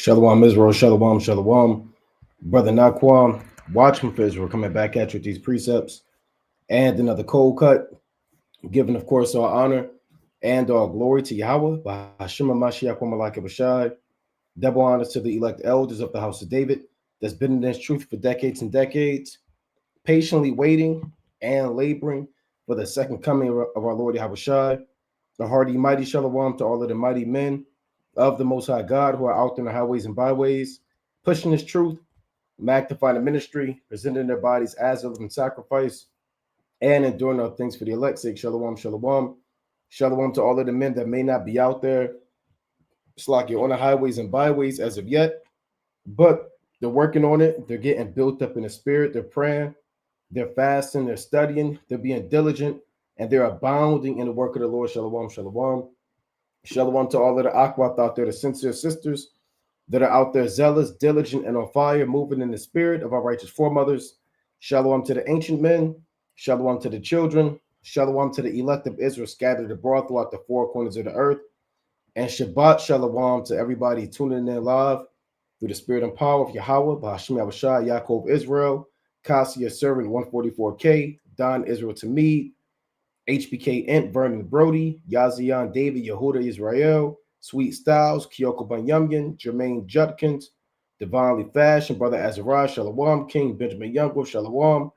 Shalom Israel, Shalom, Shalom. Brother Naquam, watchman for Israel, coming back at you with these precepts and another cold cut, giving, of course, our honor and our glory to Yahweh, Bahashima Mashiach Wamalaka Bashai, double honors to the elect elders of the house of David that's been in this truth for decades and decades, patiently waiting and laboring for the second coming of our Lord Yahweh Shai. The hearty, mighty Shalom to all of the mighty men of the Most High God who are out in the highways and byways, pushing His truth, magnifying the ministry, presenting their bodies as a living sacrifice, and enduring all things for the elect's sake. Shalom, shalom. Shalom to all of the men that may not be out there, slacking on the highways and byways as of yet, but they're working on it. They're getting built up in the spirit. They're praying, they're fasting, they're studying, they're being diligent, and they're abounding in the work of the Lord. Shalom, shalom. Shalom to all of the Akwath out there, the sincere sisters that are out there zealous, diligent, and on fire, moving in the spirit of our righteous foremothers. Shalom to the ancient men. Shalom to the children. Shalom to the elect of Israel scattered abroad throughout the four corners of the earth. And Shabbat Shalom to everybody tuning in live through the spirit and power of Yahweh, Bahashim Yahushua, Yaakov Israel, Kasi, your servant, 144K, Don Israel Tamid, HBK Ent, Vernon Brody, Yazian David, Yehuda Israel, Sweet Styles, Kyoko Banyamyan, Jermaine Judkins, Divinely Fashion, Brother Azariah, Shalom, King Benjamin Youngo, Shalom.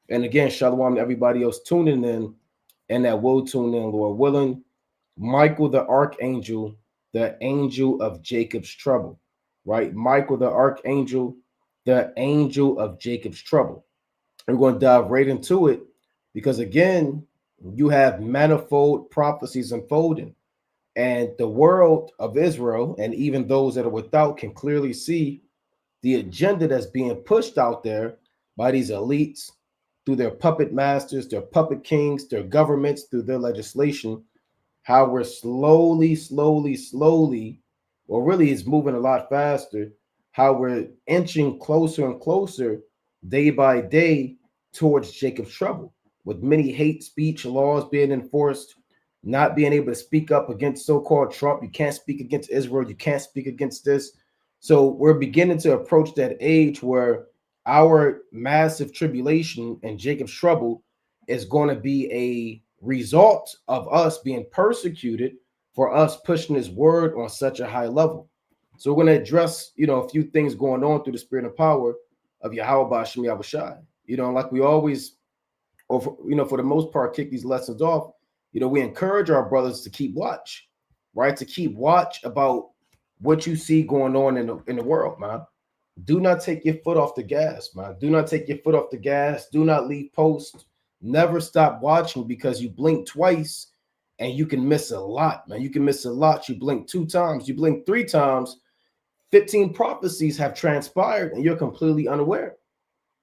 And again, Shalom to everybody else tuning in and that will tune in, Lord willing. Michael the Archangel, the angel of Jacob's trouble, right? Michael the Archangel, the angel of Jacob's trouble. We're going to dive right into it because, again, you have manifold prophecies unfolding, and the world of Israel and even those that are without can clearly see the agenda that's being pushed out there by these elites through their puppet masters, their puppet kings, their governments, through their legislation, how we're slowly, or really it's moving a lot faster, how we're inching closer and closer day by day towards Jacob's trouble, with many hate speech laws being enforced, not being able to speak up against so-called Trump. You can't speak against Israel. You can't speak against this. So we're beginning to approach that age where our massive tribulation and Jacob's trouble is going to be a result of us being persecuted for us pushing His word on such a high level. So we're going to address, a few things going on through the spirit and power of Yahweh Ba'Shem Yahushai. Like we always, or for the most part, kick these lessons off. We encourage our brothers to keep watch, right? To keep watch about what you see going on in the world, man. Do not take your foot off the gas, man. Do not take your foot off the gas. Do not leave post. Never stop watching, because you blink twice and you can miss a lot, man. You can miss a lot. You blink 2 times, you blink 3 times, 15 prophecies have transpired and you're completely unaware,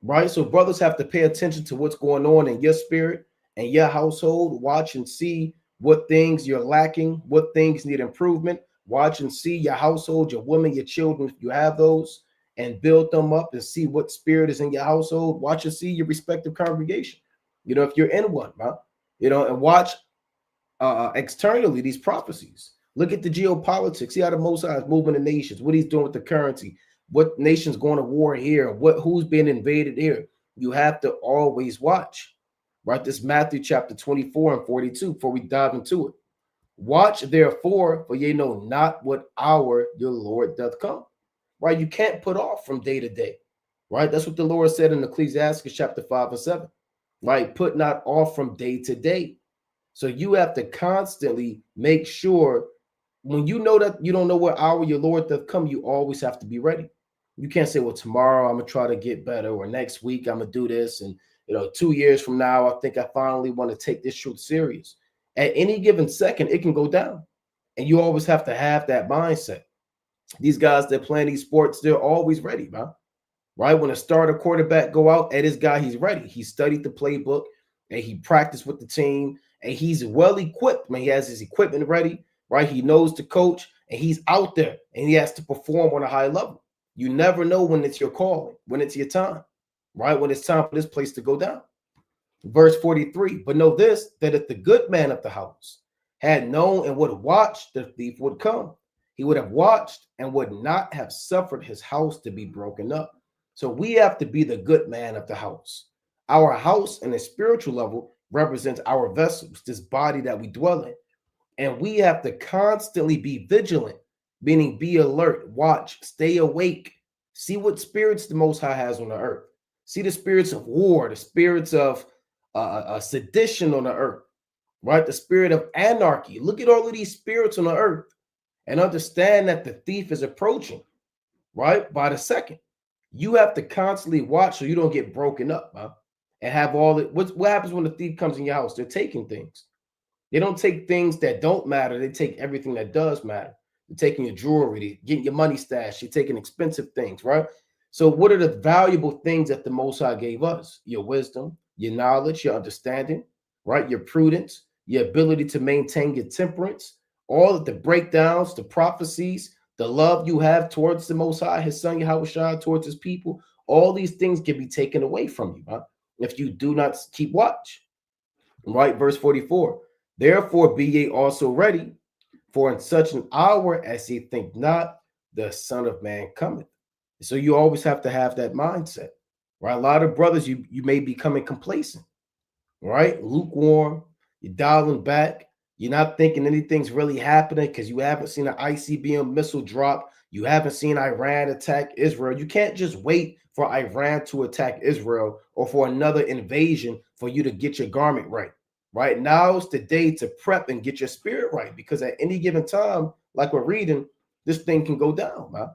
right? So brothers have to pay attention to what's going on in your spirit and your household. Watch and see what things you're lacking, what things need improvement. Watch and see your household, your women, your children, if you have those, and build them up and see what spirit is in your household. Watch and see your respective congregation, if you're in one, man, and watch externally these prophecies. Look at the geopolitics. See how the Most High is moving the nations, what He's doing with the currency, what nation's going to war here, who's being invaded here. You have to always watch, right? This Matthew chapter 24 and 42 before we dive into it. Watch therefore, for ye know not what hour your Lord doth come, right? You can't put off from day to day, right? That's what the Lord said in Ecclesiastes chapter 5 and 7, right? Put not off from day to day. So you have to constantly make sure, when you know that you don't know what hour your Lord doth come, you always have to be ready. You can't say, well, tomorrow I'm going to try to get better, or next week I'm going to do this. And, 2 years from now, I think I finally want to take this truth serious. At any given second, it can go down. And you always have to have that mindset. These guys that play these sports, they're always ready, man. Right? When a starter quarterback go out, at this guy, he's ready. He studied the playbook and he practiced with the team, and he's well equipped, man. He has his equipment ready, right? He knows the coach, and he's out there and he has to perform on a high level. You never know when it's your calling, when it's your time, right? When it's time for this place to go down. Verse 43, but know this, that if the good man of the house had known and would watch, the thief would come he would have watched and would not have suffered his house to be broken up. So we have to be the good man of the house. Our house in a spiritual level represents our vessels, this body that we dwell in. And we have to constantly be vigilant, meaning be alert, watch, stay awake, see what spirits the Most High has on the earth. See the spirits of war, the spirits of sedition on the earth, right? The spirit of anarchy. Look at all of these spirits on the earth and understand that the thief is approaching, right? By the second. You have to constantly watch so you don't get broken up, huh? And have all the what happens when the thief comes in your house? They're taking things. They don't take things that don't matter. They take everything that does matter. They're taking your jewelry, they're getting your money stash, you're taking expensive things, right? So what are the valuable things that the Most High gave us? Your wisdom, your knowledge, your understanding, right? Your prudence, your ability to maintain your temperance, all of the breakdowns, the prophecies, the love you have towards the Most High, his son Yahweh, towards his people. All these things can be taken away from you, huh? If you do not keep watch, right? Verse 44. Therefore be ye also ready, for in such an hour as ye think not, the Son of Man cometh. So you always have to have that mindset, right? A lot of brothers, you may be becoming complacent, right? Lukewarm, you're dialing back, you're not thinking anything's really happening because you haven't seen an ICBM missile drop, you haven't seen Iran attack Israel. You can't just wait for Iran to attack Israel or for another invasion for you to get your garment right. Right now is the day to prep and get your spirit right, because at any given time, like we're reading, this thing can go down, man.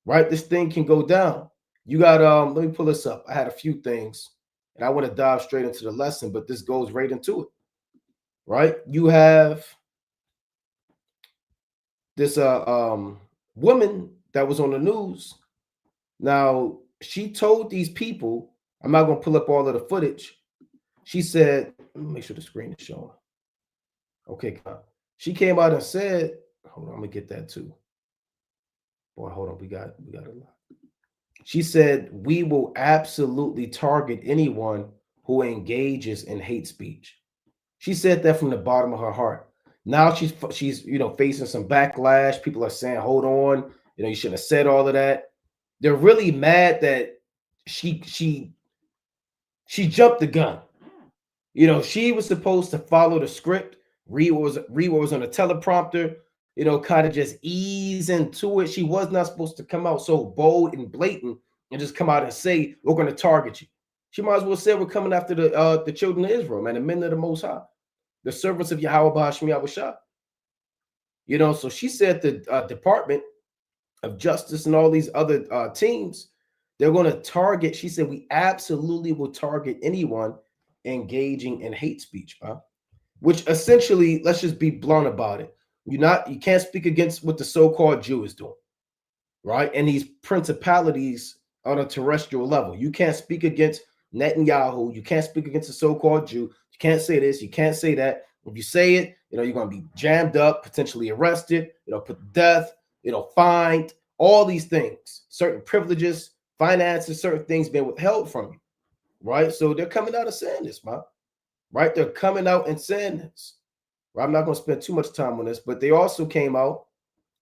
Right? This thing can go down. You got let me pull this up. I had a few things and I want to dive straight into the lesson, but this goes right into it. Right? You have this woman that was on the news. Now, she told these people, I'm not gonna pull up all of the footage. She said, let me make sure the screen is showing. Okay, she came out and said, hold on, I'm gonna get that too. Boy, hold on, we got a lot. She said, we will absolutely target anyone who engages in hate speech. She said that from the bottom of her heart. Now she's facing some backlash. People are saying, hold on, you shouldn't have said all of that. They're really mad that she jumped the gun. She was supposed to follow the script, read what was on the teleprompter, kind of just ease into it. She was not supposed to come out so bold and blatant and just come out and say, we're going to target you. She might as well say we're coming after the children of Israel, man, the men of the Most High, the servants of Yahweh Ba'ashim Yahweh. So she said the Department of Justice and all these other teams, they're going to target. She said, we absolutely will target anyone engaging in hate speech, which essentially, let's just be blunt about it. You can't speak against what the so-called Jew is doing, right? And these principalities on a terrestrial level. You can't speak against Netanyahu. You can't speak against the so-called Jew. You can't say this. You can't say that. If you say it, you're going to be jammed up, potentially arrested, put to death, fined, all these things, certain privileges, finances, certain things being withheld from you. Right? So they're coming out and saying this, man. Right? They're coming out and saying this. Right? I'm not going to spend too much time on this, but they also came out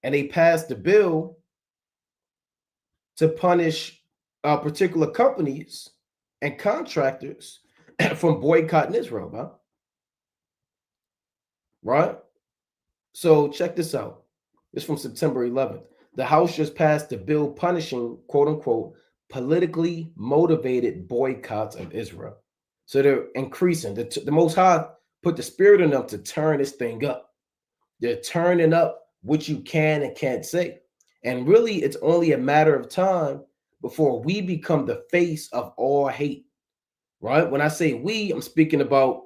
and they passed the bill to punish particular companies and contractors from boycotting Israel, man. Right? So check this out. It's from September 11th. The House just passed a bill punishing, quote unquote, politically motivated boycotts of Israel. So they're increasing. The Most High put the spirit in them to turn this thing up. They're turning up what you can and can't say. And really, it's only a matter of time before we become the face of all hate, right? When I say we, I'm speaking about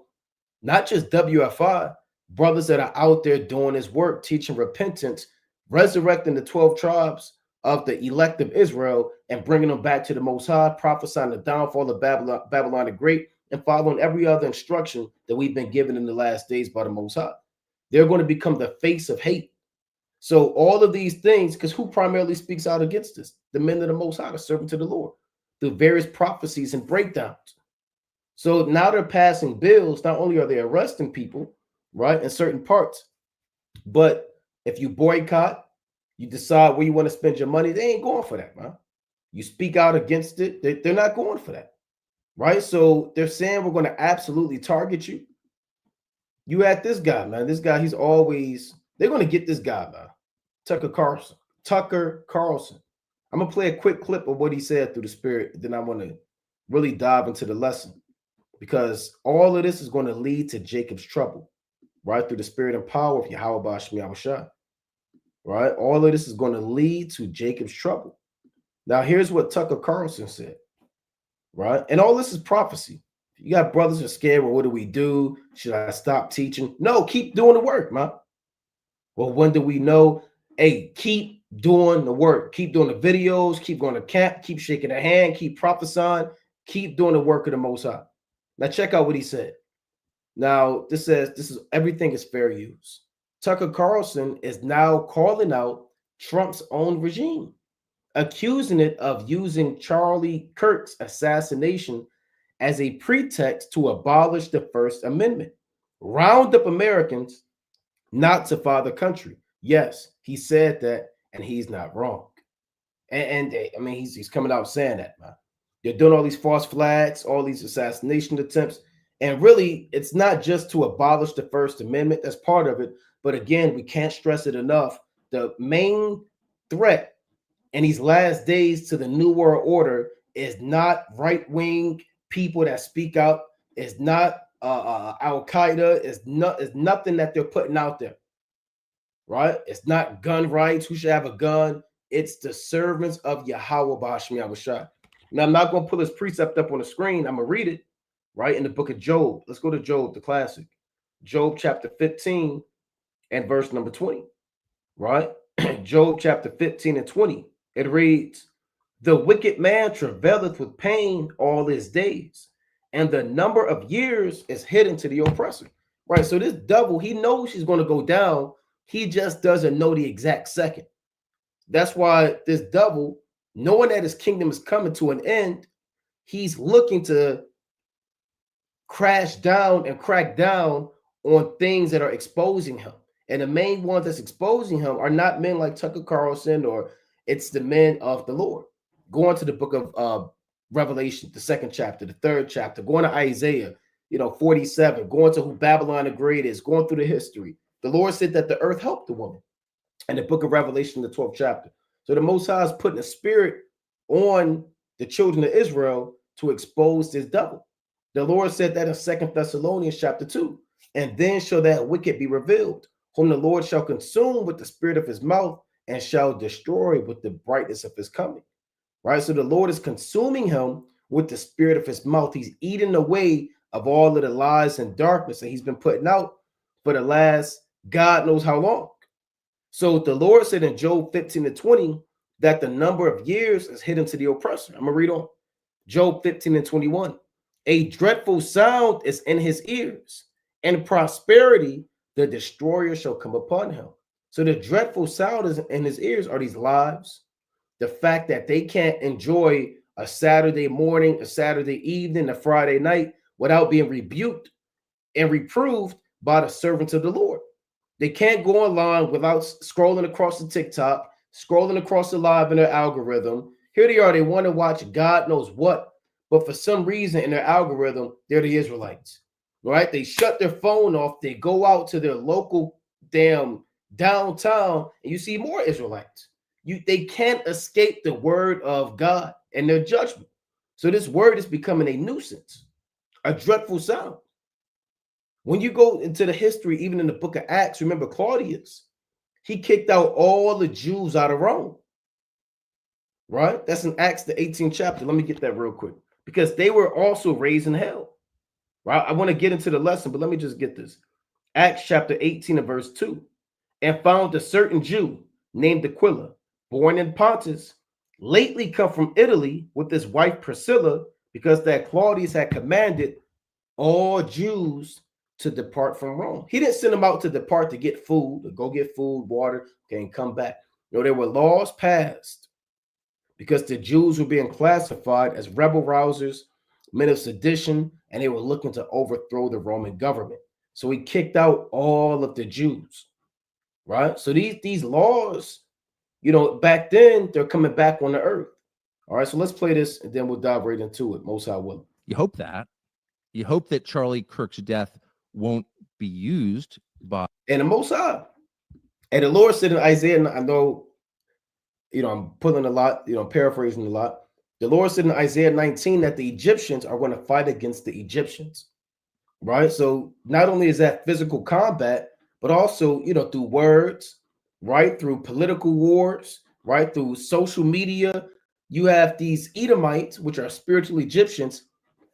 not just WFI, brothers that are out there doing this work, teaching repentance, resurrecting the 12 tribes of the elect of Israel and bringing them back to the Most High, prophesying the downfall of Babylon the Great, and following every other instruction that we've been given in the last days by the Most High. They're going to become the face of hate. So all of these things, because who primarily speaks out against this? The men of the Most High, the servants of the Lord, through various prophecies and breakdowns. So now they're passing bills. Not only are they arresting people, right, in certain parts, but if you boycott, You decide where you want to spend your money. They ain't going for that, man. You speak out against it. They're not going for that, right? So they're saying we're going to absolutely target you. You had this guy, man. This guy, he's always, they're going to get this guy, man. Tucker Carlson. Tucker Carlson. I'm going to play a quick clip of what he said through the Spirit. Then I want to really dive into the lesson, because all of this is going to lead to Jacob's trouble, right? Through the Spirit and power of Yahweh Bashmi Yahushua, right? All of this is going to lead to Jacob's trouble. Now, here's what Tucker Carlson said, right? And all this is prophecy. You got brothers who are scared. Well, what do we do? Should I stop teaching? No, keep doing the work, man. Well, when do we know? Hey, keep doing the work. Keep doing the videos. Keep going to camp. Keep shaking the hand. Keep prophesying. Keep doing the work of the Most High. Now, check out what he said. Now, this says everything is fair use. Tucker Carlson is now calling out Trump's own regime, accusing it of using Charlie Kirk's assassination as a pretext to abolish the First Amendment, round up Americans, not to father country. Yes, he said that, and he's not wrong. And I mean, he's coming out saying that, man. They're doing all these false flags, all these assassination attempts, and really, it's not just to abolish the First Amendment. That's part of it. But again, we can't stress it enough. The main threat in these last days to the New World Order is not right-wing people that speak out. It's not Al-Qaeda. It's nothing that they're putting out there, right? It's not gun rights. Who should have a gun? It's the servants of Yahweh Bashmi Yahushua. Now, I'm not going to pull this precept up on the screen. I'm going to read it, right, in the book of Job. Let's go to Job, the classic. Job chapter 15 and verse number 20, right? Job chapter 15 and 20. It reads, "The wicked man travaileth with pain all his days, and the number of years is hidden to the oppressor." Right? So this devil, he knows he's going to go down. He just doesn't know the exact second. That's why this devil, knowing that his kingdom is coming to an end, he's looking to crash down and crack down on things that are exposing him. And the main ones that's exposing him are not men like Tucker Carlson, or it's the men of the Lord. Going to the book of Revelation, the 2nd chapter, the 3rd chapter, going to Isaiah, 47, going to who Babylon the Great is, going through the history. The Lord said that the earth helped the woman. And the book of Revelation, the 12th chapter. So the Most High is putting a spirit on the children of Israel to expose this devil. The Lord said that in 2 Thessalonians chapter 2. "And then shall that wicked be revealed, whom the Lord shall consume with the spirit of his mouth, and shall destroy with the brightness of his coming." Right? So the Lord is consuming him with the spirit of his mouth. He's eating away of all of the lies and darkness that he's been putting out for the last God knows how long. So the Lord said in Job 15 and 20 that the number of years is hidden to the oppressor. I'm going to read on. Job 15 and 21. "A dreadful sound is in his ears, and prosperity the destroyer shall come upon him." So the dreadful sound is in his ears are these lives, the fact that they can't enjoy a Saturday morning, a Saturday evening, a Friday night without being rebuked and reproved by the servants of the Lord. They can't go online without scrolling across the TikTok, scrolling across the live in their algorithm. Here they are. They want to watch God knows what, but for some reason in their algorithm, they're the Israelites, right? They shut their phone off. They go out to their local damn downtown, and you see more Israelites. They can't escape the word of God and their judgment. So this word is becoming a nuisance, a dreadful sound. When you go into the history, even in the book of Acts, remember Claudius, he kicked out all the Jews out of Rome, right? That's in Acts, the 18th chapter. Let me get that real quick, because they were also raised in hell, right? I want to get into the lesson, but let me just get this. Acts chapter 18 and verse 2. "And found a certain Jew named Aquila, born in Pontus, lately come from Italy with his wife Priscilla, because that Claudius had commanded all Jews to depart from Rome." He didn't send them out to depart to get food, to go get food, water, and come back. There were laws passed because the Jews were being classified as rebel rousers, men of sedition, and they were looking to overthrow the Roman government. So he kicked out all of the Jews, right? So these laws back then they're coming back on the earth. All right, so let's play this and then we'll dive right into it. Most High willing. You hope that. You hope that Charlie Kirk's death won't be used by And the Most High. And the Lord said in Isaiah, and I know, I'm pulling a lot, paraphrasing a lot. The Lord said in Isaiah 19 that the Egyptians are going to fight against the Egyptians, right? So not only is that physical combat, but also, through words, right? Through political wars, right? Through social media, you have these Edomites, which are spiritual Egyptians,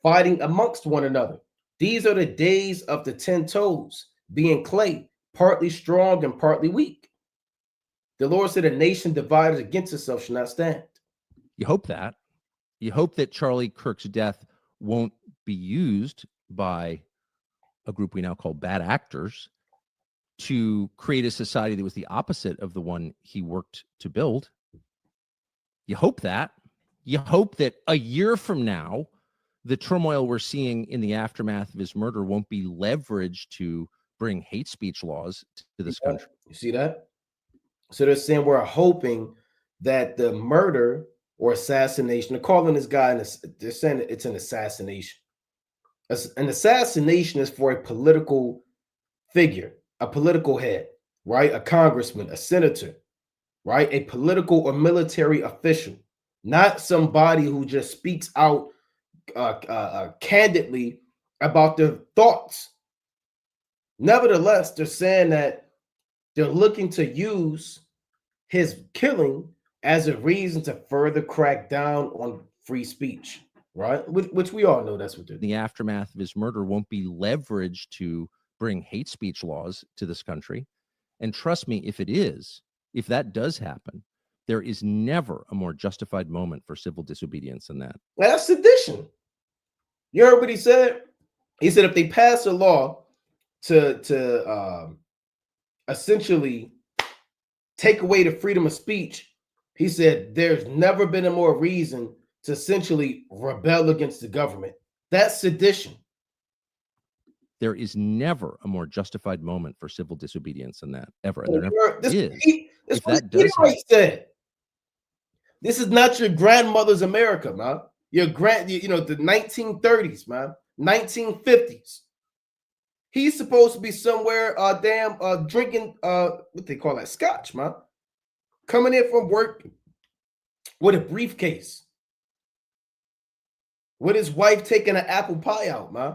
fighting amongst one another. These are the days of the 10 toes, being clay, partly strong and partly weak. The Lord said, a nation divided against itself shall not stand. You hope that. You hope that Charlie Kirk's death won't be used by a group we now call bad actors to create a society that was the opposite of the one he worked to build. You hope that. You hope that a year from now, the turmoil we're seeing in the aftermath of his murder won't be leveraged to bring hate speech laws to this country. You see that? So they're saying we're hoping that the murder or assassination, they're calling this guy, they're saying it's an assassination. An assassination is for a political figure, a political head, right? A congressman, a senator, right? A political or military official, not somebody who just speaks out candidly about their thoughts. Nevertheless, they're saying that they're looking to use his killing as a reason to further crack down on free speech, right? Which we all know that's what they're doing. The aftermath of his murder won't be leveraged to bring hate speech laws to this country. And trust me, if that does happen, there is never a more justified moment for civil disobedience than that. That's sedition. You heard what he said? He said if they pass a law to essentially take away the freedom of speech, he said there's never been a more reason to essentially rebel against the government. That's sedition. There is never a more justified moment for civil disobedience than that, ever. And there never This is. If that does happen, said, this is not your grandmother's America, man. The 1930s, man, 1950s. He's supposed to be somewhere drinking what they call that, scotch, man. Coming in from work with a briefcase. With his wife taking an apple pie out, man.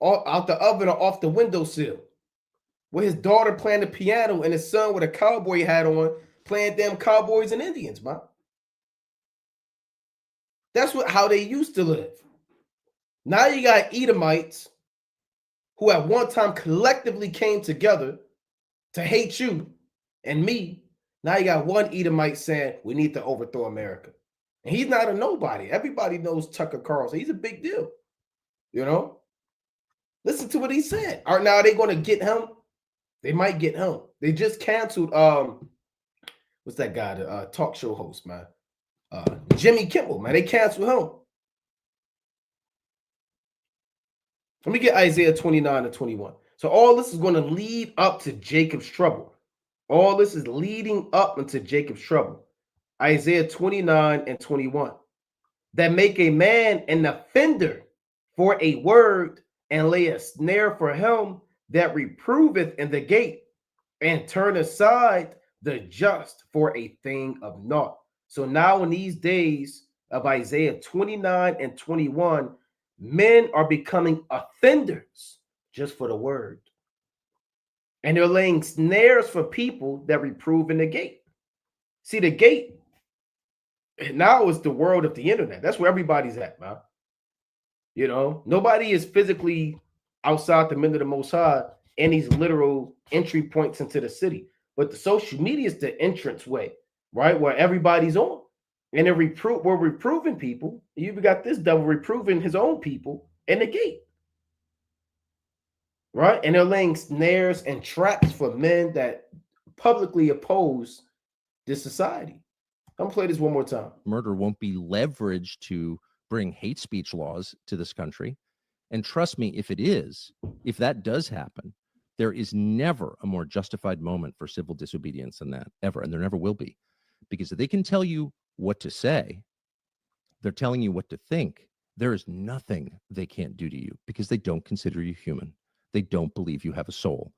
Out the oven or off the windowsill. With his daughter playing the piano and his son with a cowboy hat on playing damn cowboys and Indians, man. That's how they used to live. Now you got Edomites who at one time collectively came together to hate you and me. Now you got one Edomite saying we need to overthrow America. And he's not a nobody. Everybody knows Tucker Carlson. He's a big deal. Listen to what he said. Now are they going to get him? They might get him. They just canceled what's that guy, the talk show host, man? Jimmy Kimmel, man. They canceled him. Let me get Isaiah 29 and 21. So all this is going to lead up to Jacob's trouble. All this is leading up into Jacob's trouble. Isaiah 29 and 21. That make a man an offender for a word and lay a snare for him that reproveth in the gate and turn aside the just for a thing of naught. So now in these days of Isaiah 29 and 21, men are becoming offenders just for the word. And they're laying snares for people that reprove in the gate. See, the gate now is the world of the internet. That's where everybody's at, man. Nobody is physically outside the men of the Most High and these literal entry points into the city. But the social media is the entrance way, right? Where everybody's on. And we're reproving people. You even got this devil reproving his own people in the gate. Right? And they're laying snares and traps for men that publicly oppose this society. I'm gonna play this one more time. Murder won't be leveraged to bring hate speech laws to this country. And trust me, if that does happen, there is never a more justified moment for civil disobedience than that, ever. And there never will be. Because if they can tell you what to say, they're telling you what to think. There is nothing they can't do to you because they don't consider you human. They don't believe you have a soul.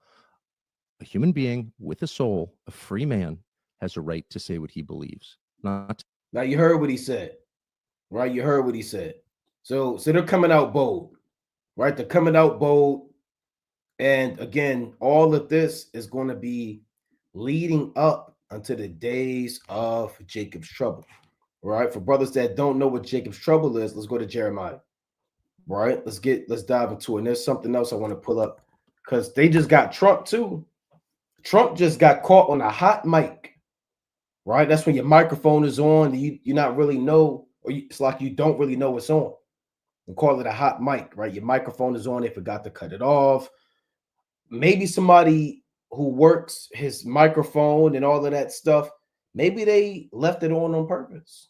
A human being with a soul, a free man, has a right to say what he believes. Not Now you heard what he said, right? You heard what he said. So they're coming out bold, right? They're coming out bold. And again, all of this is going to be leading up unto the days of Jacob's trouble. Right? For brothers that don't know what Jacob's trouble is, let's go to Jeremiah. Right? Let's dive into it. And there's something else I want to pull up because they just got Trump too. Trump just got caught on a hot mic. Right? That's when your microphone is on. You not really know, or it's like you don't really know what's on. We call it a hot mic, right? Your microphone is on. They forgot to cut it off. Maybe somebody who works his microphone and all of that stuff, maybe they left it on purpose.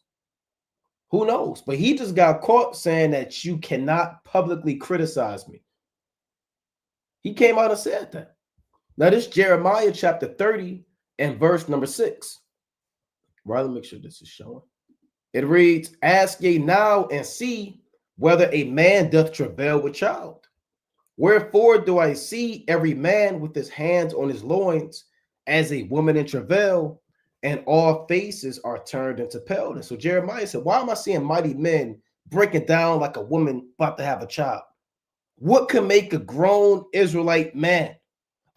Who knows? But he just got caught saying that you cannot publicly criticize me. He came out and said that. Now, this Jeremiah chapter 30 and verse number 6. Right, let me make sure this is showing. It reads, ask ye now and see whether a man doth travail with child. Wherefore do I see every man with his hands on his loins as a woman in travail, and all faces are turned into paleness. So Jeremiah said, why am I seeing mighty men breaking down like a woman about to have a child? What can make a grown Israelite man,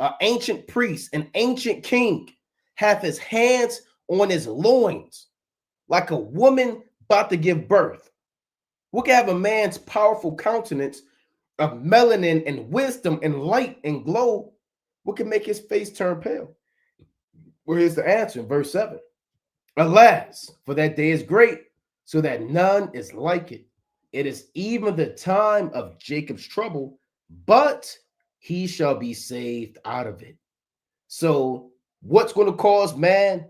an ancient priest, an ancient king, have his hands on his loins like a woman about to give birth? What can have a man's powerful countenance of melanin and wisdom and light and glow? What can make his face turn pale? Well, here's the answer in verse 7. Alas, for that day is great, so that none is like it. It is even the time of Jacob's trouble, but he shall be saved out of it. So what's going to cause man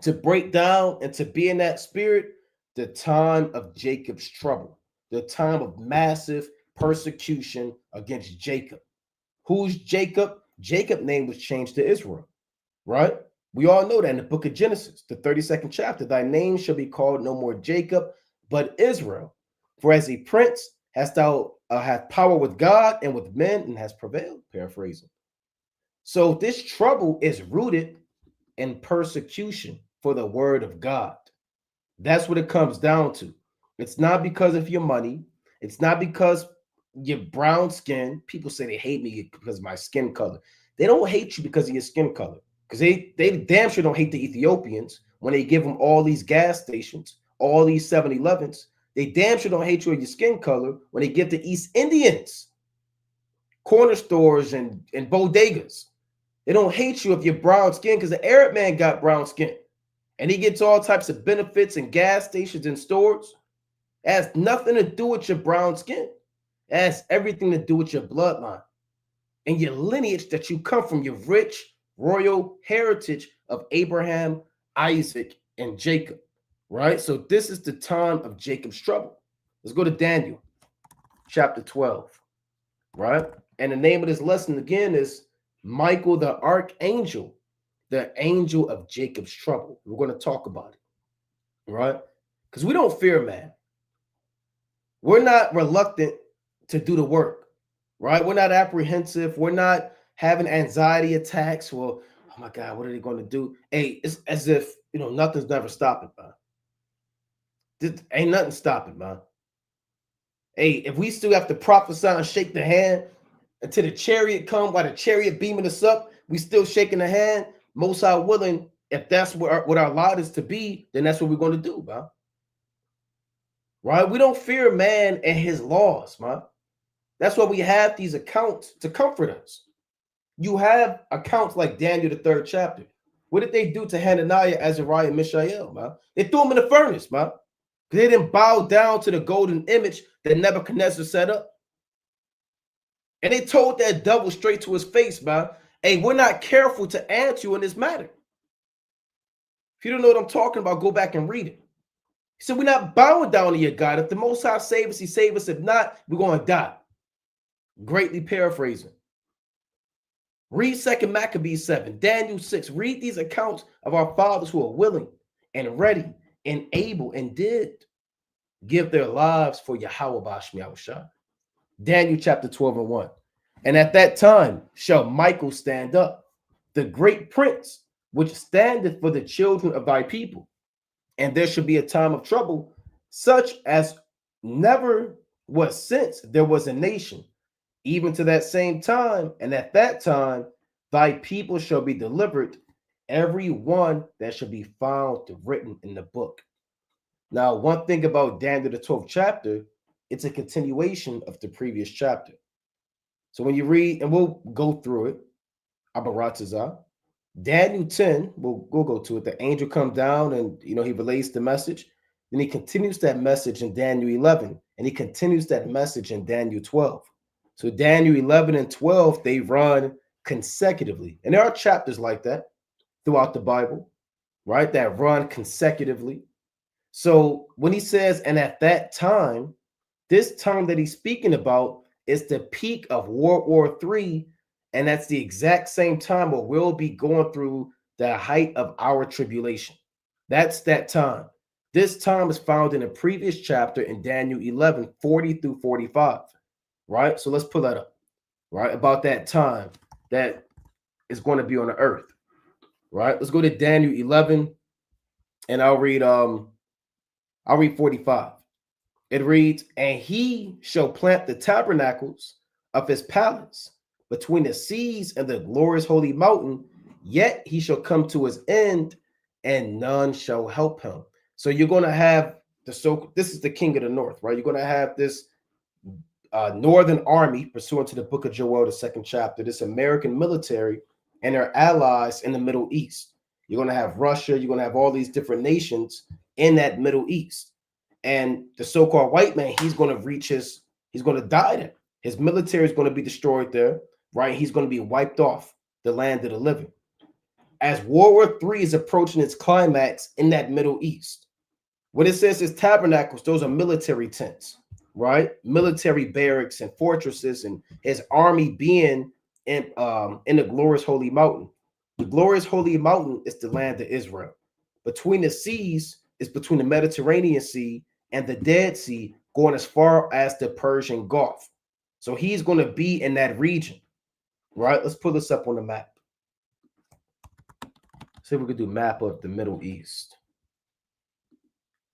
to break down and to be in that spirit? The time of Jacob's trouble, the time of massive persecution against Jacob. Who's Jacob? Jacob's name was changed to Israel, right? We all know that in the book of Genesis, the 32nd chapter, thy name shall be called no more Jacob, but Israel. For as a prince hast thou had power with God and with men and has prevailed, paraphrasing. So this trouble is rooted in persecution for the word of God. That's what it comes down to. It's not because of your money. It's not because your brown skin. People say they hate me because of my skin color. They don't hate you because of your skin color. Because they damn sure don't hate the Ethiopians when they give them all these gas stations, all these 7-Elevens. They damn sure don't hate you or your skin color when they give the East Indians corner stores and bodegas. They don't hate you if you're brown skin because the Arab man got brown skin and he gets all types of benefits and gas stations and stores. It has nothing to do with your brown skin. It has everything to do with your bloodline and your lineage that you come from, your rich royal heritage of Abraham, Isaac, and Jacob, right? So this is the time of Jacob's trouble. Let's go to Daniel chapter 12, right? And the name of this lesson again is Michael the Archangel, the angel of Jacob's trouble. We're going to talk about it, right? Because we don't fear man. We're not reluctant to do the work, right? We're not apprehensive. We're not having anxiety attacks. Well, oh my God, what are they going to do? Hey, it's as if, nothing's never stopping, man. Ain't nothing stopping, man. Hey, if we still have to prophesy and shake the hand until the chariot come, while the chariot beaming us up, we still shaking the hand. Most High willing, if that's what our lot is to be, then that's what we're going to do, man. Right? We don't fear man and his laws, man. That's why we have these accounts to comfort us. You have accounts like Daniel, the 3rd chapter. What did they do to Hananiah, Azariah, and Mishael, man? They threw him in the furnace, man. They didn't bow down to the golden image that Nebuchadnezzar set up. And they told that devil straight to his face, man, hey, we're not careful to answer you in this matter. If you don't know what I'm talking about, go back and read it. He said, we're not bowing down to your God. If the Most High save us, he save us. If not, we're going to die. Greatly paraphrasing. Read 2 Maccabees 7, Daniel 6. Read these accounts of our fathers who are willing and ready and able and did give their lives for Yahweh Bashmi Yahushua. Daniel chapter 12 and 1. And at that time shall Michael stand up, the great prince, which standeth for the children of thy people. And there shall be a time of trouble, such as never was since there was a nation, even to that same time. And at that time, thy people shall be delivered, every one that shall be found written in the book. Now, one thing about Daniel, the 12th chapter, it's a continuation of the previous chapter. So when you read, and we'll go through it, Abaratazah, Daniel 10, we'll go to it. The angel comes down and, he relays the message. Then he continues that message in Daniel 11, and he continues that message in Daniel 12. So Daniel 11 and 12, they run consecutively. And there are chapters like that throughout the Bible, right, that run consecutively. So when he says, and at that time, this time that he's speaking about is the peak of World War III. And that's the exact same time where we'll be going through the height of our tribulation. That's that time. This time is found in a previous chapter in Daniel 11, 40 through 45, right? So let's pull that up, right? About that time that is going to be on the earth, right? Let's go to Daniel 11, and I'll read 45. It reads, and he shall plant the tabernacles of his palace between the seas and the glorious holy mountain, yet he shall come to his end, and none shall help him. So you're going to have this is the king of the north, right? You're going to have this northern army, pursuant to the book of Joel, the 2nd chapter, this American military and their allies in the Middle East. You're going to have Russia. You're going to have all these different nations in that Middle East. And the so-called white man, he's going to die there. His military is going to be destroyed there, right? He's going to be wiped off the land of the living. As World War III is approaching its climax in that Middle East, when it says his tabernacles, those are military tents, right? Military barracks and fortresses, and his army being in the glorious holy mountain. The glorious holy mountain is the land of Israel. Between the seas is between the Mediterranean Sea and the Dead Sea, going as far as the Persian Gulf. So he's going to be in that region, right? Let's put this up on the map. See if we could do a map of the Middle East.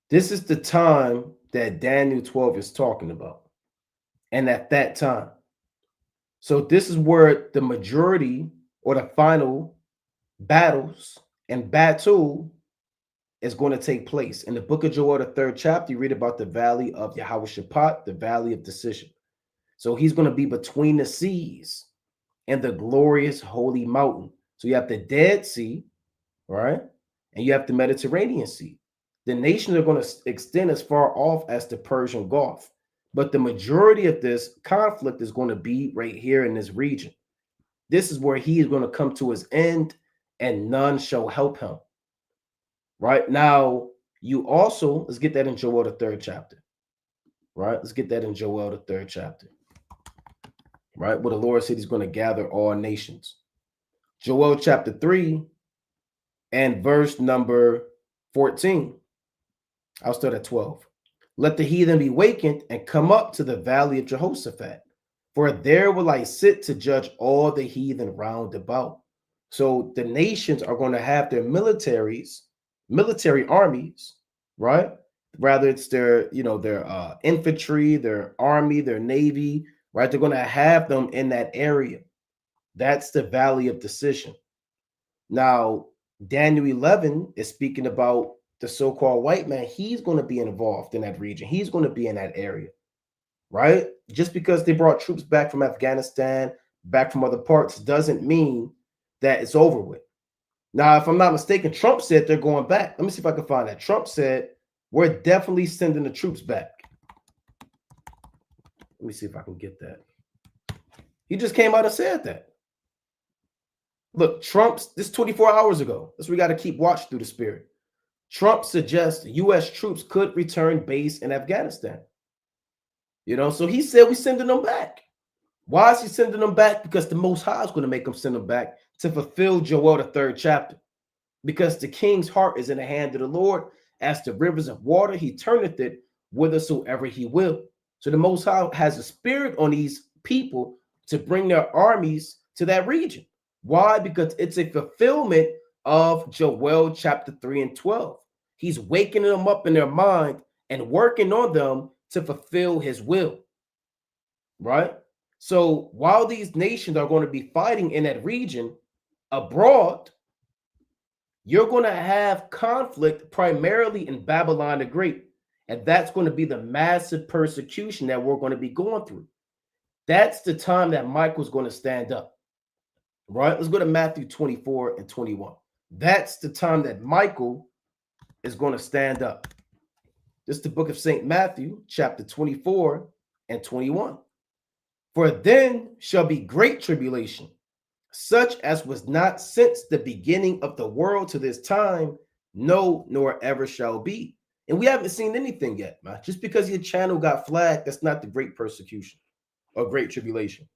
This is the time that Daniel 12 is talking about. And at that time. So this is where the majority or the final battles and battle is going to take place. In the book of Joel, the 3rd chapter, you read about the valley of Yahweh-Shaphat, the valley of decision. So he's going to be between the seas and the glorious holy mountain. So you have the Dead Sea, right? And you have the Mediterranean Sea. The nations are going to extend as far off as the Persian Gulf. But the majority of this conflict is going to be right here in this region. This is where he is going to come to his end, and none shall help him. Right now, you also, let's get that in Joel, the 3rd chapter. Right? Let's get that in Joel, the 3rd chapter. Right? Where the Lord said he's going to gather all nations. Joel chapter 3 and verse number 14. I'll start at 12. Let the heathen be wakened and come up to the valley of Jehoshaphat, for there will I sit to judge all the heathen round about. So the nations are going to have their military armies, right? Rather it's their infantry, their army, their navy, right? They're going to have them in that area. That's the valley of decision. Now, Daniel 11 is speaking about the so-called white man. He's going to be involved in that region. He's going to be in that area, right? Just because they brought troops back from Afghanistan, back from other parts, doesn't mean that it's over with. Now, if I'm not mistaken, Trump said they're going back. Let me see if I can find that. Trump said, we're definitely sending the troops back. Let me see if I can get that. He just came out and said that. Look, this 24 hours ago. That's what we got to keep watch through the spirit. Trump suggests U.S. troops could return base in Afghanistan. So he said we're sending them back. Why is he sending them back? Because the Most High is going to make them send them back to fulfill Joel, the 3rd chapter. because the king's heart is in the hand of the Lord. As the rivers of water, he turneth it whithersoever he will. So the Most High has a spirit on these people to bring their armies to that region. Why? Because it's a fulfillment of Joel chapter 3 and 12. He's waking them up in their mind and working on them to fulfill his will. Right? So while these nations are going to be fighting in that region abroad, you're going to have conflict primarily in Babylon the Great. And that's going to be the massive persecution that we're going to be going through. That's the time that Michael's going to stand up. Right? Let's go to Matthew 24 and 21. That's the time that Michael is going to stand up. This is the book of St. Matthew, chapter 24 and 21. For then shall be great tribulation, such as was not since the beginning of the world to this time, no, nor ever shall be. And we haven't seen anything yet, man. Just because your channel got flagged, that's not the great persecution or great tribulation.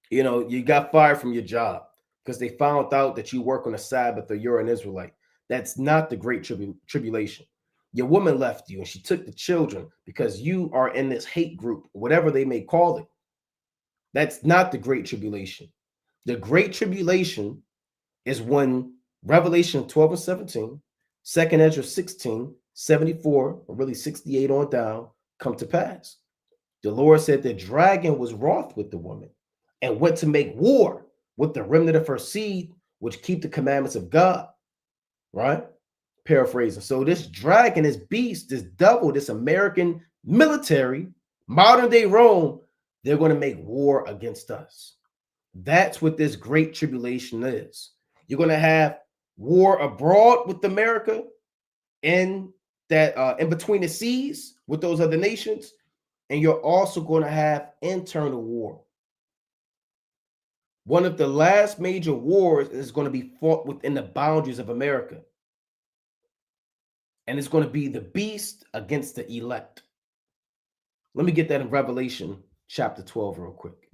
You know, you got fired from your job because they found out that you work on a Sabbath or you're an Israelite. That's not the great tribulation. Your woman left you and she took the children because you are in this hate group, whatever they may call it. That's not the great tribulation. The great tribulation is when Revelation 12 and 17, 2nd Ezra 16, 74, or really 68 on down, come to pass. The Lord said the dragon was wroth with the woman and went to make war with the remnant of her seed, which keep the commandments of God. Right? Paraphrasing. So this dragon, this beast, this devil, this American military, modern day Rome, they're going to make war against us. That's what this great tribulation is. You're going to have war abroad with America in that in between the seas with those other nations, and you're also going to have internal war. One of the last major wars is going to be fought within the boundaries of America. And it's going to be the beast against the elect. Let me get that in Revelation chapter 12 real quick.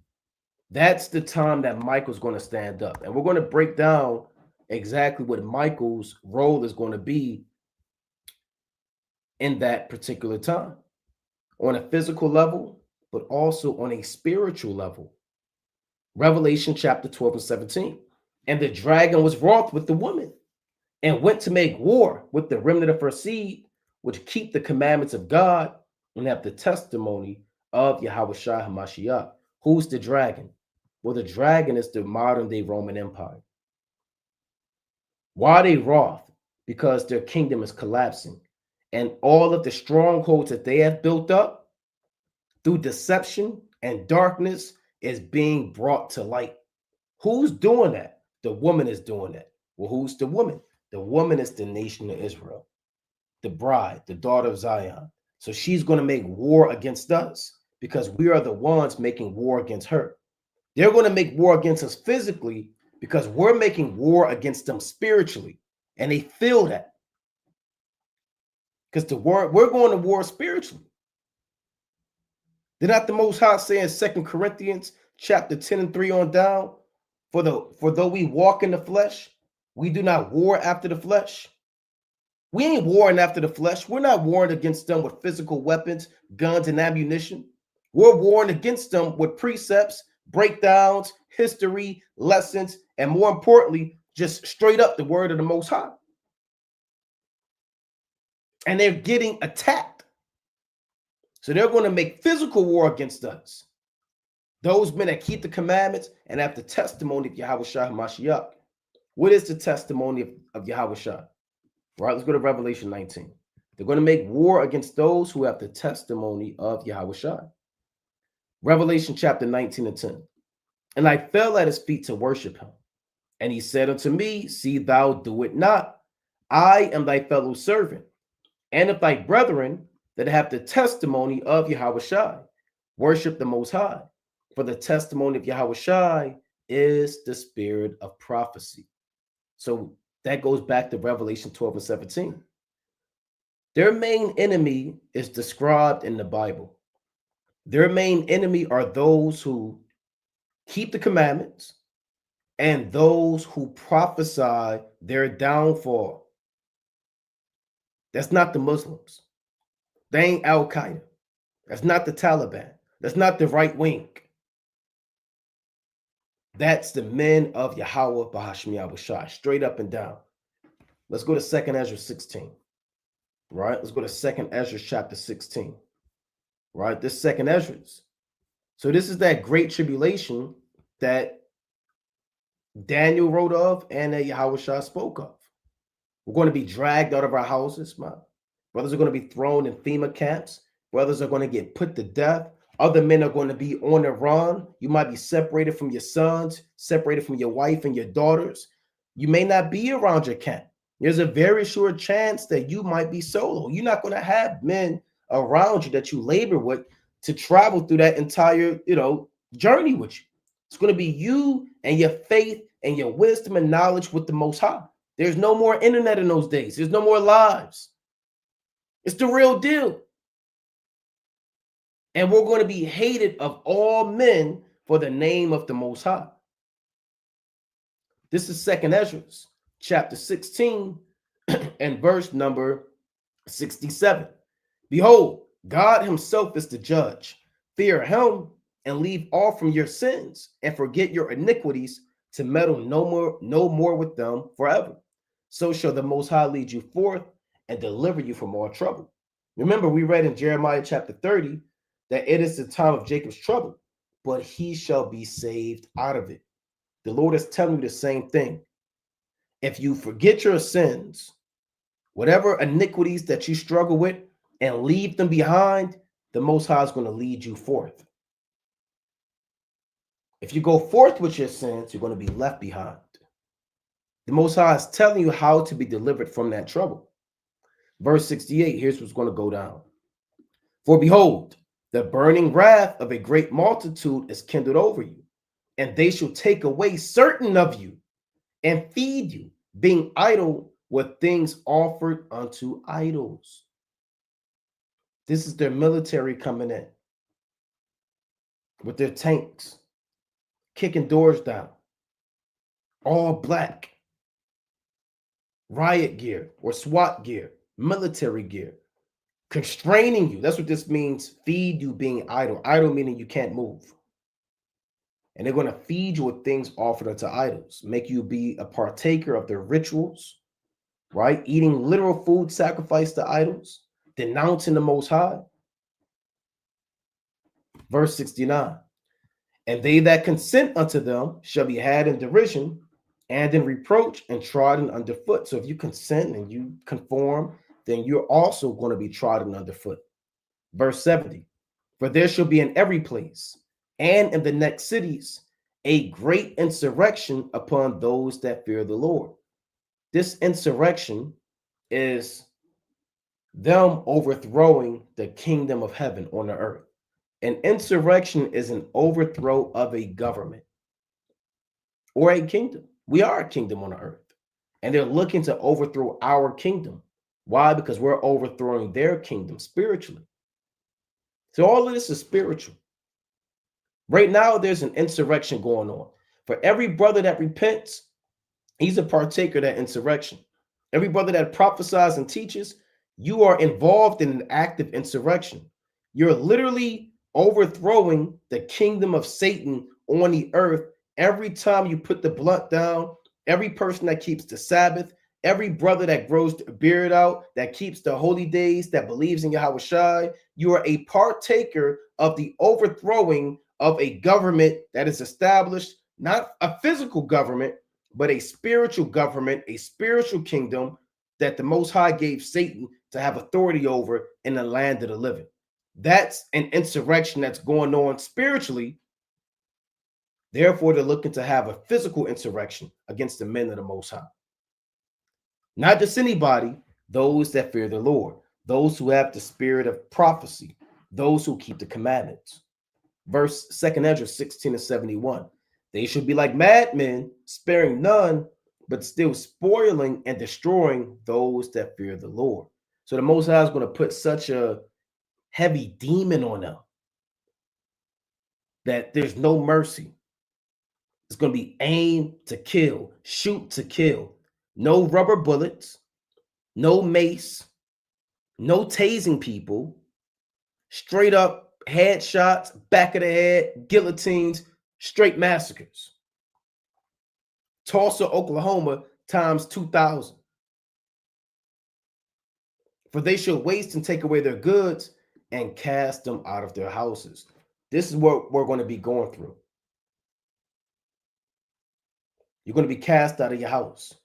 That's the time that Michael's going to stand up. And we're going to break down exactly what Michael's role is going to be in that particular time. On a physical level, but also on a spiritual level. Revelation chapter 12 and 17. And the dragon was wroth with the woman and went to make war with the remnant of her seed, which keep the commandments of God and have the testimony of Yahushua HaMashiach. Who's the dragon? Well, the dragon is the modern day Roman Empire. Why are they wroth? Because their kingdom is collapsing. And all of the strongholds that they have built up through deception and darkness is being brought to light. Who's doing that? The woman is doing that. Well, who's the woman? The woman is the nation of Israel, the bride, the daughter of Zion. So she's going to make war against us because we are the ones making war against her. They're going to make war against us physically because we're making war against them spiritually. And they feel that. Because we're going to war spiritually. They're not the Most High saying 2 Corinthians chapter 10 and 3 on down, for though we walk in the flesh, we do not war after the flesh. We ain't warring after the flesh. We're not warring against them with physical weapons, guns, and ammunition. We're warring against them with precepts, breakdowns, history, lessons, and more importantly, just straight up the word of the Most High. And they're getting attacked. So they're going to make physical war against us. Those men that keep the commandments and have the testimony of Yahushua HaMashiach. What is the testimony of Yahushua? All right, let's go to Revelation 19. They're going to make war against those who have the testimony of Yahushua. Revelation chapter 19 and 10. And I fell at his feet to worship him. And he said unto me, see thou do it not. I am thy fellow servant, and of thy brethren that have the testimony of Yahushua. Worship the Most High. For the testimony of Yahushua is the spirit of prophecy. So that goes back to Revelation 12 and 17. Their main enemy is described in the Bible. Their main enemy are those who keep the commandments, and those who prophesy their downfall. That's not the Muslims. They ain't Al Qaeda. That's not the Taliban. That's not the right wing. That's the men of Yahweh Bahashim Yahushai, straight up and down. Let's go to 2nd Ezra 16. Right? Let's go to 2nd Ezra chapter 16. Right? This 2nd Ezra. So this is that great tribulation that Daniel wrote of and that Yahushua spoke of. We're going to be dragged out of our houses. My brothers are going to be thrown in FEMA camps. Brothers are going to get put to death. Other men are going to be on the run. You might be separated from your sons, separated from your wife and your daughters. You may not be around your camp. There's a very sure chance that you might be solo. You're not going to have men around you that you labor with to travel through that entire, journey with you. It's going to be you and your faith and your wisdom and knowledge with the Most High. There's no more internet in those days. There's no more lives. It's the real deal. And we're going to be hated of all men for the name of the Most High. This is 2nd Ezra, chapter 16, and verse number 67. Behold, God himself is the judge. Fear him and leave off from your sins and forget your iniquities, to meddle no more with them forever. So shall the Most High lead you forth and deliver you from all trouble. Remember, we read in Jeremiah chapter 30 that it is the time of Jacob's trouble, but he shall be saved out of it. The Lord is telling you the same thing. If you forget your sins, whatever iniquities that you struggle with, and leave them behind, the Most High is going to lead you forth. If you go forth with your sins, you're going to be left behind. The Most High is telling you how to be delivered from that trouble. Verse 68, here's what's going to go down. For behold, the burning wrath of a great multitude is kindled over you, and they shall take away certain of you and feed you, being idle with things offered unto idols. This is their military coming in with their tanks, kicking doors down, all black, riot gear or SWAT gear, military gear, constraining you. That's what this means, feed you being idle. Idle meaning you can't move. And they're going to feed you with things offered unto idols, make you be a partaker of their rituals, right? Eating literal food sacrificed to idols, denouncing the Most High. Verse 69, and they that consent unto them shall be had in derision and in reproach and trodden underfoot. So if you consent and you conform, then you're also going to be trodden underfoot. Verse 70, for there shall be in every place and in the next cities a great insurrection upon those that fear the Lord. This insurrection is them overthrowing the kingdom of heaven on the earth. An insurrection is an overthrow of a government or a kingdom. We are a kingdom on the earth, and they're looking to overthrow our kingdom. Why? Because we're overthrowing their kingdom spiritually. So all of this is spiritual. Right now, there's an insurrection going on. For every brother that repents, he's a partaker of that insurrection. Every brother that prophesies and teaches, you are involved in an active insurrection. You're literally overthrowing the kingdom of Satan on the earth every time you put the blunt down. Every person that keeps the Sabbath, every brother that grows the beard out, that keeps the holy days, that believes in Yahweh Shai, you are a partaker of the overthrowing of a government that is established, not a physical government, but a spiritual government, a spiritual kingdom that the Most High gave Satan to have authority over in the land of the living. That's an insurrection that's going on spiritually. Therefore, they're looking to have a physical insurrection against the men of the Most High. Not just anybody, those that fear the Lord, those who have the spirit of prophecy, those who keep the commandments. Verse 2nd Ezra 16 and 71. They should be like madmen, sparing none, but still spoiling and destroying those that fear the Lord. So the Most High is going to put such a heavy demon on them that there's no mercy. It's going to be aim to kill, shoot to kill. No rubber bullets, no mace, no tasing people, straight up headshots, back of the head, guillotines, straight massacres. Tulsa, Oklahoma times 2,000. For they shall waste and take away their goods and cast them out of their houses. This is what we're going to be going through. You're going to be cast out of your house.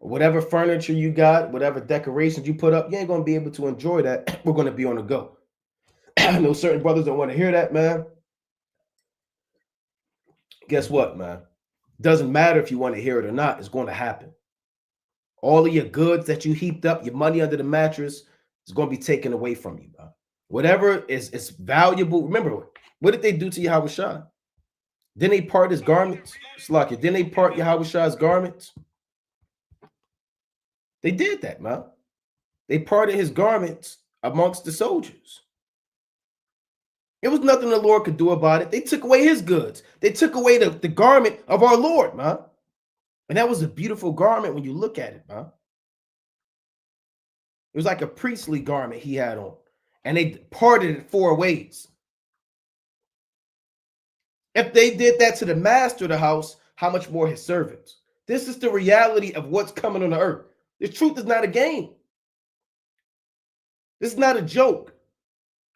Whatever furniture you got, whatever decorations you put up, you ain't going to be able to enjoy that. We're going to be on the go. I know certain brothers don't want to hear that, man. Guess what, man? Doesn't matter if you want to hear it or not, it's going to happen. All of your goods that you heaped up, your money under the mattress, is going to be taken away from you, man. Whatever is valuable. Remember, what did they do to Yahweh Shai? Didn't they part his garments? Slakia, didn't they part Yahweh Shai's garments? They did that, man. They parted his garments amongst the soldiers. There was nothing the Lord could do about it. They took away his goods. They took away the garment of our Lord, man. And that was a beautiful garment when you look at it, man. It was like a priestly garment he had on. And they parted it 4 ways. If they did that to the master of the house, how much more his servants? This is the reality of what's coming on the earth. The truth is not a game. This is not a joke.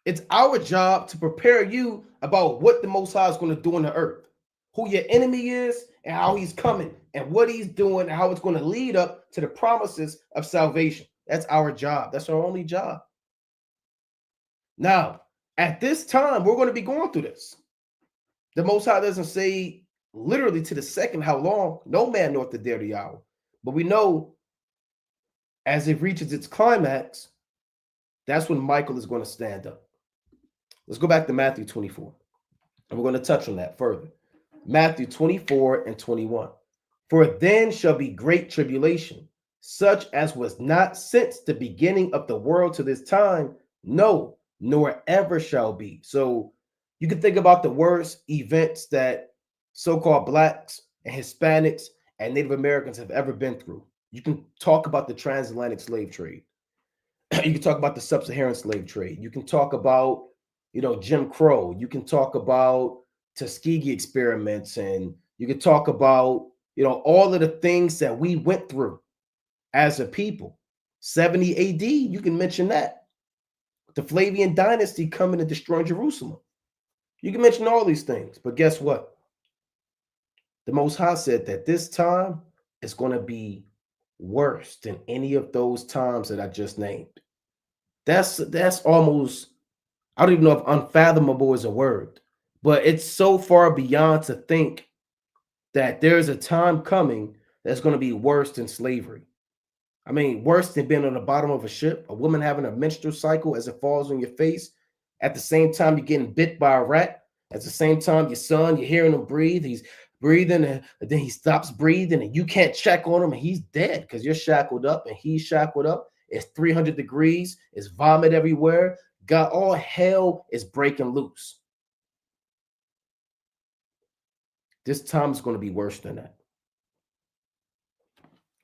It's our job to prepare you about what the Most High is going to do on the earth, who your enemy is, and how he's coming, and what he's doing, and how it's going to lead up to the promises of salvation. That's our job. That's our only job. Now, at this time, we're going to be going through this. The Most High doesn't say literally to the second how long. No man knoweth the day or the hour. But we know as it reaches its climax, that's when Michael is going to stand up. Let's go back to Matthew 24. And we're going to touch on that further. Matthew 24 and 21. For then shall be great tribulation, such as was not since the beginning of the world to this time, no, nor ever shall be. So you can think about the worst events that so-called blacks and Hispanics and Native Americans have ever been through. You can talk about the transatlantic slave trade. You can talk about the sub-Saharan slave trade. You can talk about, Jim Crow. You can talk about Tuskegee experiments, and you can talk about, all of the things that we went through as a people. 70 AD, you can mention that. The Flavian dynasty coming and destroying Jerusalem. You can mention all these things, but guess what? The Most High said that this time is going to be worse than any of those times that I just named. That's almost, I don't even know if unfathomable is a word, but it's so far beyond to think that there's a time coming that's going to be worse than slavery. I mean, worse than being on the bottom of a ship, a woman having a menstrual cycle as it falls on your face. At the same time, you're getting bit by a rat. At the same time, your son, you're hearing him breathe. He's breathing, and then he stops breathing, and you can't check on him, and he's dead because you're shackled up, and he's shackled up. It's 300 degrees. It's vomit everywhere. God, all hell is breaking loose. This time is going to be worse than that.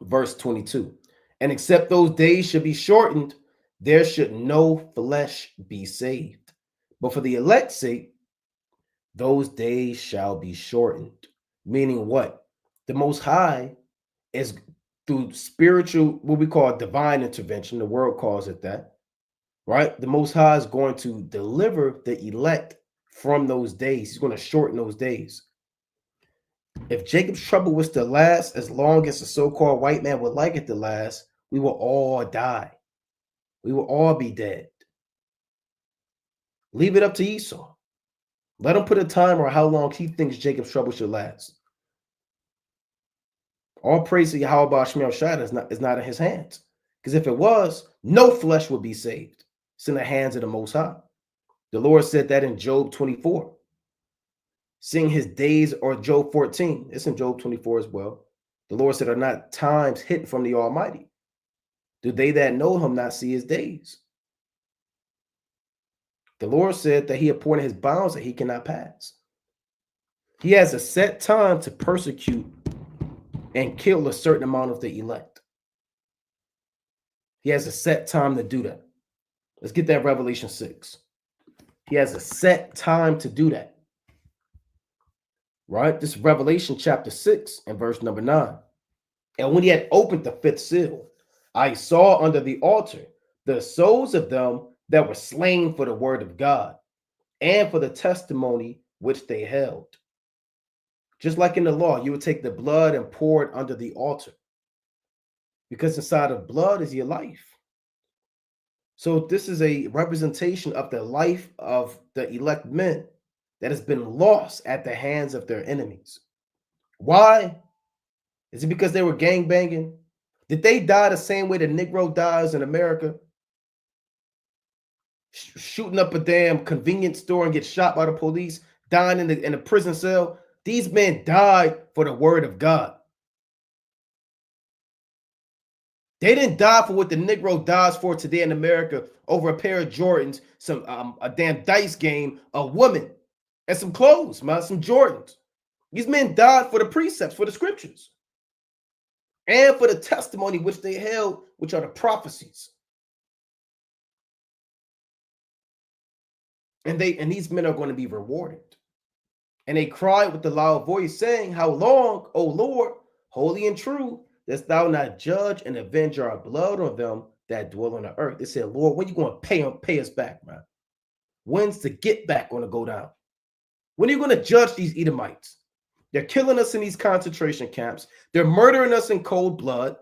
Verse 22. And except those days should be shortened, there should no flesh be saved. But for the elect's sake, those days shall be shortened. Meaning what? The Most High is through spiritual, what we call divine intervention. The world calls it that, right? The Most High is going to deliver the elect from those days. He's going to shorten those days. If Jacob's trouble was to last as long as the so-called white man would like it to last, we will all die. We will all be dead. Leave it up to Esau. Let him put a timer on how long he thinks Jacob's trouble should last. All praise to Yahweh Shemel Shad is not in his hands. Because if it was, no flesh would be saved. It's in the hands of the Most High. The Lord said that in Job 24. Seeing his days, or Job 14. It's in Job 24 as well. The Lord said, are not times hidden from the Almighty? Do they that know him not see his days? The Lord said that he appointed his bounds that he cannot pass. He has a set time to persecute and kill a certain amount of the elect. He has a set time to do that. Let's get that Revelation 6. He has a set time to do that. Right? This is Revelation chapter 6 and verse number 9. And when he had opened the fifth seal, I saw under the altar the souls of them that were slain for the word of God and for the testimony which they held. Just like in the law, you would take the blood and pour it under the altar, because inside of blood is your life. So this is a representation of the life of the elect men that has been lost at the hands of their enemies. Why? Is it because they were gangbanging? Did they die the same way the Negro dies in America? Shooting up a damn convenience store and get shot by the police, dying in a prison cell. These men died for the word of God. They didn't die for what the Negro dies for today in America over a pair of Jordans, some a damn dice game, a woman, and some clothes, man, some Jordans. These men died for the precepts, for the scriptures, and for the testimony which they held, which are the prophecies. And these men are going to be rewarded. And they cried with a loud voice, saying, "How long, O Lord, holy and true, dost thou not judge and avenge our blood on them that dwell on the earth?" They said, "Lord, when you going to pay us back, man? When's the get back going to go down? When are you going to judge these Edomites? They're killing us in these concentration camps. They're murdering us in cold blood.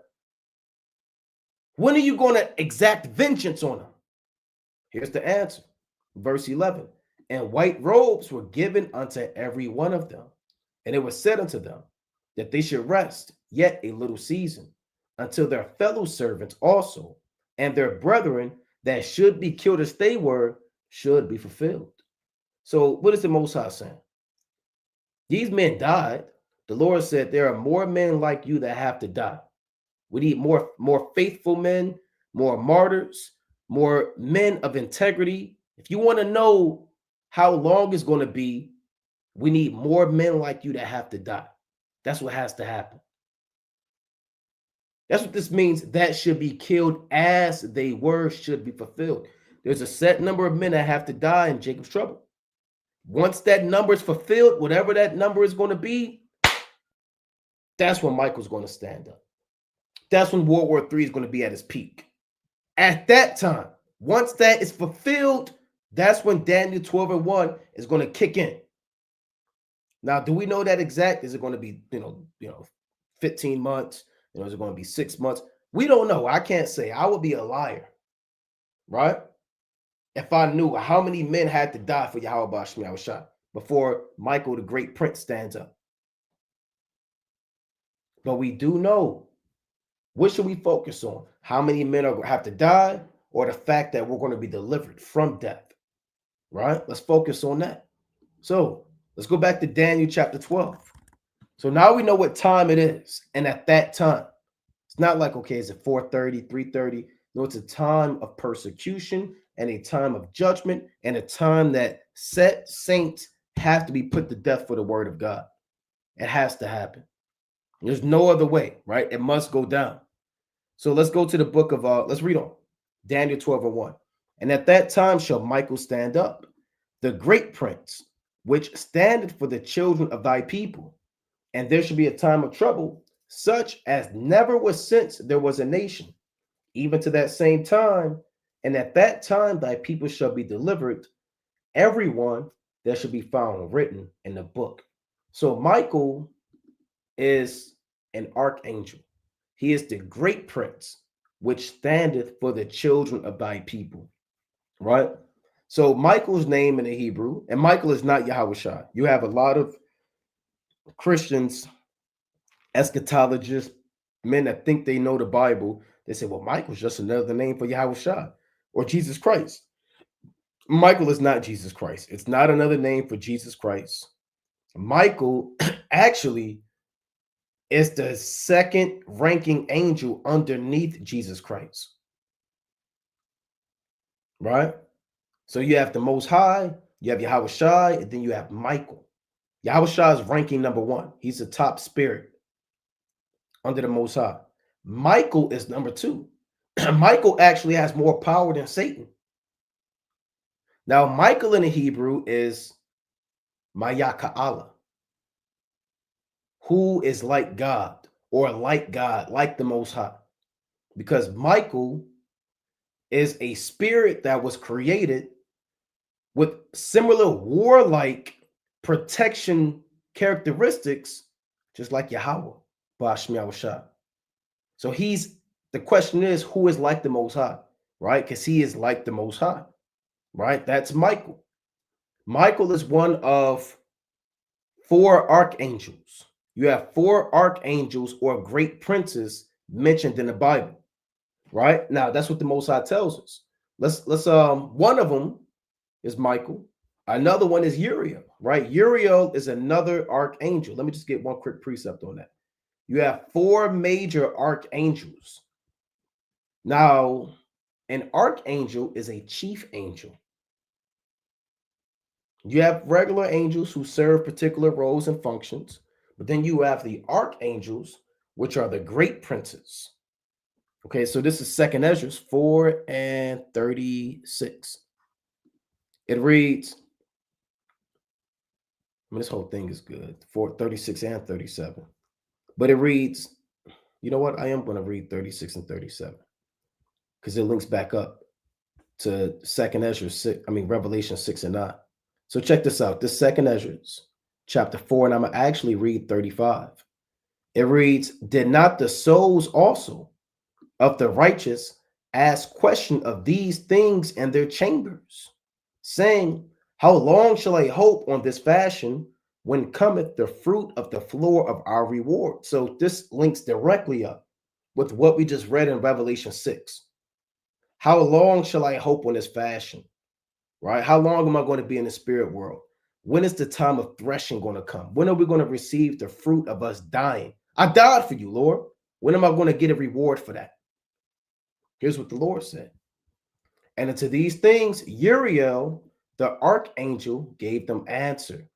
When are you going to exact vengeance on them?" Here's the answer. Verse 11. And white robes were given unto every one of them. And it was said unto them that they should rest yet a little season, until their fellow servants also and their brethren that should be killed as they were should be fulfilled. So what is the Most High saying? These men died. The Lord said there are more men like you that have to die. We need more faithful men, more martyrs, more men of integrity. If you want to know how long it's going to be, we need more men like you that have to die. That's what has to happen. That's what this means. That should be killed as they were should be fulfilled. There's a set number of men that have to die in Jacob's trouble. Once that number is fulfilled, whatever that number is going to be, that's when Michael's going to stand up. That's when World War III is going to be at its peak. At that time, once that is fulfilled, that's when Daniel 12:1 is going to kick in. Now, do we know that exact? Is it going to be, 15 months? Is it going to be 6 months? We don't know. I can't say. I would be a liar, right? If I knew how many men had to die for Yahweh Shemi Yahushua before Michael the Great Prince stands up. But we do know. What should we focus on? How many men are going to have to die, or the fact that we're going to be delivered from death? Right? Let's focus on that. So let's go back to Daniel chapter 12. So now we know what time it is. And at that time, it's not like, okay, is it 4:30, 3:30? No, it's a time of persecution and a time of judgment and a time that set saints have to be put to death for the word of God. It has to happen. There's no other way, right? It must go down. So let's go to the book of, let's read on. Daniel 12:1. And at that time shall Michael stand up, the great prince, which standeth for the children of thy people. And there shall be a time of trouble, such as never was since there was a nation, even to that same time. And at that time thy people shall be delivered, everyone that shall be found written in the book. So Michael is an archangel. He is the great prince, which standeth for the children of thy people. Right? So Michael's name in the Hebrew, and Michael is not Yahushua. You have a lot of Christians, eschatologists, men that think they know the Bible. They say, well, Michael's just another name for Yahushua or Jesus Christ. Michael is not Jesus Christ. It's not another name for Jesus Christ. Michael actually is the second ranking angel underneath Jesus Christ. Right? So you have the Most High, you have Yahushua, and then you have Michael. Yahushua is ranking number 1. He's the top spirit under the Most High. Michael is number 2. Michael actually has more power than Satan. Now, Michael in the Hebrew is Mayaka'Allah, who is like God, or like God, like the Most High. Because Michael is a spirit that was created with similar warlike protection characteristics, just like Yahweh, Ba'ashmi Yahushua. So the question is, who is like the Most High, right? Because he is like the Most High, right? That's Michael. Michael is one of 4 archangels. You have 4 archangels or great princes mentioned in the Bible, right? Now, that's what the Most High tells us. Let's one of them is Michael. Another one is Uriel, right? Uriel is another archangel. Let me just get one quick precept on that. You have 4 major archangels. Now, an archangel is a chief angel. You have regular angels who serve particular roles and functions, but then you have the archangels, which are the great princes. Okay, so this is 2nd Ezra 4 and 36. It reads, this whole thing is good, 36 and 37. But it reads, you know what? I am going to read 36 and 37 because it links back up to 2nd Ezra 6, Revelation 6 and 9. So check this out. This 2nd Ezra chapter 4, and I'm going to actually read 35. It reads, did not the souls also of the righteous ask question of these things in their chambers, saying, how long shall I hope on this fashion when cometh the fruit of the floor of our reward? So this links directly up with what we just read in Revelation 6. How long shall I hope on this fashion? Right? How long am I going to be in the spirit world? When is the time of threshing going to come? When are we going to receive the fruit of us dying? I died for you, Lord. When am I going to get a reward for that? Here's what the Lord said. And unto these things, Uriel, the archangel, gave them answer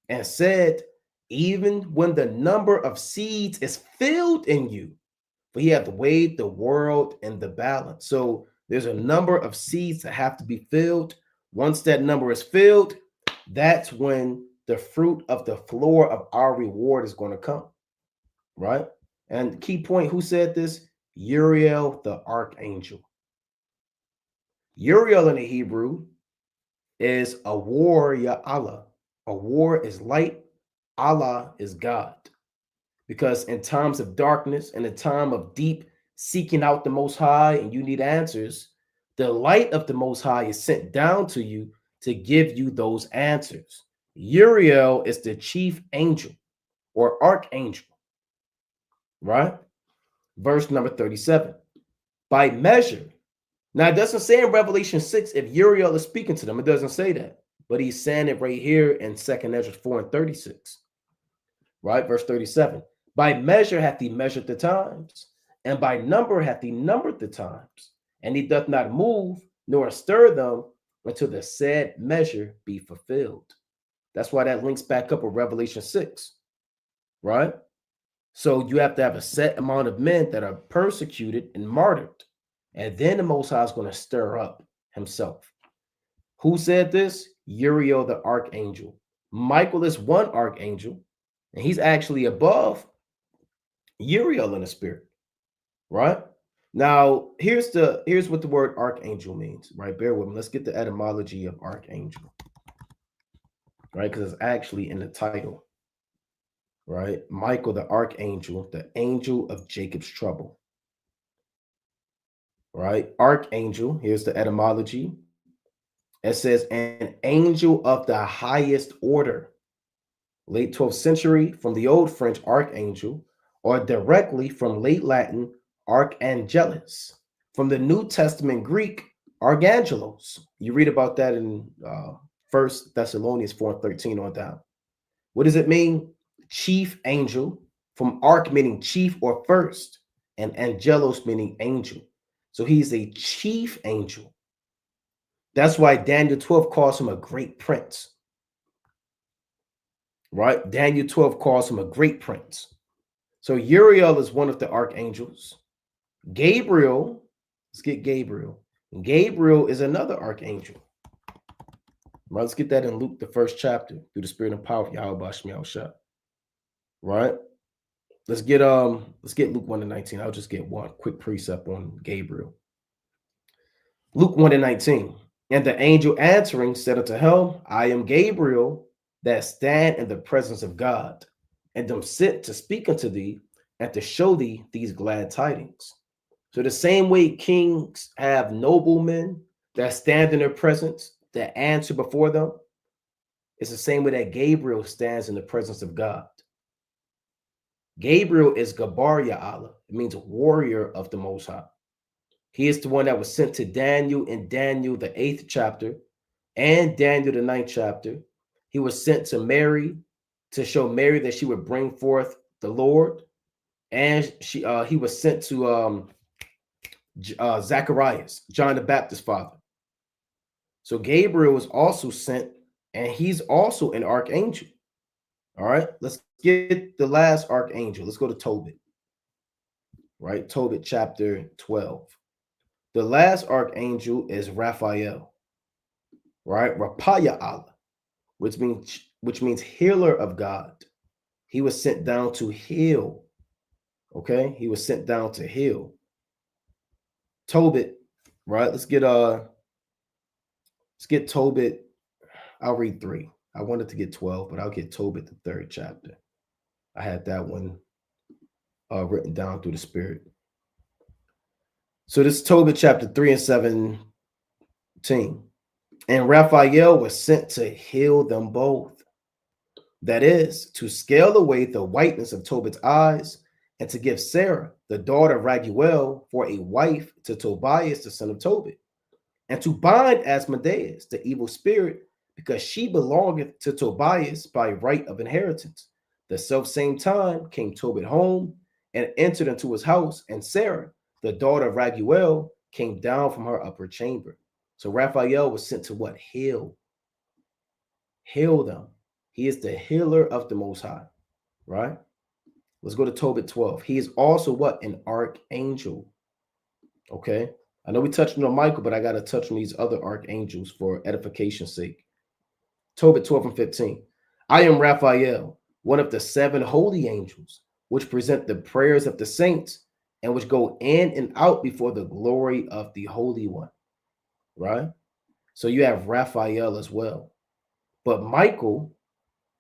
and said, even when the number of seeds is filled in you, for he hath weighed the world in the balance. So there's a number of seeds that have to be filled. Once that number is filled, that's when the fruit of the floor of our reward is going to come, right? And key point, who said this? Uriel, the archangel. Uriel in the Hebrew is a war, Allah. A war is light. Allah is God. Because in times of darkness and a time of deep seeking out the Most High and you need answers, the light of the Most High is sent down to you to give you those answers. Uriel is the chief angel or archangel, right? Verse number 37. By measure. Now, it doesn't say in Revelation 6 if Uriel is speaking to them. It doesn't say that. But he's saying it right here in 2nd Ezra 4 and 36. Right? Verse 37. By measure hath he measured the times, and by number hath he numbered the times. And he doth not move nor stir them until the said measure be fulfilled. That's why that links back up with Revelation 6. Right? So you have to have a set amount of men that are persecuted and martyred. And then the Most High is going to stir up himself. Who said this? Uriel the archangel. Michael is one archangel, and he's actually above Uriel in the spirit, right? Now, here's what the word archangel means, right? Bear with me. Let's get the etymology of archangel, right? Because it's actually in the title, right? Michael the archangel, the angel of Jacob's trouble. Right? Archangel, here's the etymology. It says an angel of the highest order. Late 12th century from the old French archangel, or directly from late Latin archangelis. From the New Testament Greek, archangelos. You read about that in 1 Thessalonians 4:13 on down. What does it mean? Chief angel, from arch meaning chief or first, and angelos meaning angel. So he's a chief angel. That's why Daniel 12 calls him a great prince. right? Daniel 12 calls him a great prince. So Uriel is one of the archangels. Gabriel, let's get Gabriel. Gabriel is another archangel. Right, let's get that in Luke, the first chapter, through the spirit and power of Yahweh Shemiah Shah. Right? Let's get Luke 1 and 19. I'll just get one quick precept on Gabriel. Luke 1 and 19. And the angel answering said unto him, I am Gabriel that stand in the presence of God, and am sent to speak unto thee and to show thee these glad tidings. So the same way kings have noblemen that stand in their presence, that answer before them, it's the same way that Gabriel stands in the presence of God. Gabriel is Gabar Ya'ala. It means warrior of the Most High. He is the one that was sent to Daniel in Daniel, the 8th chapter, and Daniel, the 9th chapter. He was sent to Mary to show Mary that she would bring forth the Lord. And he was sent to Zacharias, John the Baptist's father. So Gabriel was also sent, and he's also an archangel. All right, let's get the last archangel. Let's go to Tobit. Right, Tobit chapter 12. The last archangel is Raphael. Right, Rapaya Allah, which means healer of God. He was sent down to heal. Okay, he was sent down to heal. Tobit, right? Let's get Tobit. I'll read 3. I wanted to get 12, but I'll get Tobit, the 3rd chapter. I had that one written down through the spirit. So this is Tobit chapter 3 and 17. And Raphael was sent to heal them both. That is, to scale away the whiteness of Tobit's eyes, and to give Sarah, the daughter of Raguel, for a wife to Tobias, the son of Tobit, and to bind Asmodeus, the evil spirit, because she belongeth to Tobias by right of inheritance. The self-same time came Tobit home and entered into his house, and Sarah, the daughter of Raguel, came down from her upper chamber. So Raphael was sent to what? Heal them. He is the healer of the Most High, right? Let's go to Tobit 12. He is also what? An archangel. Okay. I know we touched on Michael, but I got to touch on these other archangels for edification's sake. Tobit 12 and 15. I am Raphael, one of the 7 holy angels, which present the prayers of the saints and which go in and out before the glory of the Holy One. Right? So you have Raphael as well. But Michael,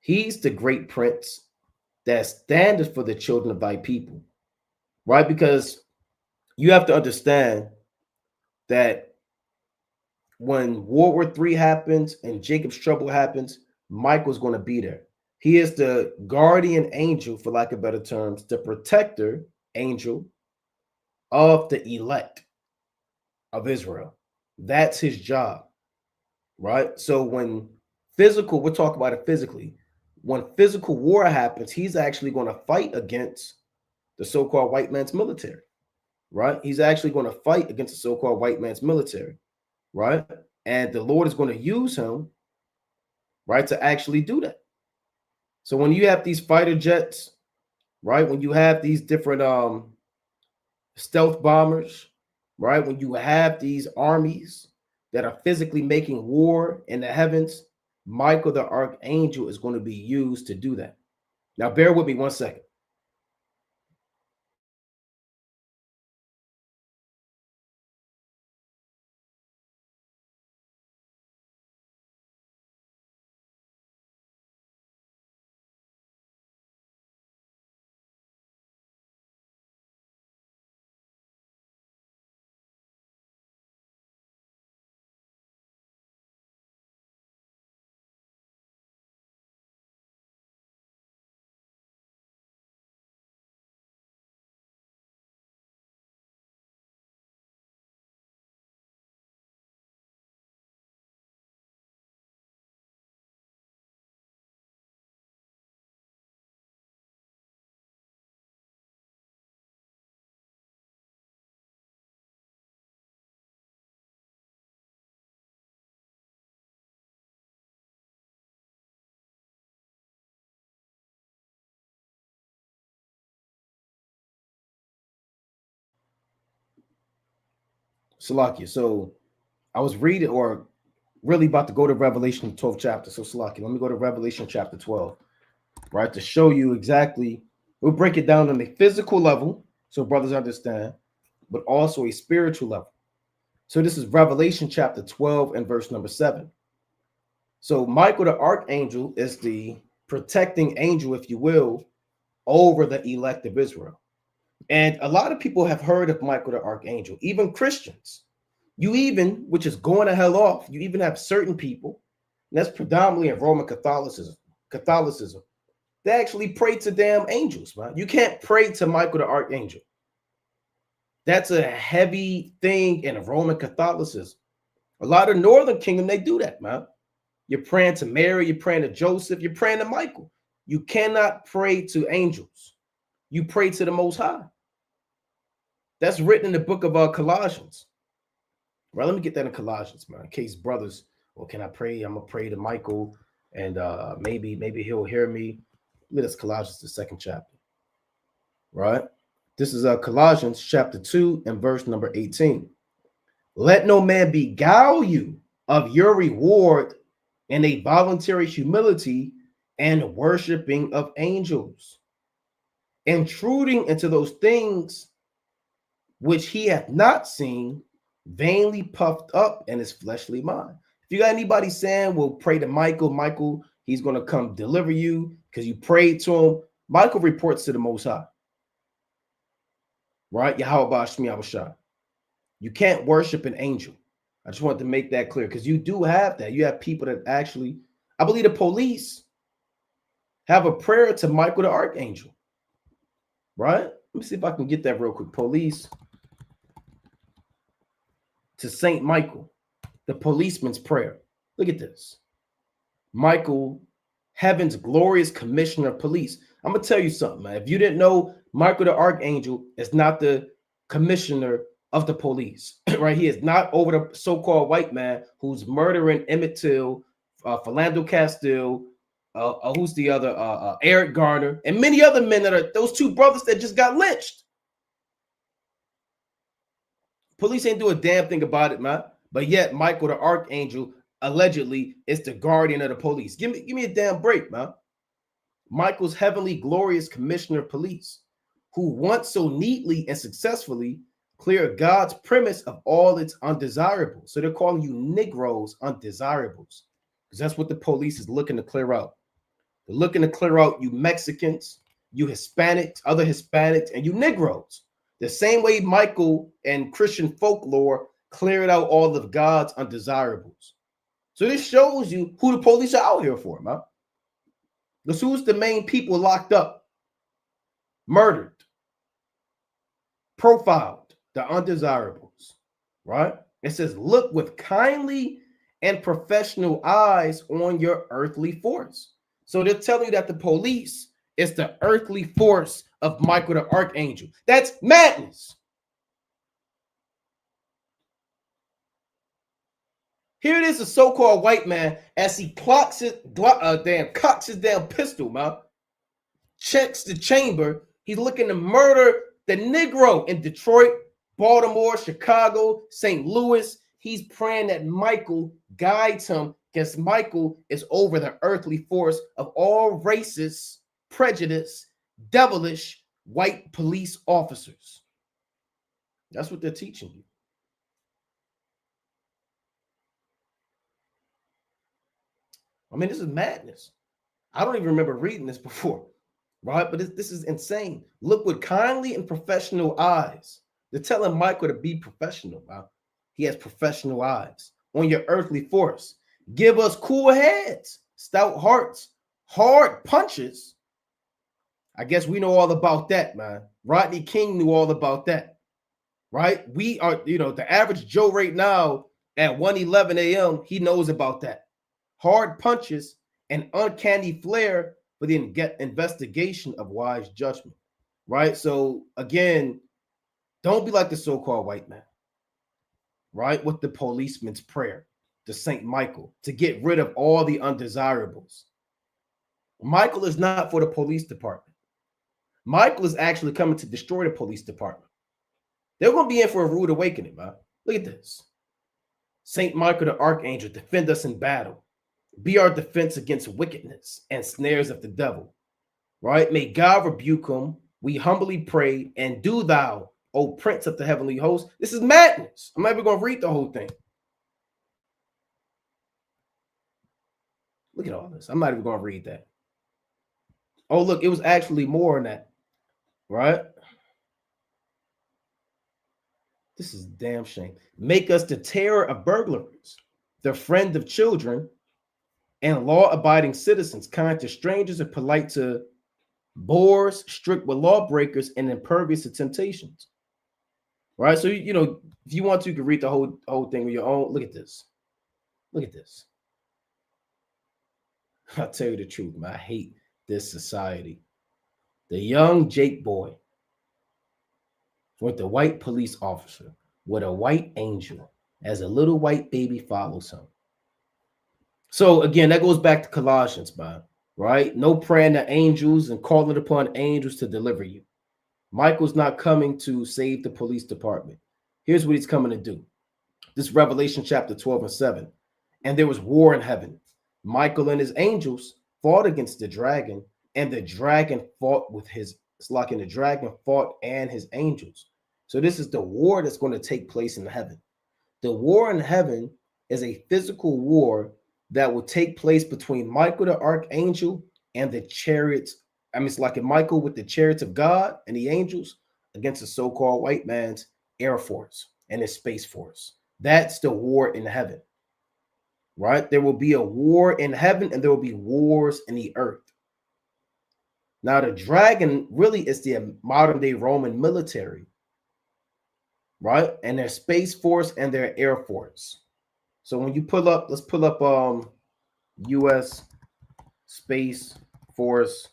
he's the great prince that standeth for the children of thy people. Right? Because you have to understand that when World War III happens and Jacob's trouble happens, Michael's going to be there. He is the guardian angel, for lack of better terms, the protector angel of the elect of Israel. That's his job, right? So when we're talking about it physically, when physical war happens, he's actually going to fight against the so-called white man's military, right? He's actually going to fight against the so-called white man's military, right? And the Lord is going to use him, right, to actually do that. So when you have these fighter jets, right, when you have these different stealth bombers, right, when you have these armies that are physically making war in the heavens, Michael the archangel is going to be used to do that. Now, bear with me 1 second. Salakia. So I was reading, or really about to go to Revelation 12th chapter. So Salakia, let me go to Revelation chapter 12, right? To show you exactly, we'll break it down on a physical level so brothers understand, but also a spiritual level. So this is Revelation chapter 12 and verse number 7. So Michael the Archangel is the protecting angel, if you will, over the elect of Israel. And a lot of people have heard of Michael the Archangel, even Christians. You even, which is going to hell off, you even have certain people, and that's predominantly in Roman Catholicism, they actually pray to damn angels, man. You can't pray to Michael the Archangel. That's a heavy thing in Roman Catholicism. A lot of Northern Kingdom, they do that, man. You're praying to Mary, you're praying to Joseph, you're praying to Michael. You cannot pray to angels. You pray to the Most High. That's written in the book of Colossians. Right, let me get that in Colossians, man. In case brothers, well, can I pray? I'm gonna pray to Michael, and maybe he'll hear me. Let us Colossians, the 2nd chapter. Right? This is Colossians chapter 2 and verse number 18. Let no man beguile you of your reward in a voluntary humility and worshiping of angels, intruding into those things which he hath not seen, vainly puffed up in his fleshly mind. If you got anybody saying, well, pray to Michael, he's going to come deliver you because you prayed to him, Michael reports to the Most High. Right? Yahweh Shmi Abashah. You can't worship an angel. I just wanted to make that clear because you do have that. You have people that actually, I believe the police have a prayer to Michael the Archangel. Right? Let me see if I can get that real quick. Police to Saint Michael, the policeman's prayer. Look at this. Michael, heaven's glorious commissioner of police. I'm going to tell you something, man. If you didn't know, Michael the Archangel is not the commissioner of the police, right? He is not over the so-called white man who's murdering Emmett Till, Philando Castile, who's the other, Eric Garner, and many other men that are those two brothers that just got lynched. Police ain't do a damn thing about it, man. But yet, Michael the Archangel allegedly is the guardian of the police. Give me a damn break, man. Michael's heavenly glorious commissioner of police, who once so neatly and successfully cleared God's premise of all its undesirables. So they're calling you Negroes undesirables, because that's what the police is looking to clear out. They're looking to clear out you Mexicans, you Hispanics, other Hispanics, and you Negroes. The same way Michael and Christian folklore cleared out all of God's undesirables. So this shows you who the police are out here for, man. Because who's the main people locked up, murdered, profiled, the undesirables, right? It says, look with kindly and professional eyes on your earthly force. So they're telling you that the police is the earthly force of Michael the Archangel. That's madness. Here it is, a so-called white man, as he cocks his damn pistol, man. Checks the chamber. He's looking to murder the Negro in Detroit, Baltimore, Chicago, St. Louis. He's praying that Michael guides him, because Michael is over the earthly force of all racist, prejudice, devilish white police officers. That's what they're teaching you. I mean, this is madness. I don't even remember reading this before, right? But this is insane. Look with kindly and professional eyes. They're telling Michael to be professional, wow. He has professional eyes on your earthly force. Give us cool heads, stout hearts, hard punches. I guess we know all about that, man. Rodney King knew all about that, right? We are, the average Joe right now at 1:11 a.m., he knows about that. Hard punches and uncanny flair for the investigation of wise judgment, right? So again, don't be like the so-called white man, right? With the policeman's prayer to Saint Michael to get rid of all the undesirables. Michael is not for the police department. Michael is actually coming to destroy the police department. They're going to be in for a rude awakening, man. Look at this. Saint Michael the Archangel, defend us in battle. Be our defense against wickedness and snares of the devil. Right? May God rebuke him. We humbly pray, and do thou, O Prince of the heavenly host. This is madness. I'm not even going to read the whole thing. Look at all this. I'm not even going to read that. Oh, look, it was actually more than that. Right? This is a damn shame. Make us the terror of burglars, the friend of children, and law-abiding citizens, kind to strangers and polite to boors, strict with lawbreakers, and impervious to temptations. Right? So, you know, if you want to, you can read the whole thing on your own. Look at this. Look at this. I'll tell you the truth, man. I hate this society. The young Jake boy with the white police officer with a white angel as a little white baby follows him. So again, that goes back to Colossians, man, right? No praying to angels and calling upon angels to deliver you. Michael's not coming to save the police department. Here's what he's coming to do. This Revelation chapter 12 and 7. And there was war in heaven. Michael and his angels fought against the dragon, and the dragon fought with his, it's like in the dragon fought and his angels. So this is the war that's going to take place in heaven. The war in heaven is a physical war that will take place between Michael the Archangel and the chariots. I mean, it's like a Michael with the chariots of God and the angels against the so-called white man's air force and his space force. That's the war in heaven, right? There will be a war in heaven and there will be wars in the earth. Now, the dragon really is the modern day Roman military, right? And their space force and their air force. So when you pull up, let's pull up U.S. Space Force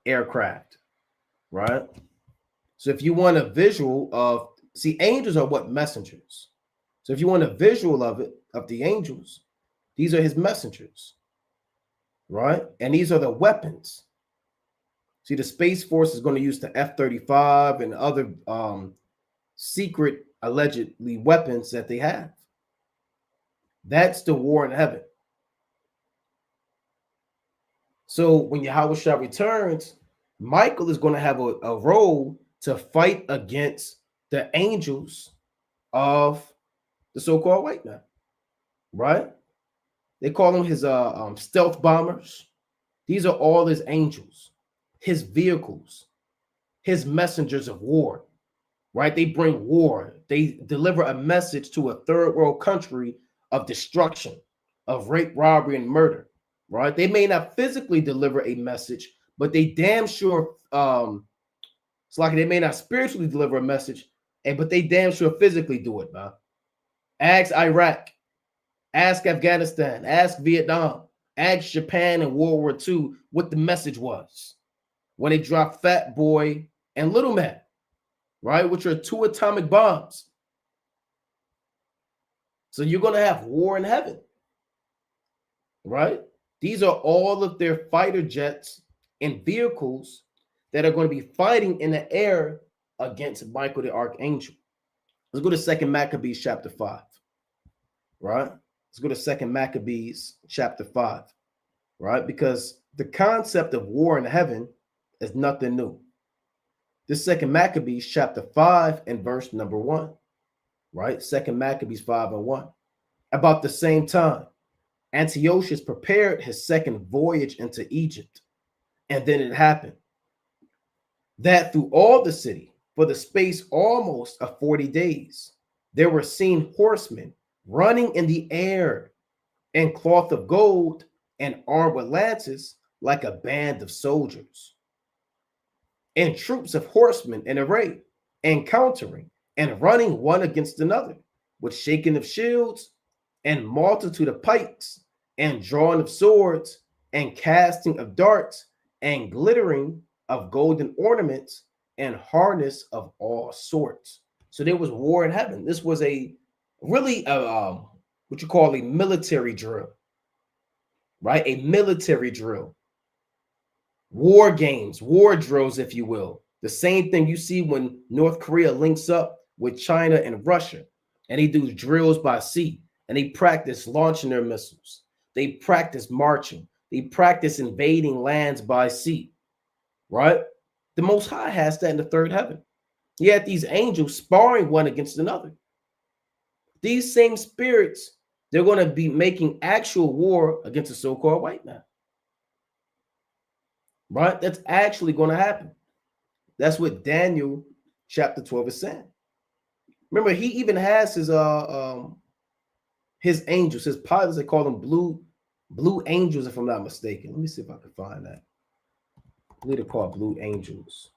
aircraft, right? So if you want a visual of, see, angels are what? Messengers. So if you want a visual of it, of the angels, these are his messengers, right? And these are the weapons. See, the Space Force is going to use the F-35 and other secret, allegedly, weapons that they have. That's the war in heaven. So when Yahushua returns, Michael is going to have a role to fight against the angels of the so-called white man, right? They call them his stealth bombers. These are all his angels, his vehicles, his messengers of war, right? They bring war. They deliver a message to a third world country of destruction, of rape, robbery, and murder, right? They may not physically deliver a message, but they damn sure, it's like they may not spiritually deliver a message, but they damn sure physically do it, man. Ask Iraq, ask Afghanistan, ask Vietnam, ask Japan in World War II what the message was when they dropped Fat Boy and Little Man, right? Which are 2 atomic bombs. So you're going to have war in heaven, right? These are all of their fighter jets and vehicles that are going to be fighting in the air against Michael the Archangel. Let's go to 2 Maccabees chapter 5, right? Let's go to 2 Maccabees chapter 5, right? Because the concept of war in heaven is nothing new. This 2 Maccabees chapter 5 and verse number 1, right? 2 Maccabees 5 and 1. About the same time, Antiochus prepared his second voyage into Egypt. And then it happened that through all the city, for the space almost of 40 days, there were seen horsemen running in the air in cloth of gold and armed with lances like a band of soldiers, and troops of horsemen in array, encountering and running one against another, with shaking of shields and multitude of pikes and drawing of swords and casting of darts and glittering of golden ornaments and harness of all sorts. So there was war in heaven. This was a really what you call a military drill, right? A military drill. War games, war drills, if you will. The same thing you see when North Korea links up with China and Russia, and they do drills by sea, and they practice launching their missiles. They practice marching. They practice invading lands by sea, right? The Most High has that in the third heaven. He had these angels sparring one against another. These same spirits, they're going to be making actual war against the so-called white man, right? That's actually going to happen. That's what Daniel chapter 12 is saying. Remember, he even has his angels, his pilots. They call them blue angels, if I'm not mistaken. Let me see if I can find that. I believe they're called blue angels,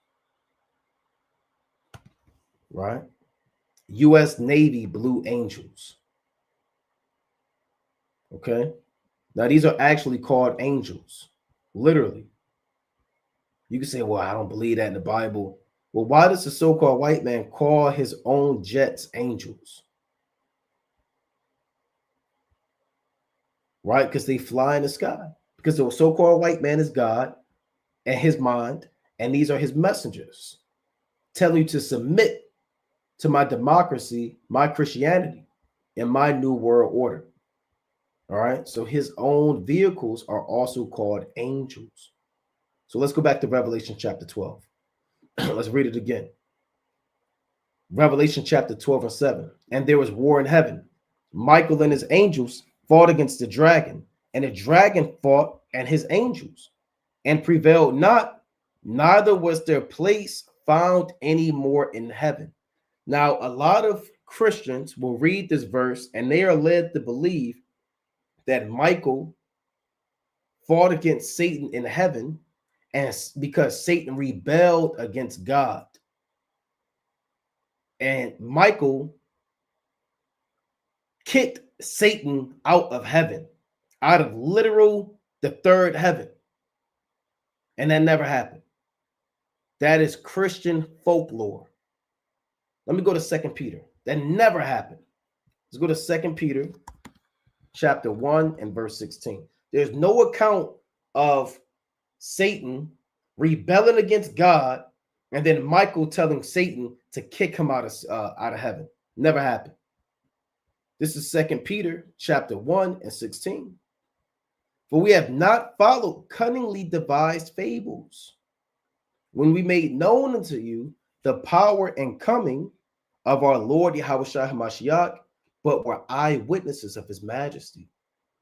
right? U.S. Navy blue angels. Okay. Now these are actually called angels, literally. You can say, well, I don't believe that in the Bible. Well, why does the so-called white man call his own jets angels? Right? Because they fly in the sky. Because the so-called white man is God and his mind, and these are his messengers telling you to submit to my democracy, my Christianity, and my new world order. All right. So his own vehicles are also called angels. So let's go back to Revelation chapter 12. Let's read it again. Revelation chapter 12 and 7. And there was war in heaven. Michael and his angels fought against the dragon, and the dragon fought and his angels, and prevailed not, neither was their place found any more in heaven. Now, a lot of Christians will read this verse and they are led to believe that Michael fought against Satan in heaven, and because Satan rebelled against God. And Michael kicked Satan out of heaven, out of literal the third heaven. And that never happened. That is Christian folklore. Let me go to 2 Peter. That never happened. Let's go to 2 Peter chapter 1 and verse 16. There's no account of Satan rebelling against God and then Michael telling Satan to kick him out of heaven. Never happened. This is 2 Peter chapter 1 and 16. For we have not followed cunningly devised fables, when we made known unto you the power and coming of our Lord Yahushua HaMashiach, but were eyewitnesses of his majesty.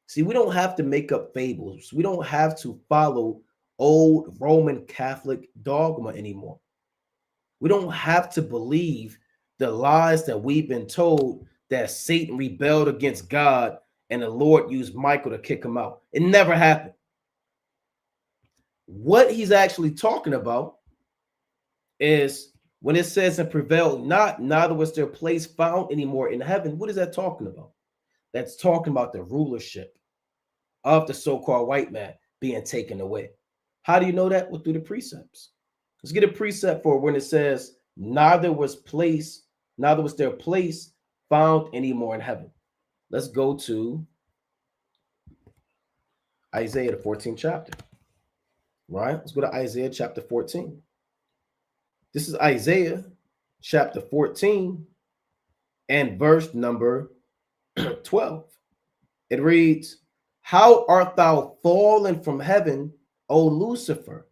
See, we don't have to make up fables. We don't have to follow old Roman Catholic dogma anymore. We don't have to believe the lies that we've been told that Satan rebelled against God and the Lord used Michael to kick him out. It never happened. What he's actually talking about is when it says and prevailed not, neither was their place found anymore in heaven. What is that talking about? That's talking about the rulership of the so-called white man being taken away. How do you know that? Well, through the precepts. Let's get a precept for when it says neither was their place found anymore in heaven. Let's go to Isaiah, the 14th chapter. Right? Let's go to Isaiah chapter 14. This is Isaiah chapter 14 and verse number 12. It reads, how art thou fallen from heaven, O Lucifer,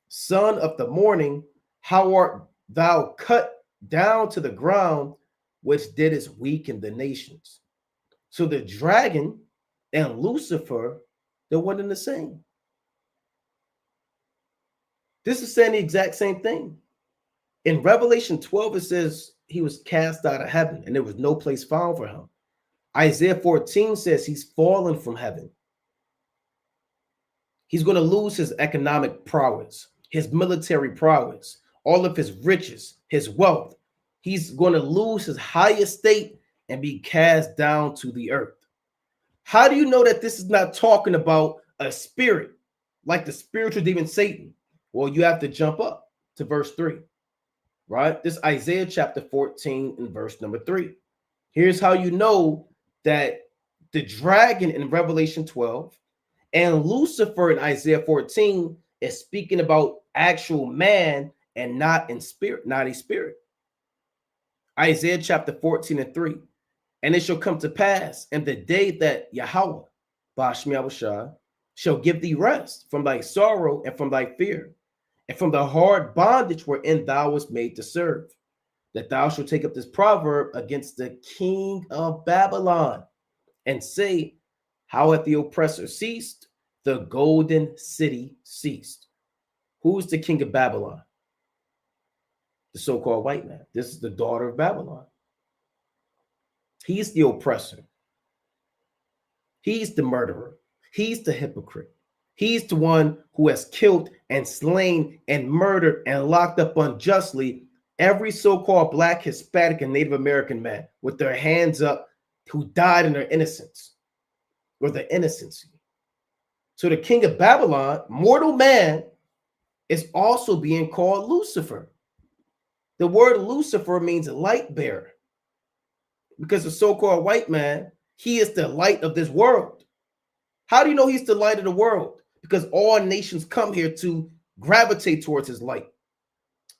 son of the morning? How art thou cut down to the ground, which didst weaken the nations? So the dragon and Lucifer, they're one and the same. This is saying the exact same thing. In Revelation 12, it says he was cast out of heaven and there was no place found for him. Isaiah 14 says he's fallen from heaven. He's going to lose his economic prowess, his military prowess, all of his riches, his wealth. He's going to lose his high estate and be cast down to the earth. How do you know that this is not talking about a spirit like the spiritual demon Satan? Well, you have to jump up to verse 3, right? This Isaiah chapter 14 and verse number 3. Here's how you know that the dragon in Revelation 12 and Lucifer in Isaiah 14 is speaking about actual man and not in spirit, not a spirit. Isaiah chapter 14 and 3. And it shall come to pass in the day that Yahweh, Bashmi Abushai, shall give thee rest from thy sorrow and from thy fear, and from the hard bondage wherein thou wast made to serve, that thou shalt take up this proverb against the king of Babylon, and say, how hath the oppressor ceased? The golden city ceased. Who's the king of Babylon? The so-called white man. This is the daughter of Babylon. He's the oppressor. He's the murderer. He's the hypocrite. He's the one who has killed and slain and murdered and locked up unjustly every so-called Black, Hispanic, and Native American man with their hands up who died in their innocence or their innocency. So the king of Babylon, mortal man, is also being called Lucifer. The word Lucifer means light bearer, because the so-called white man, he is the light of this world. How do you know he's the light of the world? Because all nations come here to gravitate towards his light.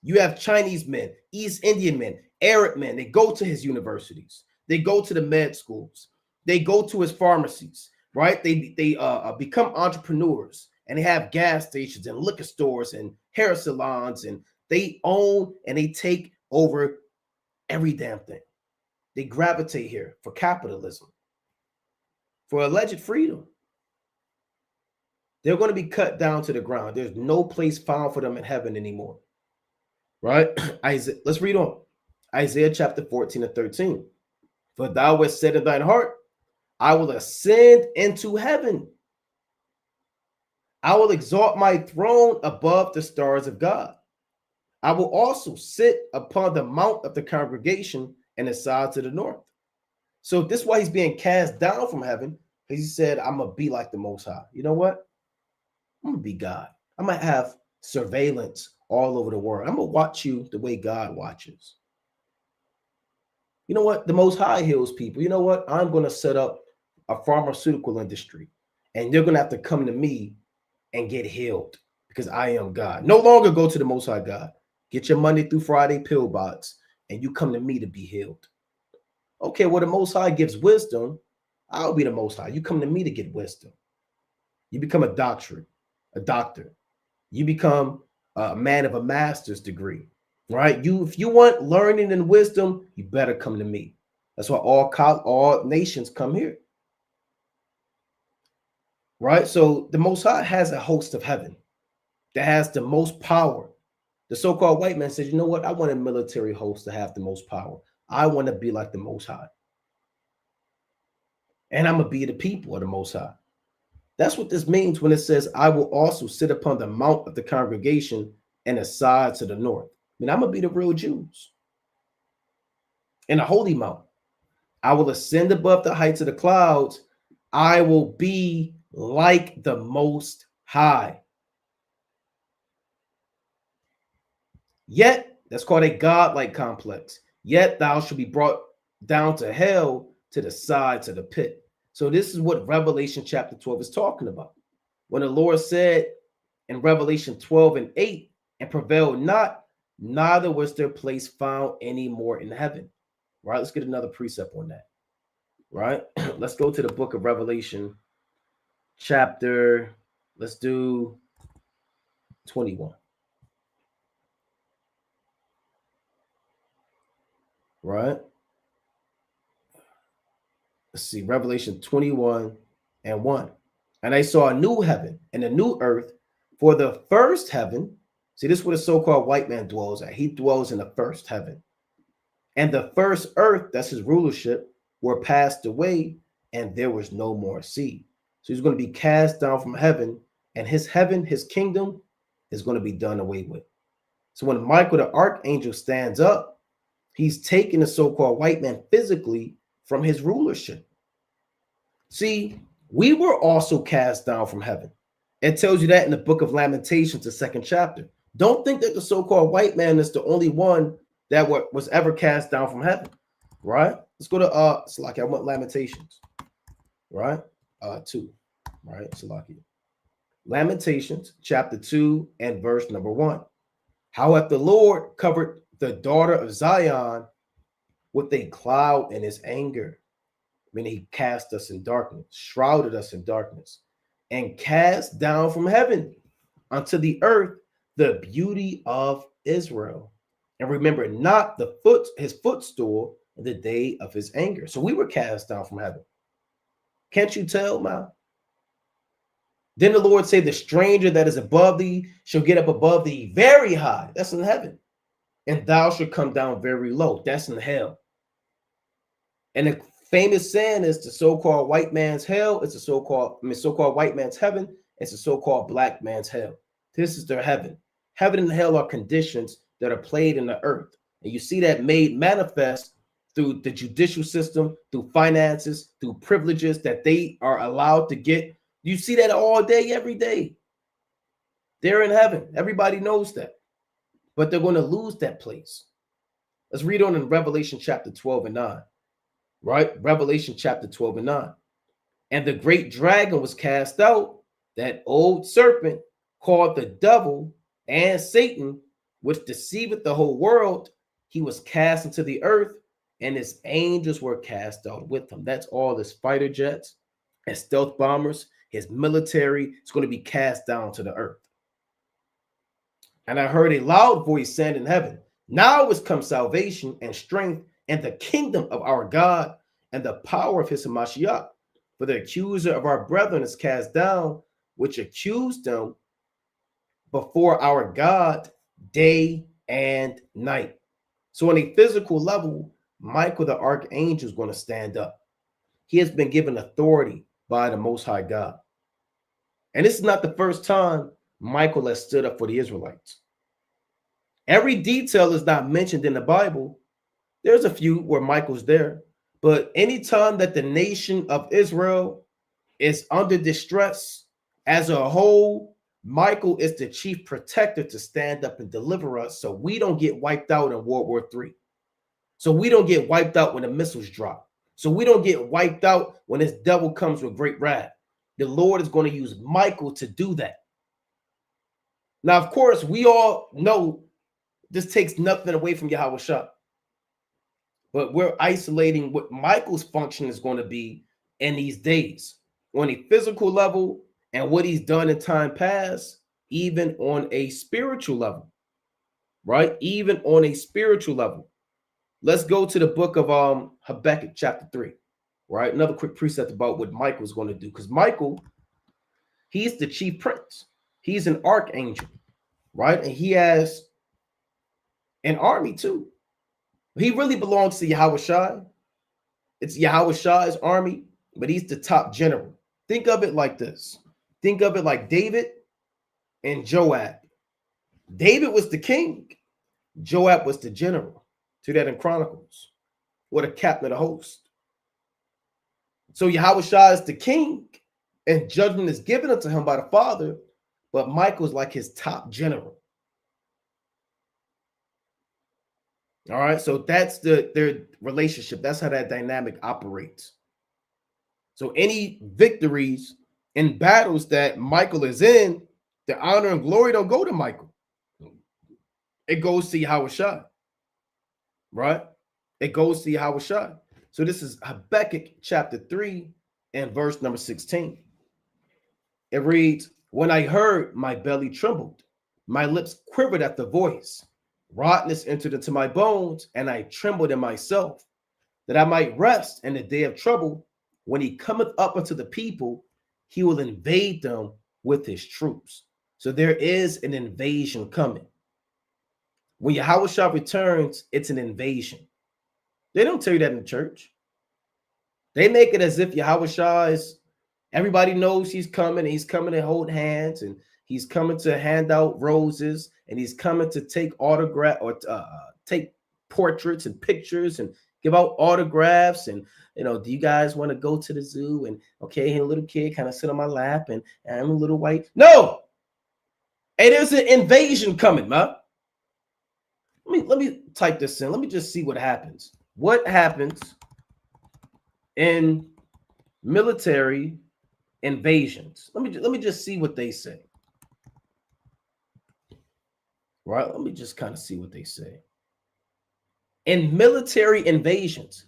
You have Chinese men, East Indian men, Arab men. They go to his universities. They go to the med schools. They go to his pharmacies, right? They become entrepreneurs, and they have gas stations and liquor stores and hair salons, and they own and they take over every damn thing. They gravitate here for capitalism, for alleged freedom. They're going to be cut down to the ground. There's no place found for them in heaven anymore. Right? Isaiah, let's read on. Isaiah chapter 14 and 13. For thou hast said in thine heart, I will ascend into heaven. I will exalt my throne above the stars of God. I will also sit upon the mount of the congregation and aside to the north. So this is why he's being cast down from heaven. He said, I'm going to be like the Most High. You know what? I'm going to be God. I'm going to have surveillance all over the world. I'm going to watch you the way God watches. You know what? The Most High heals people. You know what? I'm going to set up a pharmaceutical industry, and you're going to have to come to me and get healed because I am God. No longer go to the Most High God. Get your Monday through Friday pill box, and you come to me to be healed. Okay, well, the Most High gives wisdom. I'll be the Most High. You come to me to get wisdom. You become a doctor. You become a man of a master's degree, right? If you want learning and wisdom, you better come to me. That's why all nations come here, right? So the Most High has a host of heaven that has the most power. The so-called white man says, you know what? I want a military host to have the most power. I want to be like the Most High. And I'm going to be the people of the Most High. That's what this means when it says, I will also sit upon the mount of the congregation and aside to the north. I mean, I'm going to be the real Jews. In the holy mount, I will ascend above the heights of the clouds. I will be like the Most High. Yet, that's called a godlike complex. Yet thou shalt be brought down to hell, to the sides of the pit. So this is what Revelation chapter 12 is talking about. When the Lord said in Revelation 12 and 8, and prevailed not, neither was their place found any more in heaven. Right? Let's get another precept on that. Right? Let's go to the book of Revelation chapter, let's do 21. Right? Let's see, Revelation 21 and 1. And I saw a new heaven and a new earth, for the first heaven, see, this is where the so-called white man dwells at. He dwells in the first heaven. And the first earth, that's his rulership, were passed away, and there was no more sea. So he's going to be cast down from heaven, and his heaven, his kingdom, is going to be done away with. So when Michael the Archangel stands up, he's taking the so-called white man physically from his rulership. See, we were also cast down from heaven. It tells you that in the book of Lamentations, the 2nd chapter. Don't think that the so-called white man is the only one that was ever cast down from heaven, right? Let's go to Salaki. I want Lamentations, right? 2, right? Salaki. Lamentations chapter 2 and verse number 1. How hath the Lord covered the daughter of Zion with a cloud in his anger. Meaning he cast us in darkness, shrouded us in darkness, and cast down from heaven unto the earth the beauty of Israel. And remember not his footstool in the day of his anger. So we were cast down from heaven. Can't you tell, man? Then the Lord say, the stranger that is above thee shall get up above thee very high. That's in heaven. And thou shalt come down very low. That's in hell. And the famous saying is the so-called white man's hell. It's the so-called white man's heaven. It's the so-called black man's hell. This is their heaven. Heaven and hell are conditions that are played in the earth. And you see that made manifest through the judicial system, through finances, through privileges that they are allowed to get. You see that all day, every day. They're in heaven. Everybody knows that. But they're going to lose that place. Let's read on in Revelation chapter 12 and 9. Right? Revelation chapter 12 and 9. And the great dragon was cast out, that old serpent called the devil and Satan, which deceiveth the whole world. He was cast into the earth, and his angels were cast out with him. That's all his fighter jets and stealth bombers, his military is going to be cast down to the earth. And I heard a loud voice saying in heaven, now is come salvation and strength and the kingdom of our God and the power of his Mashiach. For the accuser of our brethren is cast down, which accused them before our God day and night. So on a physical level, Michael the Archangel is going to stand up. He has been given authority by the Most High God. And this is not the first time Michael has stood up for the Israelites. Every detail is not mentioned in the Bible. There's a few where Michael's there. But anytime that the nation of Israel is under distress as a whole, Michael is the chief protector to stand up and deliver us so we don't get wiped out in World War III. So we don't get wiped out when the missiles drop. So we don't get wiped out when this devil comes with great wrath. The Lord is going to use Michael to do that. Now, of course, we all know this takes nothing away from Yahweh Shah. But we're isolating what Michael's function is going to be in these days on a physical level and what he's done in time past, even on a spiritual level, right? Even on a spiritual level. Let's go to the book of Habakkuk chapter 3, right? Another quick precept about what Michael's going to do, because Michael, he's the chief prince. He's an archangel, right? And he has an army too. He really belongs to Yahweh Shai. It's Yahweh Shai's army, but he's the top general. Think of it like this. Think of it like David and Joab. David was the king. Joab was the general. See that in Chronicles. Or the captain of the host. So Yahweh Shai is the king, and judgment is given unto him by the Father, but Michael's like his top general. All right, so that's their relationship. That's how that dynamic operates. So any victories in battles that Michael is in, the honor and glory don't go to Michael. It goes to Yahweh Shai, right? It goes to Yahweh Shai. So this is Habakkuk chapter 3 and verse number 16. It reads, when I heard, my belly trembled, my lips quivered at the voice. Rottenness entered into my bones, and I trembled in myself, that I might rest in the day of trouble. When he cometh up unto the people, he will invade them with his troops. So there is an invasion coming. When Yahweh Shah returns, it's an invasion. They don't tell you that in the church. They make it as if Yahweh Shah is, everybody knows he's coming, and he's coming to hold hands, and he's coming to hand out roses, and he's coming to take autograph or take portraits and pictures and give out autographs. And, you know, do you guys want to go to the zoo? And okay, and a little kid kind of sit on my lap, and I'm a little white. No, hey, there's an invasion coming, man. Let me type this in. Let me just see what happens. What happens in military invasions? Let me just see what they say. Right? Let me just kind of see what they say. In military invasions,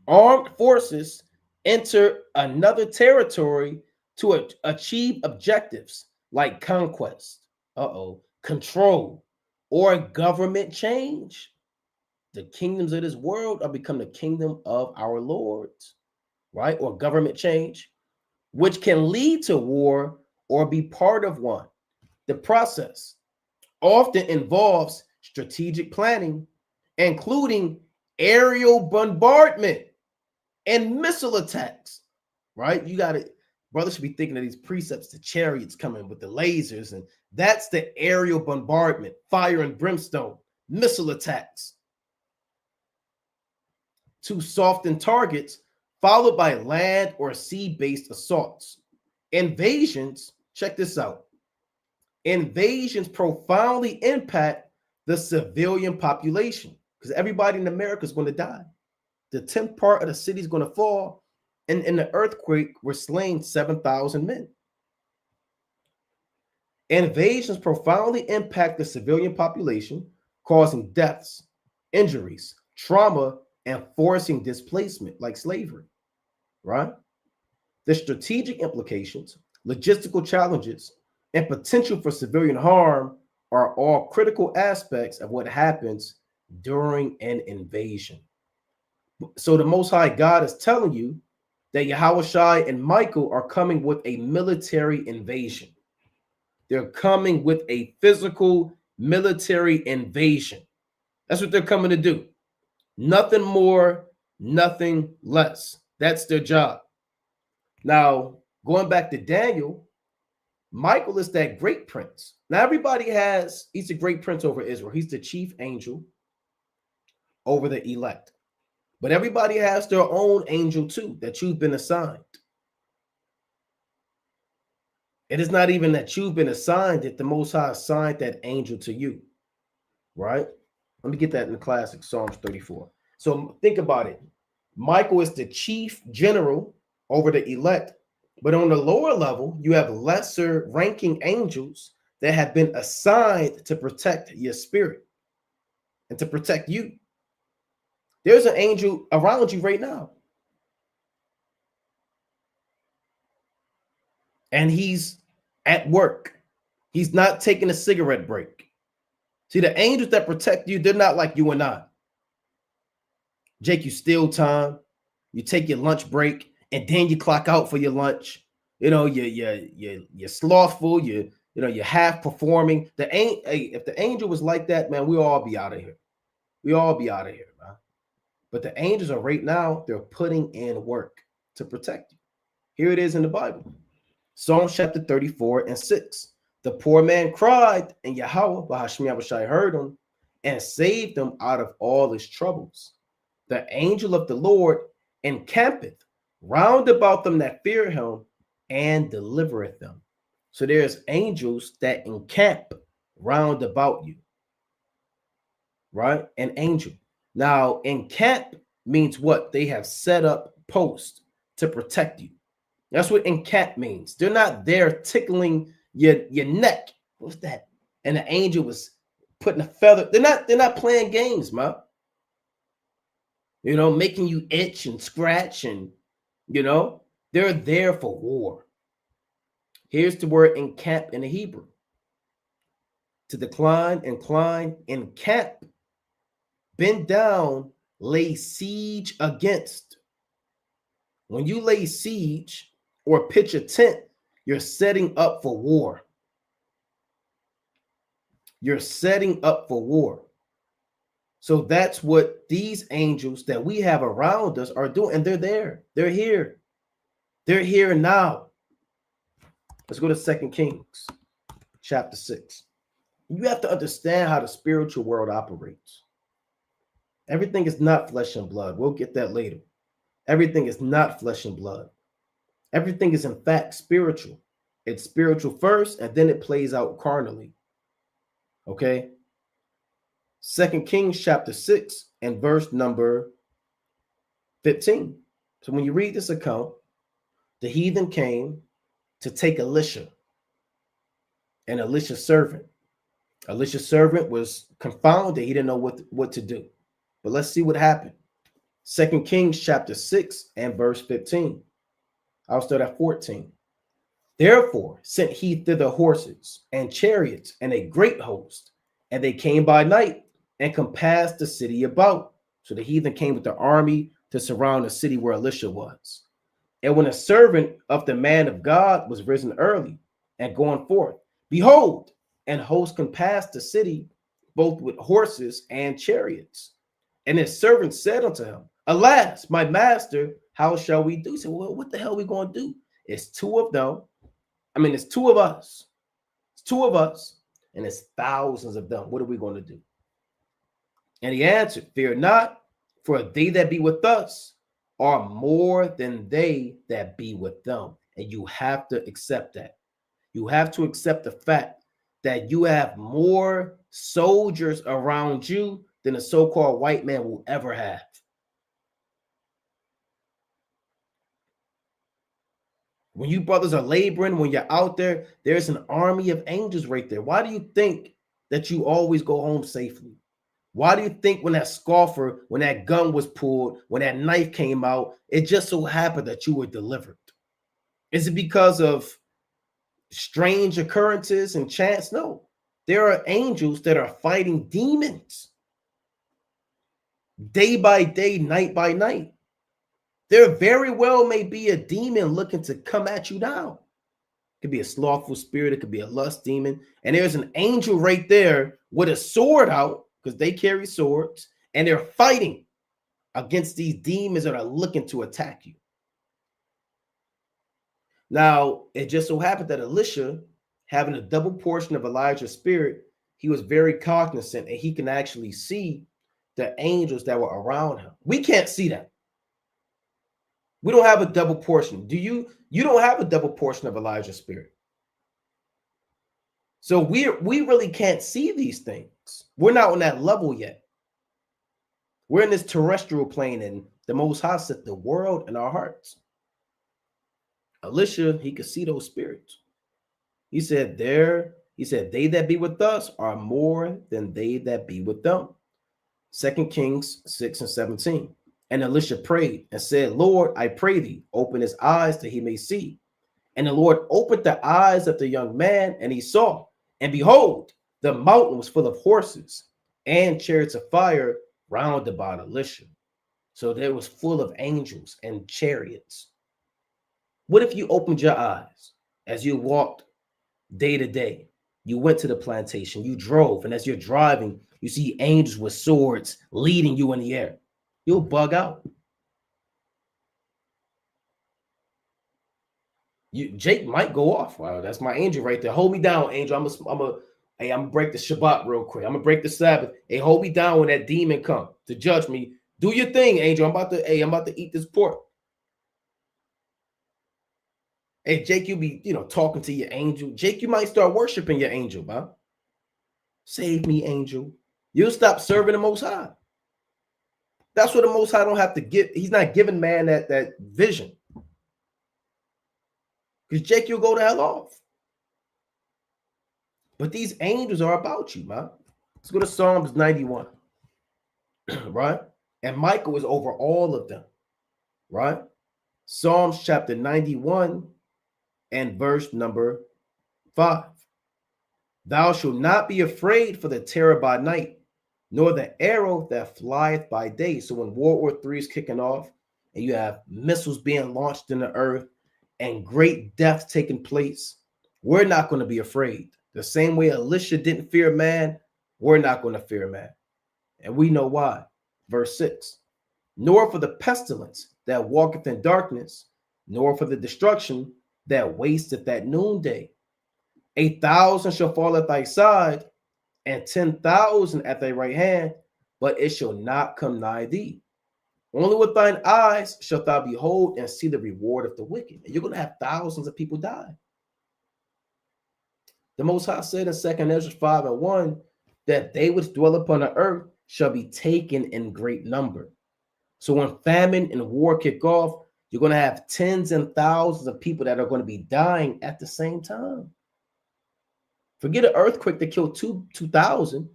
armed forces enter another territory to achieve objectives like conquest, control, or government change. The kingdoms of this world are become the kingdom of our lords, right? Or government change, which can lead to war or be part of one. The process often involves strategic planning, including aerial bombardment and missile attacks, right? You got to, brothers should be thinking of these precepts, the chariots coming with the lasers, and that's the aerial bombardment, fire and brimstone, missile attacks to soften targets, followed by land or sea-based assaults. Invasions, check this out. Invasions profoundly impact the civilian population because everybody in America is going to die. The 10th part of the city is going to fall. And in the earthquake, we're slain 7,000 men. Invasions profoundly impact the civilian population, causing deaths, injuries, trauma, and forcing displacement like slavery, right? The strategic implications, logistical challenges, and potential for civilian harm are all critical aspects of what happens during an invasion. So the Most High God is telling you that Yahushua and Michael are coming with a military invasion. They're coming with a physical military invasion. That's what they're coming to do. Nothing more, nothing less. That's their job. Now, going back to Daniel, Michael is that great prince. Now, he's a great prince over Israel. He's the chief angel over the elect. But everybody has their own angel too that you've been assigned. It is not even that you've been assigned, that the Most High assigned that angel to you, right? Let me get that in the classic, Psalms 34. So think about it. Michael is the chief general over the elect, but on the lower level, you have lesser ranking angels that have been assigned to protect your spirit and to protect you. There's an angel around you right now. And he's at work. He's not taking a cigarette break. See, the angels that protect you, they're not like you and I. Jake, you steal time, you take your lunch break, and then you clock out for your lunch. You know, you're slothful, you're half performing. If the angel was like that, man, we'll all be out of here. We all be out of here, man. But the angels are right now, they're putting in work to protect you. Here it is in the Bible. Psalm chapter 34 and 6. The poor man cried, and Yahweh, Bahashmi Abishai, heard him and saved him out of all his troubles. The angel of the Lord encampeth round about them that fear him and delivereth them. So there's angels that encamp round about you, right? An angel. Now, encamp means what? They have set up posts to protect you. That's what encamp means. They're not there tickling your neck. What's that? And the angel was putting a feather. They're not playing games, man. You know, making you itch and scratch, and they're there for war. Here's the word encamp in the Hebrew. To decline, incline, encamp, bend down, lay siege against. When you lay siege or pitch a tent, you're setting up for war. You're setting up for war. So that's what these angels that we have around us are doing. And they're there. They're here. They're here now. Let's go to 2 Kings chapter 6. You have to understand how the spiritual world operates. Everything is not flesh and blood. We'll get that later. Everything is not flesh and blood. Everything is in fact spiritual. It's spiritual first, and then it plays out carnally. Okay? 2 Kings chapter 6 and verse number 15. So when you read this account, the heathen came to take Elisha and Elisha's servant. Elisha's servant was confounded. He didn't know what to do. But let's see what happened. 2 Kings chapter 6 and verse 15. I'll start at 14. Therefore sent he thither horses and chariots and a great host, and they came by night and compassed the city about. So the heathen came with the army to surround the city where Elisha was. And when a servant of the man of God was risen early and going forth, behold, an host compassed the city, both with horses and chariots. And his servant said unto him, Alas, my master, how shall we do? He said, well, what the hell are we going to do? It's two of them. It's two of us. It's two of us, and it's thousands of them. What are we going to do? And he answered, Fear not, for they that be with us are more than they that be with them. And you have to accept that. You have to accept the fact that you have more soldiers around you than a so-called white man will ever have. When you brothers are laboring, when you're out there, there's an army of angels right there. Why do you think that you always go home safely? Why do you think when that scoffer, when that gun was pulled, when that knife came out, it just so happened that you were delivered? Is it because of strange occurrences and chance? No. There are angels that are fighting demons day by day, night by night. There very well may be a demon looking to come at you down. It could be a slothful spirit. It could be a lust demon. And there's an angel right there with a sword out, because they carry swords, and they're fighting against these demons that are looking to attack you. Now, it just so happened that Elisha, having a double portion of Elijah's spirit, he was very cognizant, and he can actually see the angels that were around him. We can't see that. We don't have a double portion. Do you? You don't have a double portion of Elijah's spirit. So we really can't see these things. We're not on that level yet. We're in this terrestrial plane, and the Most High set the world in our hearts. Elisha, he could see those spirits. He said, they that be with us are more than they that be with them. 2 Kings 6 and 17. And Elisha prayed and said, Lord, I pray thee, open his eyes that he may see. And the Lord opened the eyes of the young man, and he saw. And behold, the mountain was full of horses and chariots of fire round about Elisha. So there was full of angels and chariots. What if you opened your eyes as you walked day to day? You went to the plantation, you drove, and as you're driving, you see angels with swords leading you in the air. You'll bug out. Jake might go off. Wow, that's my angel right there. Hold me down, angel. I'm gonna break the Shabbat real quick. I'm gonna break the Sabbath. Hey, hold me down when that demon come to judge me. Do your thing, angel. I'm about to eat this pork. Hey, Jake, you be talking to your angel. Jake, you might start worshiping your angel, man. Save me, angel. You'll stop serving the Most High. That's what the Most High don't have to give. He's not giving man that vision. Because Jake, you'll go the hell off. But these angels are about you, man. Let's go to Psalms 91. Right? And Michael is over all of them. Right? Psalms chapter 91 and verse number 5. Thou shalt not be afraid for the terror by night, nor the arrow that flieth by day. So when World War III is kicking off, and you have missiles being launched in the earth, and great death taking place, we're not going to be afraid. The same way Elisha didn't fear man, we're not going to fear man. And we know why. Verse 6. Nor for the pestilence that walketh in darkness, nor for the destruction that wasteth at noonday. 1,000 shall fall at thy side, and 10,000 at thy right hand, but it shall not come nigh thee. Only with thine eyes shalt thou behold and see the reward of the wicked. And you're going to have thousands of people die. The Most High said in 2 Ezra 5 and 1 that they which dwell upon the earth shall be taken in great number. So when famine and war kick off, you're going to have tens and thousands of people that are going to be dying at the same time. Forget an earthquake that killed 2,000.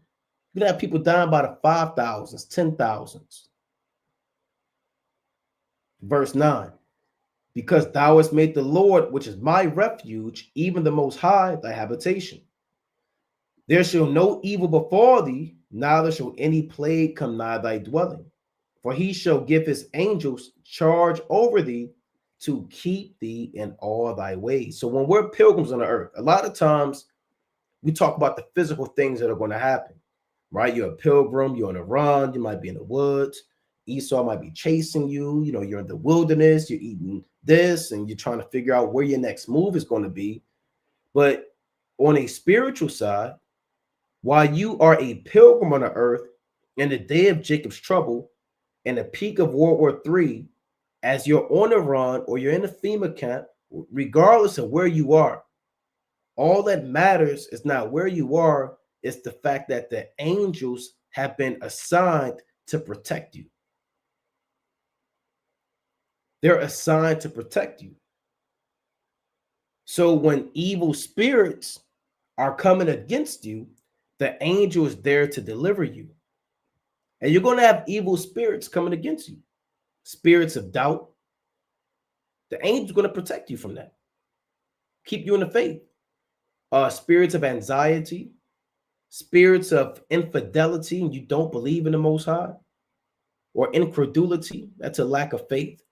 You're going to have people dying by the 5,000s, 10,000s. Verse 9, because thou hast made the Lord, which is my refuge, even the Most High, thy habitation. There shall no evil befall thee, neither shall any plague come nigh thy dwelling. For he shall give his angels charge over thee to keep thee in all thy ways. So when we're pilgrims on the earth, a lot of times we talk about the physical things that are going to happen, right? You're a pilgrim, you're on a run, you might be in the woods. Esau might be chasing you. You know, you're in the wilderness, you're eating this, and you're trying to figure out where your next move is going to be. But on a spiritual side, while you are a pilgrim on the earth in the day of Jacob's trouble, in the peak of World War III, as you're on a run or you're in a FEMA camp, regardless of where you are, all that matters is not where you are, it's the fact that the angels have been assigned to protect you. They're assigned to protect you. So when evil spirits are coming against you, the angel is there to deliver you. And you're going to have evil spirits coming against you. Spirits of doubt. The angel's going to protect you from that. Keep you in the faith. Spirits of anxiety, spirits of infidelity, and you don't believe in the Most High, or incredulity, that's a lack of faith,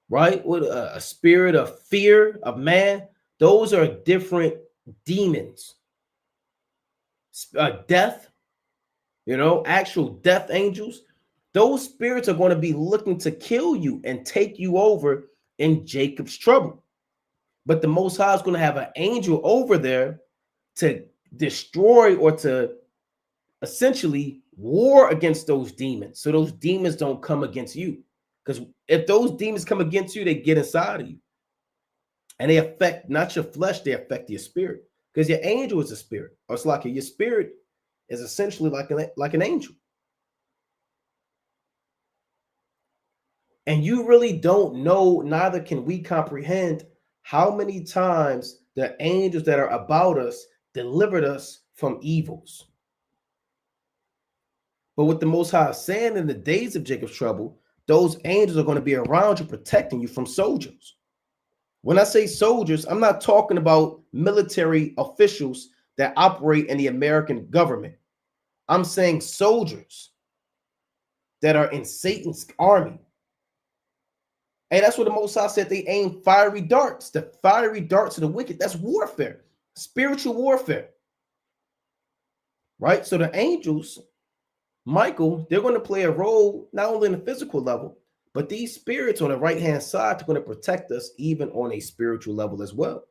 right? With a spirit of fear of man, those are different demons. Death, actual death angels, those spirits are going to be looking to kill you and take you over in Jacob's trouble. But the Most High is going to have an angel over there to destroy or to essentially war against those demons. So those demons don't come against you. Because if those demons come against you, they get inside of you. And they affect not your flesh, they affect your spirit. Because your angel is a spirit. Or it's like your spirit is essentially like an angel. And you really don't know, neither can we comprehend how many times the angels that are about us delivered us from evils. But what the Most High is saying, in the days of Jacob's trouble, those angels are going to be around you, protecting you from soldiers. When I say soldiers, I'm not talking about military officials that operate in the American government. I'm saying soldiers that are in Satan's army. And that's what the Most High said. They aim fiery darts. The fiery darts of the wicked. That's warfare, spiritual warfare. Right? So the angels, Michael, they're going to play a role not only in the physical level, but these spirits on the right-hand side are going to protect us even on a spiritual level as well.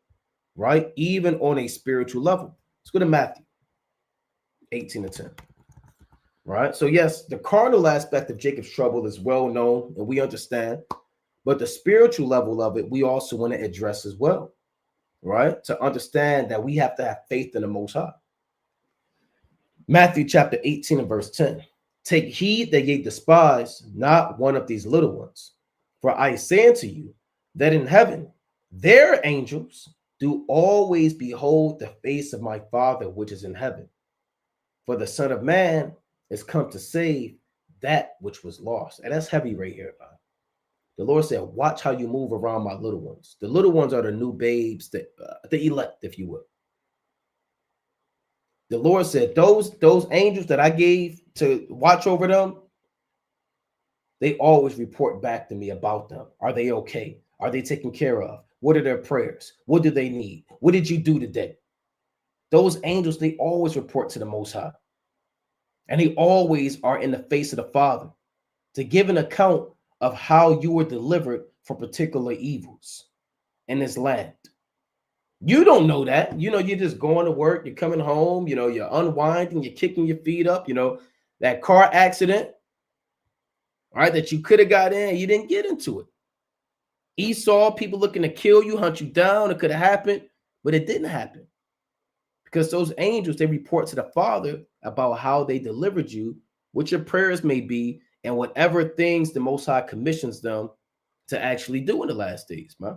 Right? Even on a spiritual level. Let's go to Matthew 18:10. Right? So yes, the carnal aspect of Jacob's trouble is well known and we understand. But the spiritual level of it, we also want to address as well, right? To understand that we have to have faith in the Most High. Matthew chapter 18 and verse 10. Take heed that ye despise not one of these little ones. For I say unto you that in heaven their angels do always behold the face of my Father which is in heaven. For the Son of Man is come to save that which was lost. And that's heavy right here, man. The Lord said, watch how you move around my little ones. The little ones are the new babes, the elect, if you will. The Lord said, those angels that I gave to watch over them, they always report back to me about them. Are they okay? Are they taken care of? What are their prayers? What do they need? What did you do today? Those angels, they always report to the Most High. And they always are in the face of the Father to give an account of how you were delivered from particular evils in this land. You don't know that. You're just going to work, you're coming home, you're unwinding, you're kicking your feet up, that car accident, right, that you could have got in, you didn't get into it. Esau, people looking to kill you, hunt you down, it could have happened, but it didn't happen. Because those angels, they report to the Father about how they delivered you, what your prayers may be, and whatever things the Most High commissions them to actually do in the last days, man.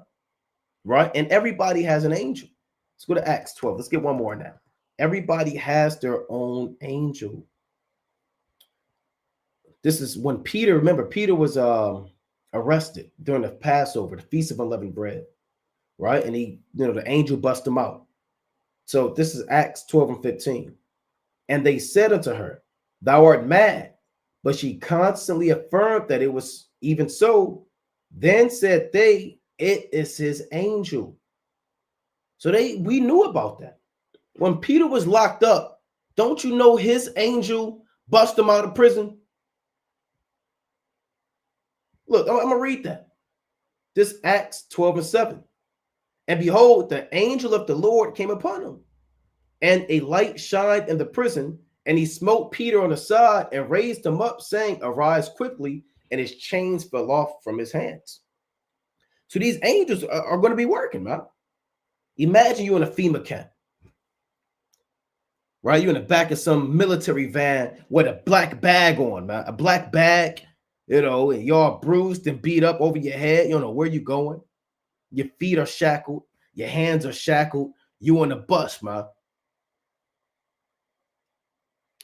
Right? And everybody has an angel. Let's go to Acts 12. Let's get one more now. Everybody has their own angel. This is when Peter, remember, Peter was arrested during the Passover, the Feast of Unleavened Bread, right? And he, the angel bust him out. So this is Acts 12 and 15. And they said unto her, thou art mad. But she constantly affirmed that it was even so. Then said they, it is his angel. So we knew about that. When Peter was locked up, don't you know his angel bust him out of prison? Look, I'm going to read that. This Acts 12 and 7. And behold, the angel of the Lord came upon him, and a light shined in the prison, and he smote Peter on the side and raised him up, saying, arise quickly, and his chains fell off from his hands. So these angels are going to be working, man. Imagine you in a FEMA camp, right? You're in the back of some military van with a black bag on, man. A black bag, and you're bruised and beat up over your head. You don't know where you're going. Your feet are shackled. Your hands are shackled. You on the bus, man.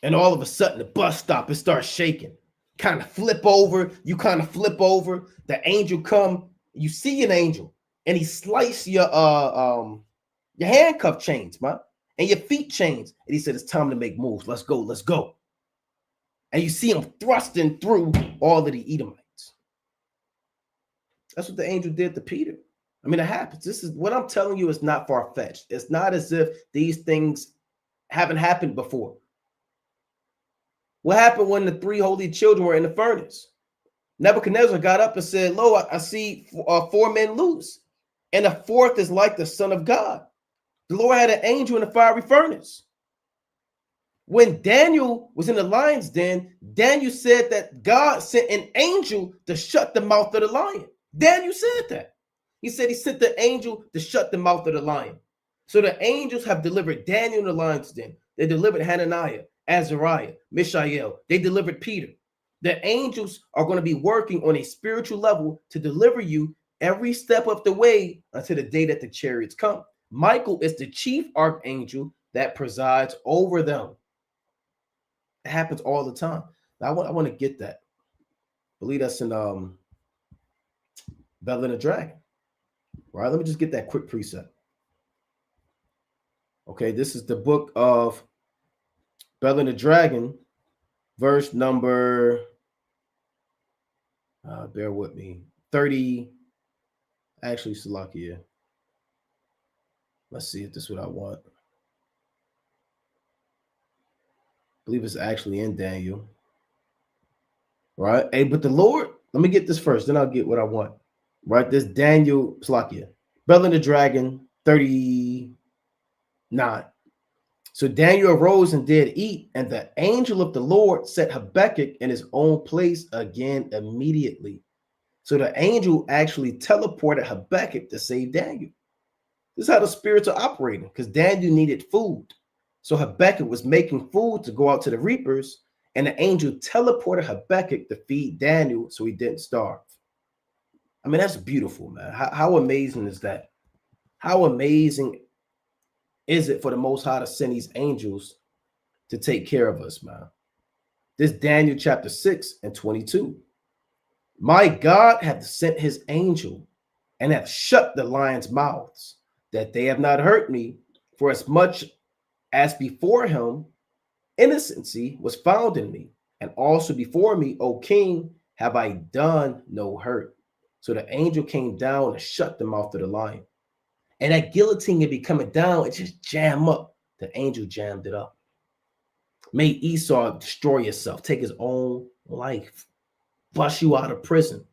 And all of a sudden, the bus stop, it starts shaking. Kind of flip over. You kind of flip over. The angel come. You see an angel, and he sliced your handcuff chains, man, and your feet chains. And he said, it's time to make moves. Let's go. Let's go. And you see him thrusting through all of the Edomites. That's what the angel did to Peter. I mean, it happens. This is what I'm telling you is not far-fetched. It's not as if these things haven't happened before. What happened when the three holy children were in the furnace? Nebuchadnezzar got up and said, lo, I see 4 men loose, and the fourth is like the Son of God. The Lord had an angel in the fiery furnace. When Daniel was in the lion's den, Daniel said that God sent an angel to shut the mouth of the lion. Daniel said that. He said he sent the angel to shut the mouth of the lion. So the angels have delivered Daniel in the lion's den. They delivered Hananiah, Azariah, Mishael. They delivered Peter. The angels are going to be working on a spiritual level to deliver you every step of the way until the day that the chariots come. Michael is the chief archangel that presides over them. It happens all the time. Now, I want to get that. I believe that's in Bella and the Dragon. Right? Let me just get that quick precept. Okay, this is the book of Bella and the Dragon, verse number, bear with me, 30, actually, Salakia. Let's see if this is what I want. I believe it's actually in Daniel. Right? Hey, but the Lord, let me get this first, then I'll get what I want. Right? This Daniel, Salakia. Bella and the Dragon, 39. So Daniel arose and did eat, and the angel of the Lord set Habakkuk in his own place again immediately. So the angel actually teleported Habakkuk to save Daniel. This is how the spirits are operating, because Daniel needed food. So Habakkuk was making food to go out to the reapers, and the angel teleported Habakkuk to feed Daniel so he didn't starve. I mean, that's beautiful, man. How amazing is that? How amazing is it for the Most High to send these angels to take care of us, man? This Daniel chapter 6 and 22. My God hath sent his angel and hath shut the lions' mouths, that they have not hurt me, for as much as before him innocency was found in me, and also before me, O king, have I done no hurt. So the angel came down and shut the mouth of the lion. And that guillotine would be coming down and just jam up. The angel jammed it up. Made Esau destroy himself, take his own life, bust you out of prison,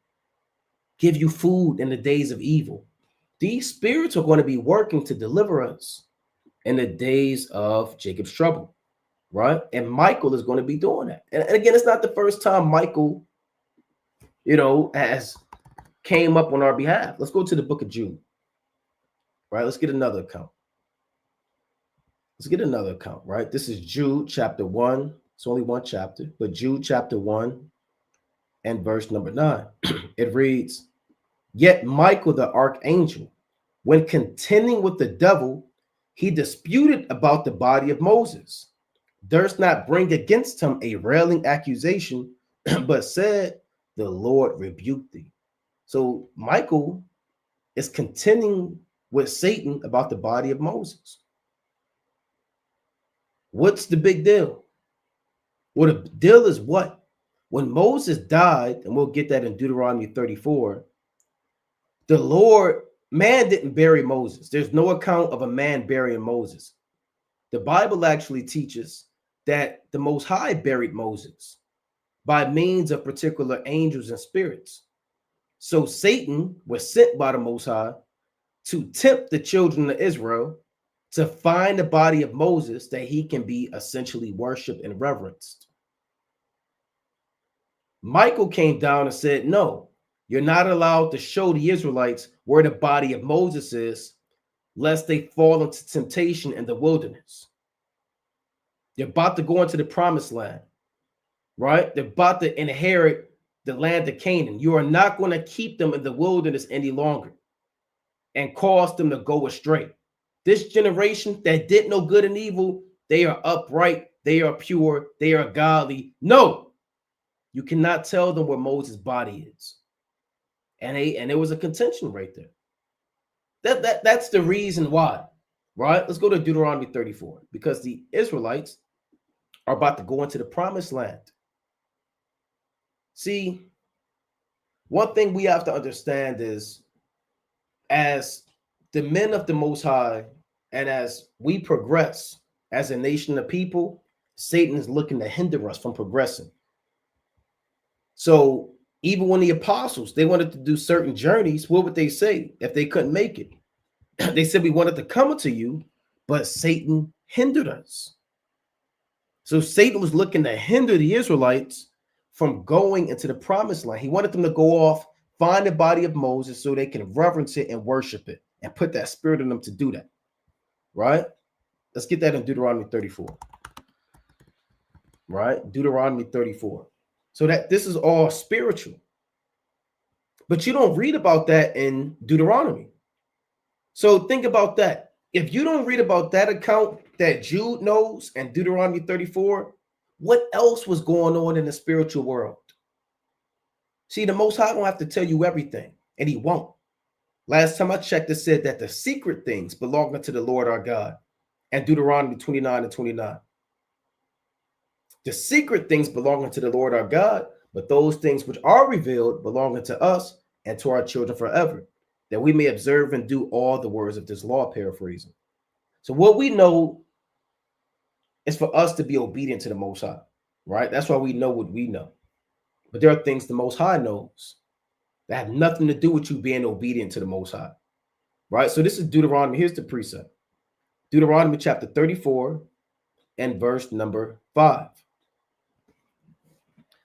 give you food in the days of evil. These spirits are going to be working to deliver us in the days of Jacob's trouble, right? And Michael is going to be doing that. And again, it's not the first time Michael, has came up on our behalf. Let's go to the book of Jude. Right, let's get another account. Right? This is Jude chapter 1. It's only one chapter, but Jude chapter 1 and verse number 9. It reads, yet Michael the archangel, when contending with the devil, he disputed about the body of Moses, durst not bring against him a railing accusation, but said, the Lord rebuked thee. So Michael is contending with Satan about the body of Moses. What's the big deal? Well, the deal is what? When Moses died, and we'll get that in Deuteronomy 34, the Lord, man didn't bury Moses. There's no account of a man burying Moses. The Bible actually teaches that the Most High buried Moses by means of particular angels and spirits. So Satan was sent by the Most High to tempt the children of Israel to find the body of Moses that he can be essentially worshiped and reverenced. Michael came down and said, no, you're not allowed to show the Israelites where the body of Moses is, lest they fall into temptation in the wilderness. They're about to go into the promised land, right? They're about to inherit the land of Canaan. You are not going to keep them in the wilderness any longer and cause them to go astray. This generation that did no good and evil, they are upright, they are pure, they are godly. No, you cannot tell them where Moses' body is. And there was a contention right there. That's the reason why, right? Let's go to Deuteronomy 34, because the Israelites are about to go into the promised land. See, one thing we have to understand is, as the men of the Most High, and as we progress as a nation of people, Satan is looking to hinder us from progressing. So even when the apostles, they wanted to do certain journeys, what would they say if they couldn't make it? They said, we wanted to come to you, but Satan hindered us. So Satan was looking to hinder the Israelites from going into the promised land. He wanted them to go off, find the body of Moses so they can reverence it and worship it and put that spirit in them to do that. Right? Let's get that in Deuteronomy 34. Right? Deuteronomy 34. So that this is all spiritual. But you don't read about that in Deuteronomy. So think about that. If you don't read about that account that Jude knows and Deuteronomy 34, what else was going on in the spiritual world? See, the Most High don't have to tell you everything, and he won't. Last time I checked, it said that the secret things belong unto the Lord our God, and Deuteronomy 29 and 29. The secret things belong unto the Lord our God, but those things which are revealed belong unto us and to our children forever, that we may observe and do all the words of this law, paraphrasing. So what we know is for us to be obedient to the Most High, right? That's why we know what we know. But there are things the Most High knows that have nothing to do with you being obedient to the Most High, right? So this is Deuteronomy. Here's the precept. Deuteronomy chapter 34 and verse number 5.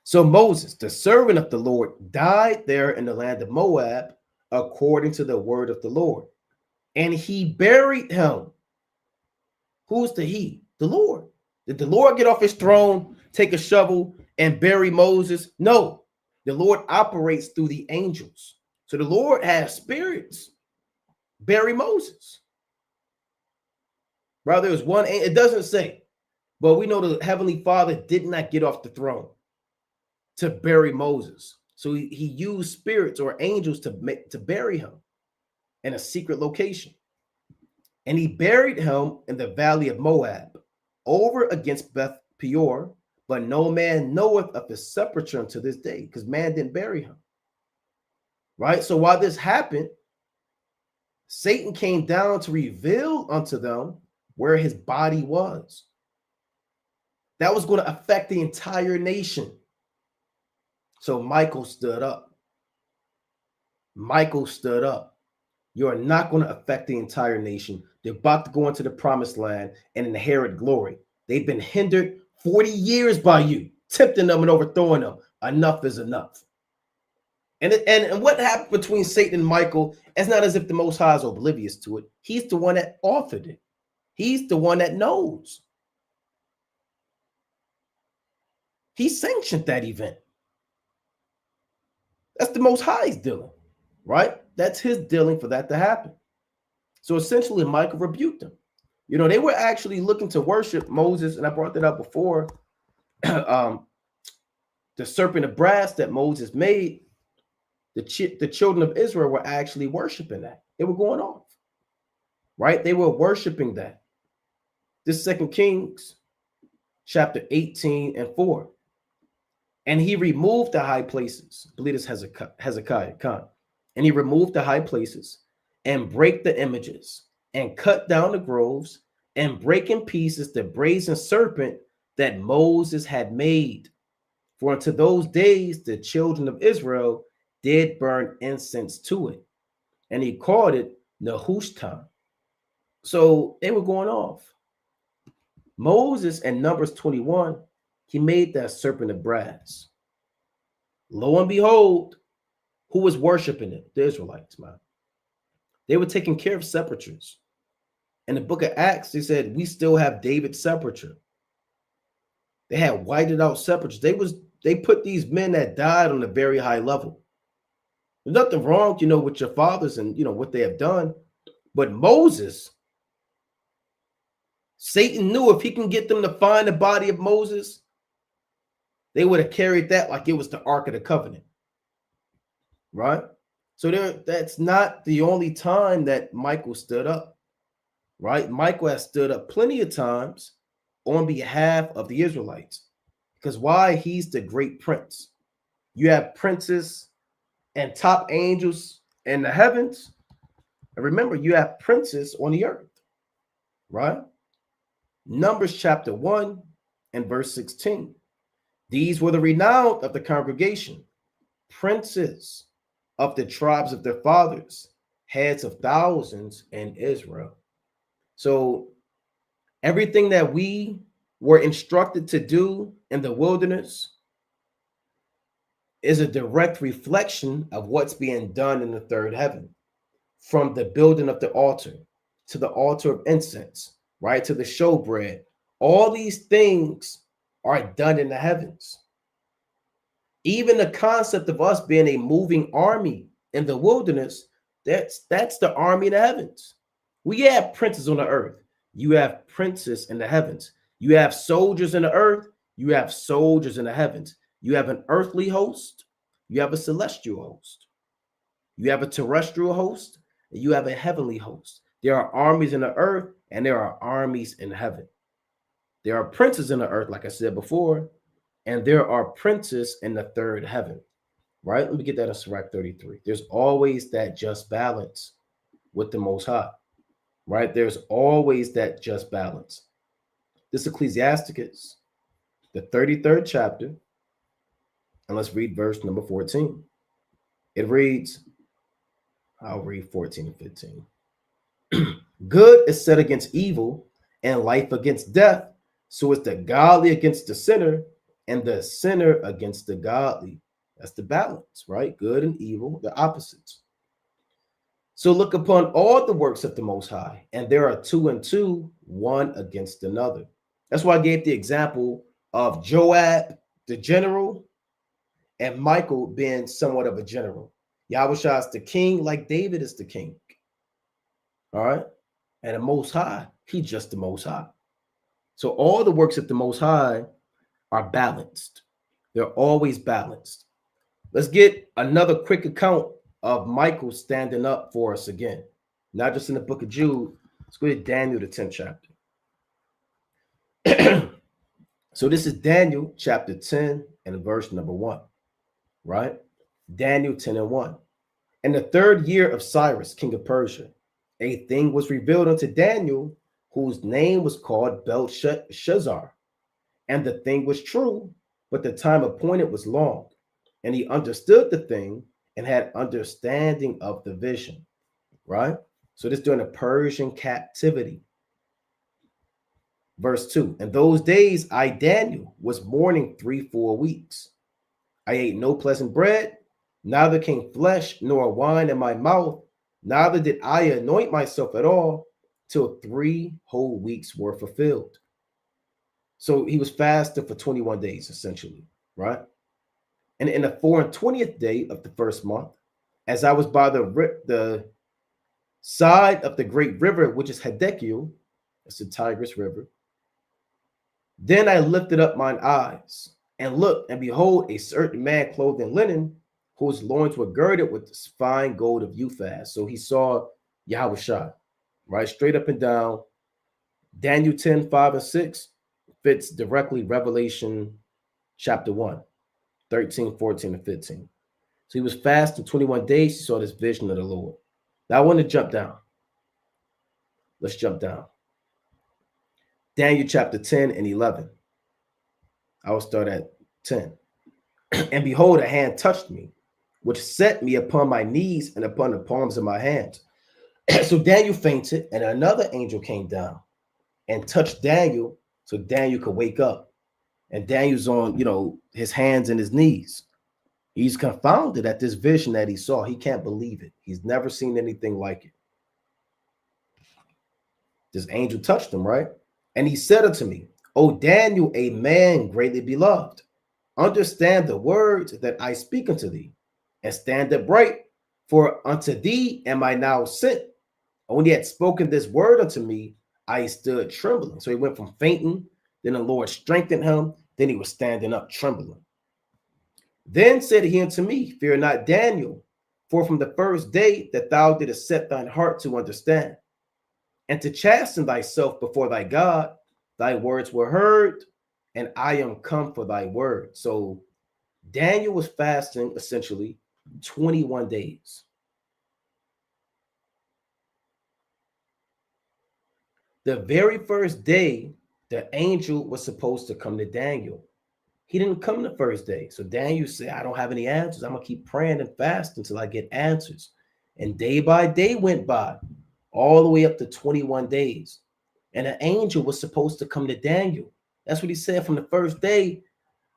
So Moses, the servant of the Lord, died there in the land of Moab, according to the word of the Lord. And he buried him. Who's the he? The Lord. Did the Lord get off his throne, take a shovel, and bury Moses? No. The Lord operates through the angels. So the Lord has spirits bury Moses. Right? There's one, it doesn't say, but we know the Heavenly Father did not get off the throne to bury Moses. So he used spirits or angels to bury him in a secret location. And he buried him in the valley of Moab, over against Beth Peor, but no man knoweth of his sepulture unto this day, because man didn't bury him. Right? So while this happened, Satan came down to reveal unto them where his body was. That was going to affect the entire nation. So Michael stood up. Michael stood up. You are not going to affect the entire nation. They're about to go into the promised land and inherit glory. They've been hindered 40 years by you, tempting them and overthrowing them. Enough is enough. And what happened between Satan and Michael, it's not as if the Most High is oblivious to it. He's the one that authored it. He's the one that knows. He sanctioned that event. That's the Most High's dealing, right? That's his dealing for that to happen. So essentially, Michael rebuked them. You know, they were actually looking to worship Moses, and I brought that up before. the serpent of brass that Moses made, the children of Israel were actually worshiping that. They were going off, right? They were worshiping that. This 2 Kings chapter 18 and 4. And he removed the high places. I believe it's Hezekiah. And he removed the high places and break the images and cut down the groves and break in pieces the brazen serpent that Moses had made. For unto those days the children of Israel did burn incense to it. And he called it Nehushtan. So they were going off. Moses in Numbers 21, he made that serpent of brass. Lo and behold, who was worshiping it? The Israelites, man. They were taking care of sepulchres. In the book of Acts, they said, we still have David's sepulchre. They had whited out sepulchres. They put these men that died on a very high level. There's nothing wrong, with your fathers and, what they have done. But Moses, Satan knew if he can get them to find the body of Moses, they would have carried that like it was the Ark of the Covenant, right? So that's not the only time that Michael stood up, right? Michael has stood up plenty of times on behalf of the Israelites. Because why? He's the great prince. You have princes and top angels in the heavens. And remember, you have princes on the earth, right? Numbers chapter 1 and verse 16. These were the renowned of the congregation, princes of the tribes of their fathers, heads of thousands in Israel. So everything that we were instructed to do in the wilderness is a direct reflection of what's being done in the third heaven, from the building of the altar to the altar of incense, right, to the showbread. All these things are done in the heavens. Even the concept of us being a moving army in the wilderness, that's the army in the heavens. We have princes on the earth. You have princes in the heavens. You have soldiers in the earth. You have soldiers in the heavens. You have an earthly host. You have a celestial host. You have a terrestrial host. And you have a heavenly host. There are armies in the earth and there are armies in heaven. There are princes in the earth, like I said before, and there are princes in the third heaven, right? Let me get that in Sirach 33. There's always that just balance with the Most High, right? There's always that just balance. This Ecclesiasticus, the 33rd chapter, and let's read verse number 14. It reads, I'll read 14 and 15. Good is set against evil, and life against death. So is the godly against the sinner, and the sinner against the godly. That's the balance, right? Good and evil, the opposites. So look upon all the works of the Most High, and there are two and two, one against another. That's why I gave the example of Joab, the general, and Michael being somewhat of a general. Yahushua is the king like David is the king. All right? And the Most High, he's just the Most High. So all the works of the Most High are balanced. They're always balanced. Let's get another quick account of Michael standing up for us again. Not just in the book of Jude. Let's go to Daniel, the 10th chapter. So this is Daniel chapter 10 and verse number 1, right? Daniel 10 and 1. In the 3rd year of Cyrus, king of Persia, a thing was revealed unto Daniel, whose name was called Belshazzar. And the thing was true, but the time appointed was long. And he understood the thing and had understanding of the vision, right? So this during the Persian captivity. Verse 2, in those days I, Daniel, was mourning 3 weeks. I ate no pleasant bread, neither came flesh nor wine in my mouth, neither did I anoint myself at all, till 3 whole weeks were fulfilled. So he was fasting for 21 days, essentially, right? And in the 24th day of the 1st month, as I was by the side of the great river, which is Hiddekel, that's the Tigris River, then I lifted up mine eyes, And look, and behold, a certain man clothed in linen, whose loins were girded with fine gold of Uphaz. So he saw Yahweh Shai, right? Straight up and down. Daniel 10, 5 and 6 fits directly Revelation chapter 1, 13, 14, and 15. So he was fasting 21 days. He saw this vision of the Lord. Now I want to jump down. Let's jump down. Daniel chapter 10 and 11. I will start at 10. And behold, a hand touched me, which set me upon my knees and upon the palms of my hands. So Daniel fainted, and another angel came down and touched Daniel so Daniel could wake up. And Daniel's on, his hands and his knees. He's confounded at this vision that he saw. He can't believe it. He's never seen anything like it. This angel touched him, right? And he said unto me, O Daniel, a man greatly beloved, understand the words that I speak unto thee, and stand upright, for unto thee am I now sent. And when he had spoken this word unto me, I stood trembling. So he went from fainting, then the Lord strengthened him, then he was standing up trembling. Then said he unto me, Fear not, Daniel, for from the first day that thou didst set thine heart to understand, and to chasten thyself before thy God, thy words were heard, and I am come for thy word. So Daniel was fasting essentially 21 days. The very first day, the angel was supposed to come to Daniel. He didn't come the first day. So Daniel said, I don't have any answers. I'm going to keep praying and fasting until I get answers. And day by day went by, all the way up to 21 days. And an angel was supposed to come to Daniel. That's what he said from the first day.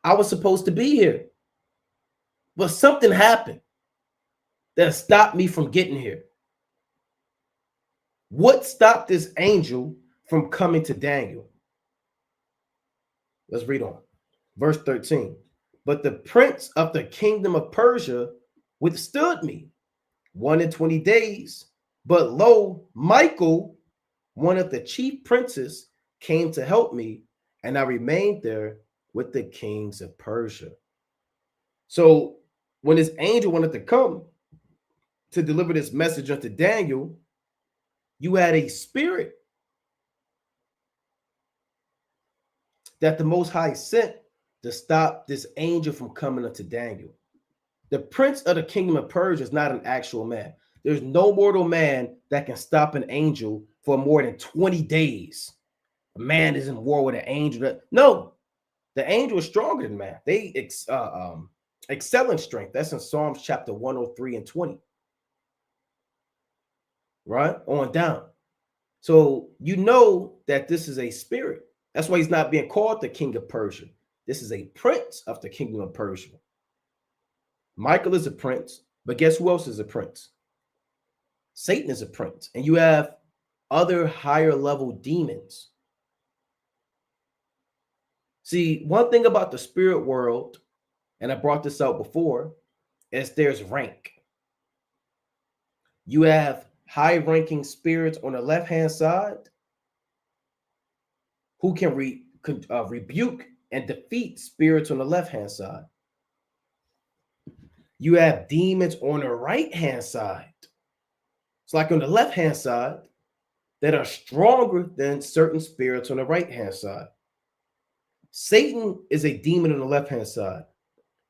I was supposed to be here. But something happened that stopped me from getting here. What stopped this angel from coming to Daniel? Let's read on. Verse 13. But the prince of the kingdom of Persia withstood me 21 days. But lo, Michael, one of the chief princes, came to help me, and I remained there with the kings of Persia. So when this angel wanted to come to deliver this message unto Daniel, you had a spirit that the Most High sent to stop this angel from coming unto Daniel. The prince of the kingdom of Persia is not an actual man. There's no mortal man that can stop an angel for more than 20 days. A man is in war with an angel. No, the angel is stronger than man. They excel in strength. That's in Psalms chapter 103 and 20. Right? On down. So you know that this is a spirit. That's why he's not being called the king of Persia. This is a prince of the kingdom of Persia. Michael is a prince, but guess who else is a prince? Satan is a prince. And you have other higher level demons. See, one thing about the spirit world, and I brought this out before, is there's rank. You have high-ranking spirits on the left-hand side who can rebuke and defeat spirits on the left-hand side. You have demons on the right-hand side. It's like on the left-hand side that are stronger than certain spirits on the right-hand side. Satan is a demon on the left-hand side.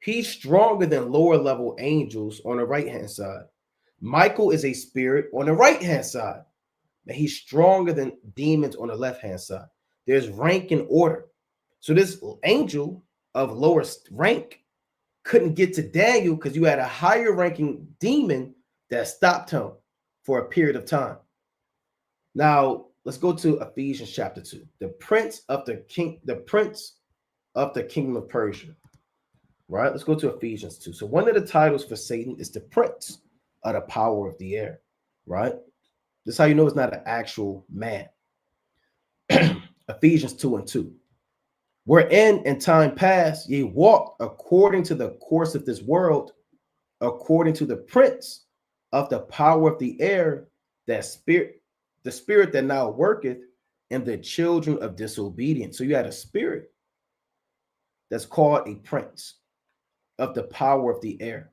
He's stronger than lower-level angels on the right-hand side. Michael is a spirit on the right-hand side. And he's stronger than demons on the left-hand side. There's rank and order. So this angel of lower rank couldn't get to Daniel because you had a higher ranking demon that stopped him for a period of time. Now, let's go to Ephesians chapter 2. The prince of the kingdom of Persia. Right? Let's go to Ephesians 2. So one of the titles for Satan is the prince of the power of the air. Right? This is how you know it's not an actual man. Ephesians 2 and 2. Wherein in time past ye walked according to the course of this world, according to the prince of the power of the air, the spirit that now worketh in the children of disobedience. So you had a spirit that's called a prince of the power of the air.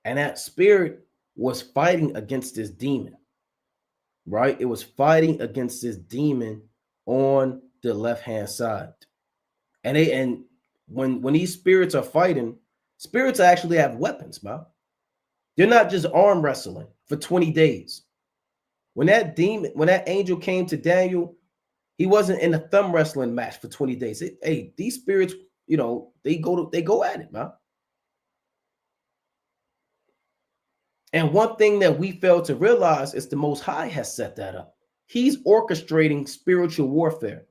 And that spirit was fighting against this demon, right? It was fighting against this demon on the left-hand side. And when these spirits are fighting, spirits actually have weapons, man. They're not just arm wrestling for 20 days. When that angel came to Daniel, he wasn't in a thumb wrestling match for 20 days. Hey, these spirits, they go at it, man. And one thing that we fail to realize is the Most High has set that up. He's orchestrating spiritual warfare.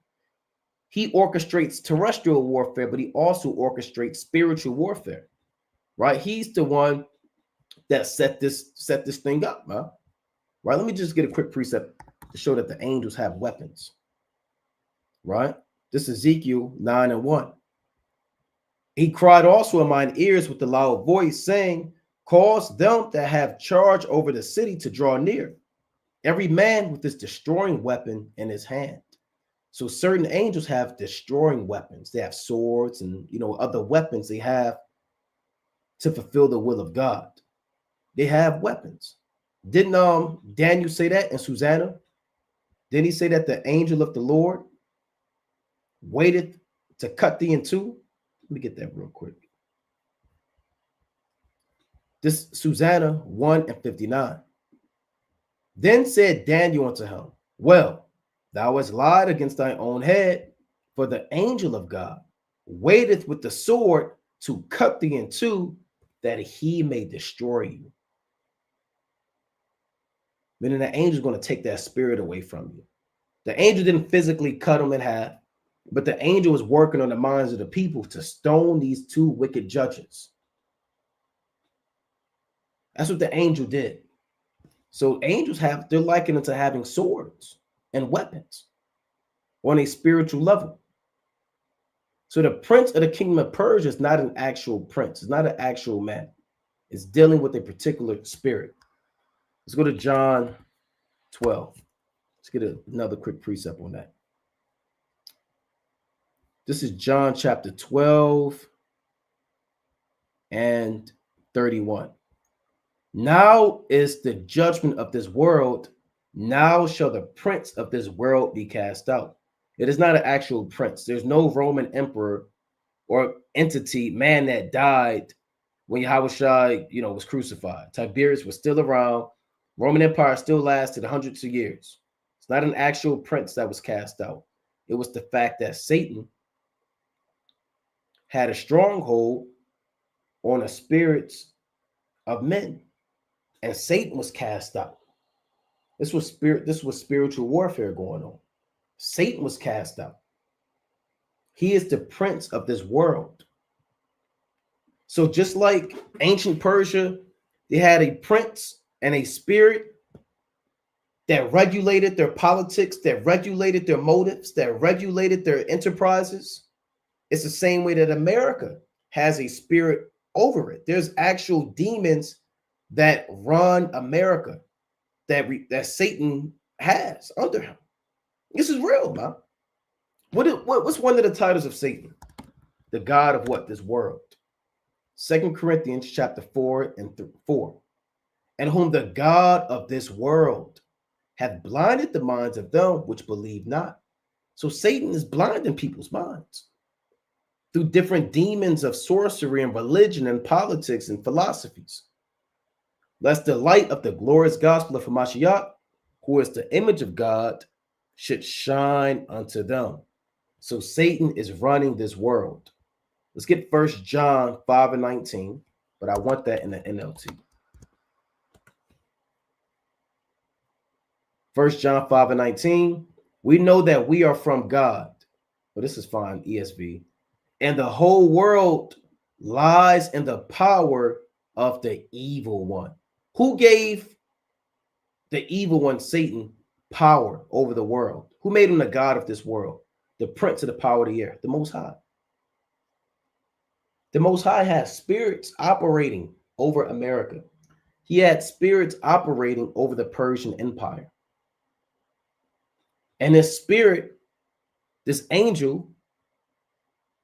He orchestrates terrestrial warfare, but he also orchestrates spiritual warfare, right? He's the one that set this thing up, man. Right? Let me just get a quick precept to show that the angels have weapons, right? This is Ezekiel 9:1. He cried also in mine ears with a loud voice, saying, cause them that have charge over the city to draw near, every man with his destroying weapon in his hand. So certain angels have destroying weapons. They have swords and other weapons they have to fulfill the will of God. They have weapons. Didn't Daniel say that in Susanna? Didn't he say that the angel of the Lord waited to cut thee in two? Let me get that real quick. This Susanna 1:59. Then said Daniel unto him, well, thou hast lied against thine own head, for the angel of God waiteth with the sword to cut thee in two, that he may destroy you. Meaning the angel is going to take that spirit away from you. The angel didn't physically cut him in half, but the angel was working on the minds of the people to stone these two wicked judges. That's what the angel did. So angels they're likened it to having swords and weapons on a spiritual level. So the prince of the kingdom of Persia is not an actual prince. It's not an actual man. It's dealing with a particular spirit. Let's go to John 12. Let's get another quick precept on that. This is John chapter 12 and 31. Now is the judgment of this world. Now shall the prince of this world be cast out. It is not an actual prince. There's no Roman emperor or entity, man, that died when Yahushua, was crucified. Tiberius was still around. Roman Empire still lasted hundreds of years. It's not an actual prince that was cast out. It was the fact that Satan had a stronghold on the spirits of men, and Satan was cast out. This was spiritual warfare going on. Satan was cast out. He is the prince of this world. So just like ancient Persia, they had a prince and a spirit that regulated their politics, that regulated their motives, that regulated their enterprises. It's the same way that America has a spirit over it. There's actual demons that run America that Satan has under him. This is real, man. What's one of the titles of Satan? The God of what? This world. 2 Corinthians chapter 4 and 4. And whom the God of this world hath blinded the minds of them which believe not. So Satan is blinding people's minds through different demons of sorcery and religion and politics and philosophies, lest the light of the glorious gospel of Hamashiach, who is the image of God, should shine unto them. So Satan is running this world. Let's get 1 John 5 and 19, but I want that in the NLT. 1 John 5 and 19, we know that we are from God. Well, this is fine, ESV. And the whole world lies in the power of the evil one. Who gave the evil one, Satan, power over the world? Who made him the God of this world? The prince of the power of the air, the Most High. The Most High has spirits operating over America. He had spirits operating over the Persian Empire. And this spirit, this angel,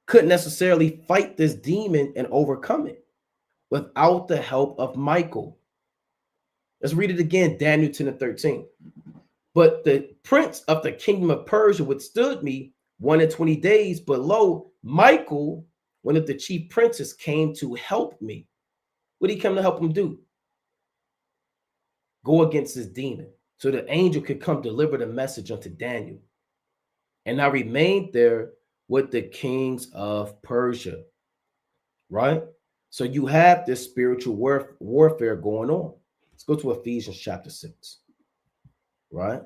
couldn't necessarily fight this demon and overcome it without the help of Michael. Let's read it again, Daniel 10 and 13. But the prince of the kingdom of Persia withstood me 120 days, but lo, Michael, one of the chief princes, came to help me. What did he come to help him do? Go against this demon. So the angel could come deliver the message unto Daniel. And I remained there with the kings of Persia. Right? So you have this spiritual warfare going on. Let's go to Ephesians chapter 6. Right?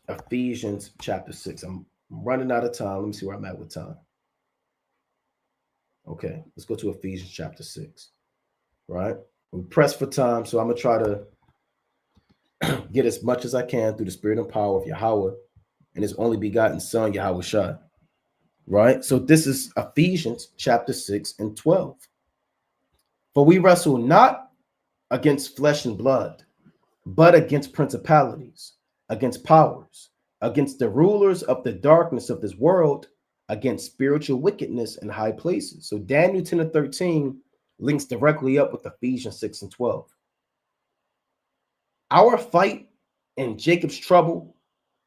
Ephesians chapter 6. I'm running out of time. Let me see where I'm at with time. Okay, let's go to Ephesians chapter 6. Right? I'm pressed for time, so I'm going to try to get as much as I can through the spirit and power of Yahweh and his only begotten son, Yahweh Shai. Right? So this is Ephesians chapter 6 and 12. For we wrestle not against flesh and blood, but against principalities, against powers, against the rulers of the darkness of this world, against spiritual wickedness in high places. So Daniel 10 and 13 links directly up with Ephesians 6 and 12. Our fight in Jacob's trouble,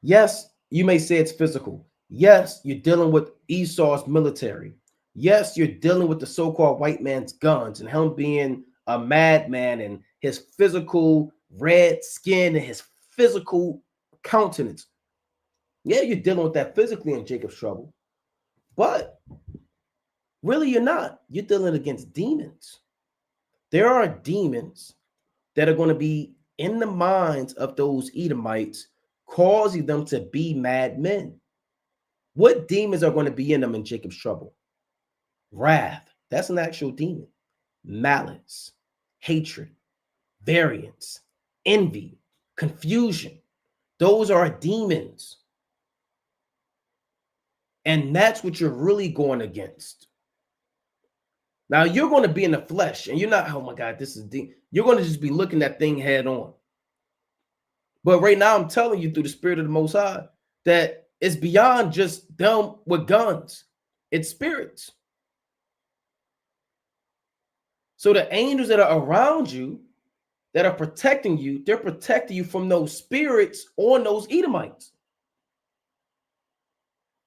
yes, you may say it's physical. Yes, you're dealing with Esau's military. Yes, you're dealing with the so-called white man's guns and him being a madman and his physical red skin and his physical countenance. Yeah, you're dealing with that physically in Jacob's trouble. But really, you're not. You're dealing against demons. There are demons that are going to be in the minds of those Edomites, causing them to be madmen. What demons are going to be in them in Jacob's trouble? Wrath. That's an actual demon. Malice, hatred, variance, envy, confusion. Those are demons. And that's what you're really going against. Now, you're going to be in the flesh and you're not, oh my God, this is demon. You're going to just be looking that thing head on. But right now, I'm telling you through the spirit of the Most High that it's beyond just them with guns. It's spirits. So the angels that are around you, that are protecting you, they're protecting you from those spirits on those Edomites.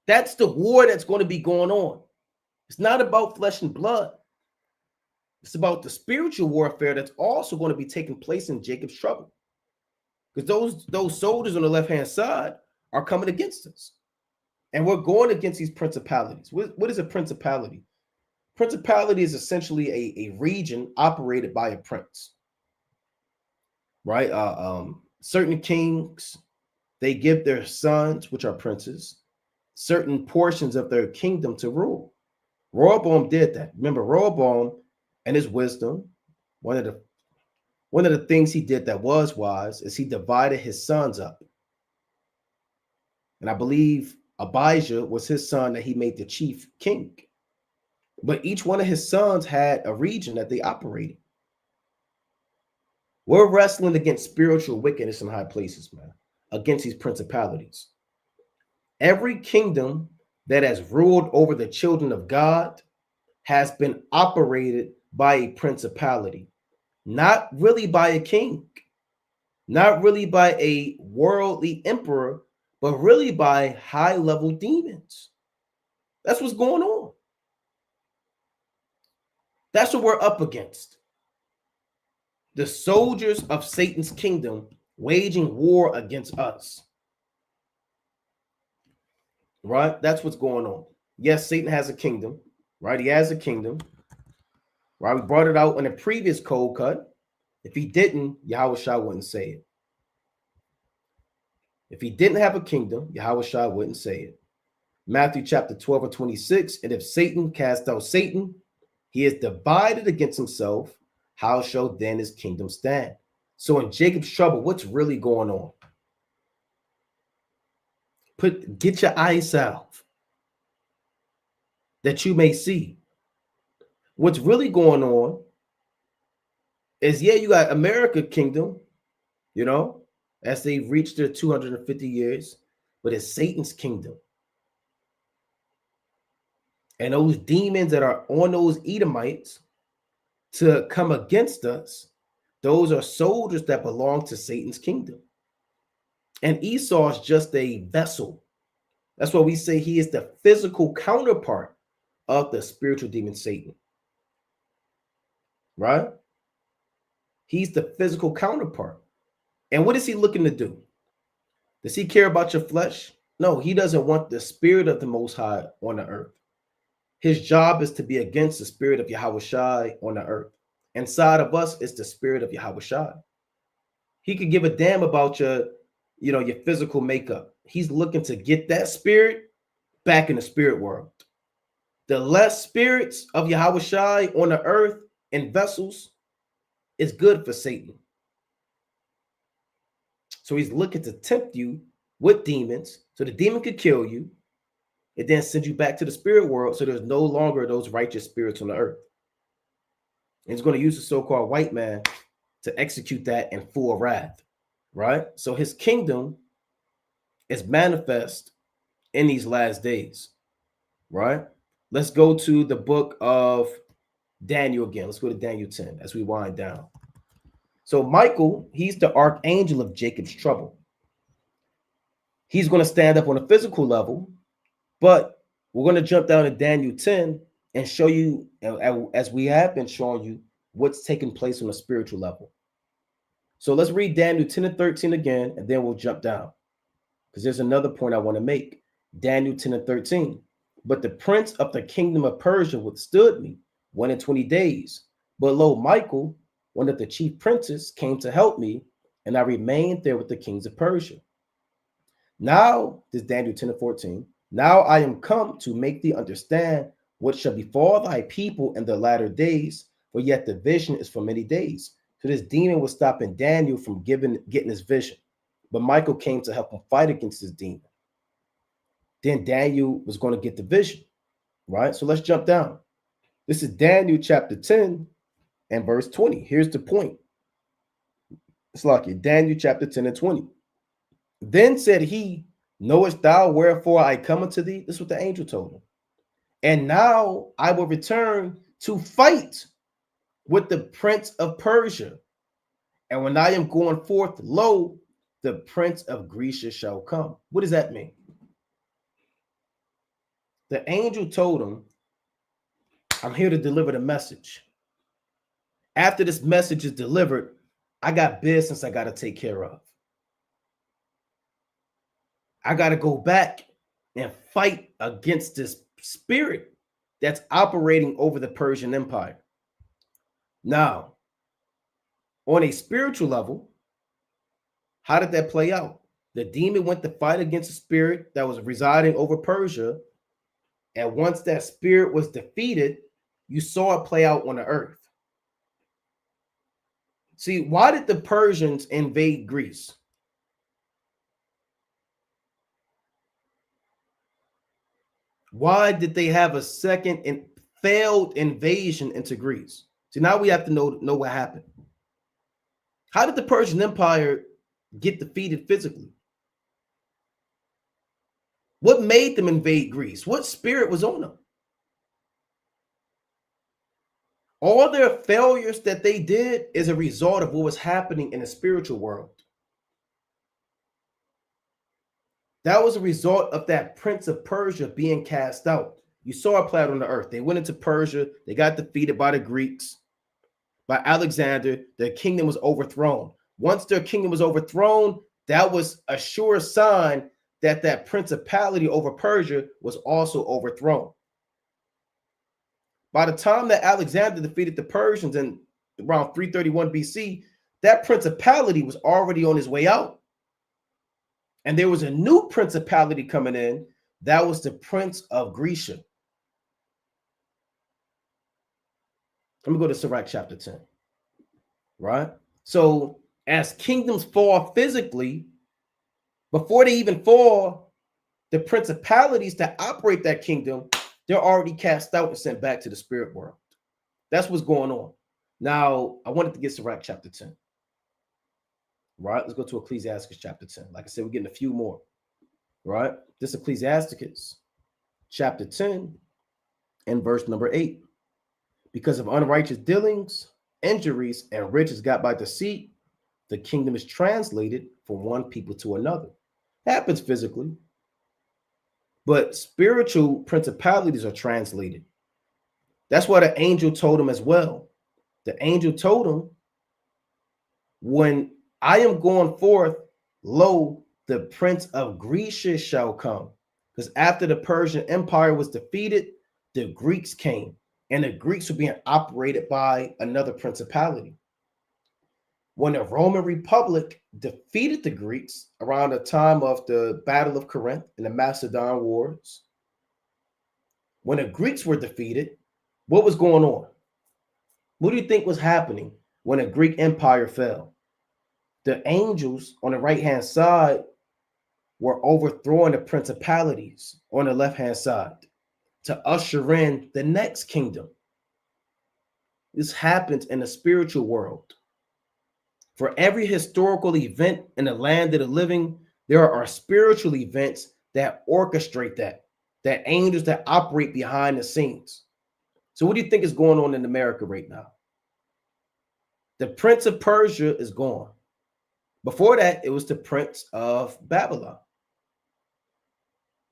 That's the war that's going to be going on. It's not about flesh and blood. It's about the spiritual warfare that's also going to be taking place in Jacob's trouble. Because those soldiers on the left-hand side are coming against us. And we're going against these principalities. What is a principality? Principality is essentially a region operated by a prince. Right? Certain kings, they give their sons, which are princes, certain portions of their kingdom to rule. Rehoboam did that. Remember, Rehoboam and his wisdom, one of the things he did that was wise is he divided his sons up. And I believe Abijah was his son that he made the chief king. But each one of his sons had a region that they operated. We're wrestling against spiritual wickedness in high places, man, against these principalities. Every kingdom that has ruled over the children of God has been operated by a principality, not really by a king, not really by a worldly emperor, but really by high-level demons. That's what's going on. That's what we're up against. The soldiers of Satan's kingdom waging war against us. Right? That's what's going on. Yes, Satan has a kingdom. Right? He has a kingdom. Right? We brought it out in a previous cold cut. If he didn't, Yahweh Shai wouldn't say it. If he didn't have a kingdom, Yahweh Shai wouldn't say it. Matthew chapter 12 or 26. And if Satan cast out Satan, he is divided against himself. How shall then his kingdom stand? So in Jacob's trouble, what's really going on? Get your eyes out that you may see. What's really going on is, yeah, you got America kingdom, you know, as they reach their 250 years, but it's Satan's kingdom. And those demons that are on those Edomites to come against us, those are soldiers that belong to Satan's kingdom. And Esau is just a vessel. That's why we say he is the physical counterpart of the spiritual demon Satan. Right? He's the physical counterpart. And what is he looking to do? Does he care about your flesh? No, he doesn't want the spirit of the Most High on the earth. His job is to be against the spirit of Yahweh Shai on the earth. Inside of us is the spirit of Yahweh Shai. He could give a damn about your physical makeup. He's looking to get that spirit back in the spirit world. The less spirits of Yahweh Shai on the earth in vessels is good for Satan. So he's looking to tempt you with demons so the demon could kill you and then send you back to the spirit world so there's no longer those righteous spirits on the earth. And he's going to use the so-called white man to execute that in full wrath, right? So his kingdom is manifest in these last days, right? Let's go to the book of Daniel again. Let's go to Daniel 10 as we wind down. So Michael, he's the archangel of Jacob's trouble. He's going to stand up on a physical level, but we're going to jump down to Daniel 10 and show you, as we have been showing you, what's taking place on a spiritual level. So let's read Daniel 10 and 13 again, and then we'll jump down, because there's another point I want to make. Daniel 10 and 13. But the prince of the kingdom of Persia withstood me 120 days. But lo, Michael, one of the chief princes, came to help me, and I remained there with the kings of Persia. Now, this is Daniel 10 and 14. Now I am come to make thee understand what shall befall thy people in the latter days, for yet the vision is for many days. So this demon was stopping Daniel from getting his vision. But Michael came to help him fight against this demon. Then Daniel was going to get the vision, right? So let's jump down. This is Daniel chapter 10 and verse 20. Here's the point. It's like Daniel chapter 10 and 20. Then said he, knowest thou wherefore I come unto thee? This is what the angel told him. And now I will return to fight with the prince of Persia. And when I am going forth, lo, the prince of Grecia shall come. What does that mean? The angel told him, I'm here to deliver the message. After this message is delivered, I got business I got to take care of. I got to go back and fight against this spirit that's operating over the Persian Empire. Now, on a spiritual level, how did that play out? The demon went to fight against a spirit that was residing over Persia. And once that spirit was defeated, you saw it play out on the earth. See, why did the Persians invade Greece? Why did they have a second and failed invasion into Greece? See, now we have to know what happened. How did the Persian Empire get defeated physically? What made them invade Greece? What spirit was on them? All their failures that they did is a result of what was happening in the spiritual world. That was a result of that prince of Persia being cast out. You saw it play out on the earth. They went into Persia. They got defeated by the Greeks, by Alexander. Their kingdom was overthrown. Once their kingdom was overthrown, that was a sure sign that that principality over Persia was also overthrown. By the time that Alexander defeated the Persians in around 331 BC, that principality was already on his way out. And there was a new principality coming in. That was the prince of Grecia. Let me go to Sirach chapter 10. Right? So as kingdoms fall physically, before they even fall, the principalities that operate that kingdom, they're already cast out and sent back to the spirit world. That's what's going on. Now, I wanted to get Sirach chapter 10. Right? Let's go to Ecclesiasticus chapter 10. Like I said, we're getting a few more. Right? This Ecclesiasticus chapter 10 in verse number 8. Because of unrighteous dealings, injuries, and riches got by deceit, the kingdom is translated from one people to another. Happens physically, but spiritual principalities are translated. That's what the angel told him as well. The angel told him, when I am going forth, lo, the prince of Grecia shall come. Because after the Persian Empire was defeated, the Greeks came, and the Greeks were being operated by another principality. When the Roman Republic defeated the Greeks around the time of the Battle of Corinth and the Macedon Wars, when the Greeks were defeated, what was going on? What do you think was happening when the Greek Empire fell? The angels on the right-hand side were overthrowing the principalities on the left-hand side to usher in the next kingdom. This happens in the spiritual world. For every historical event in the land of the living, there are spiritual events that orchestrate that angels that operate behind the scenes. So what do you think is going on in America right now? The Prince of Persia is gone. Before that, it was the Prince of Babylon.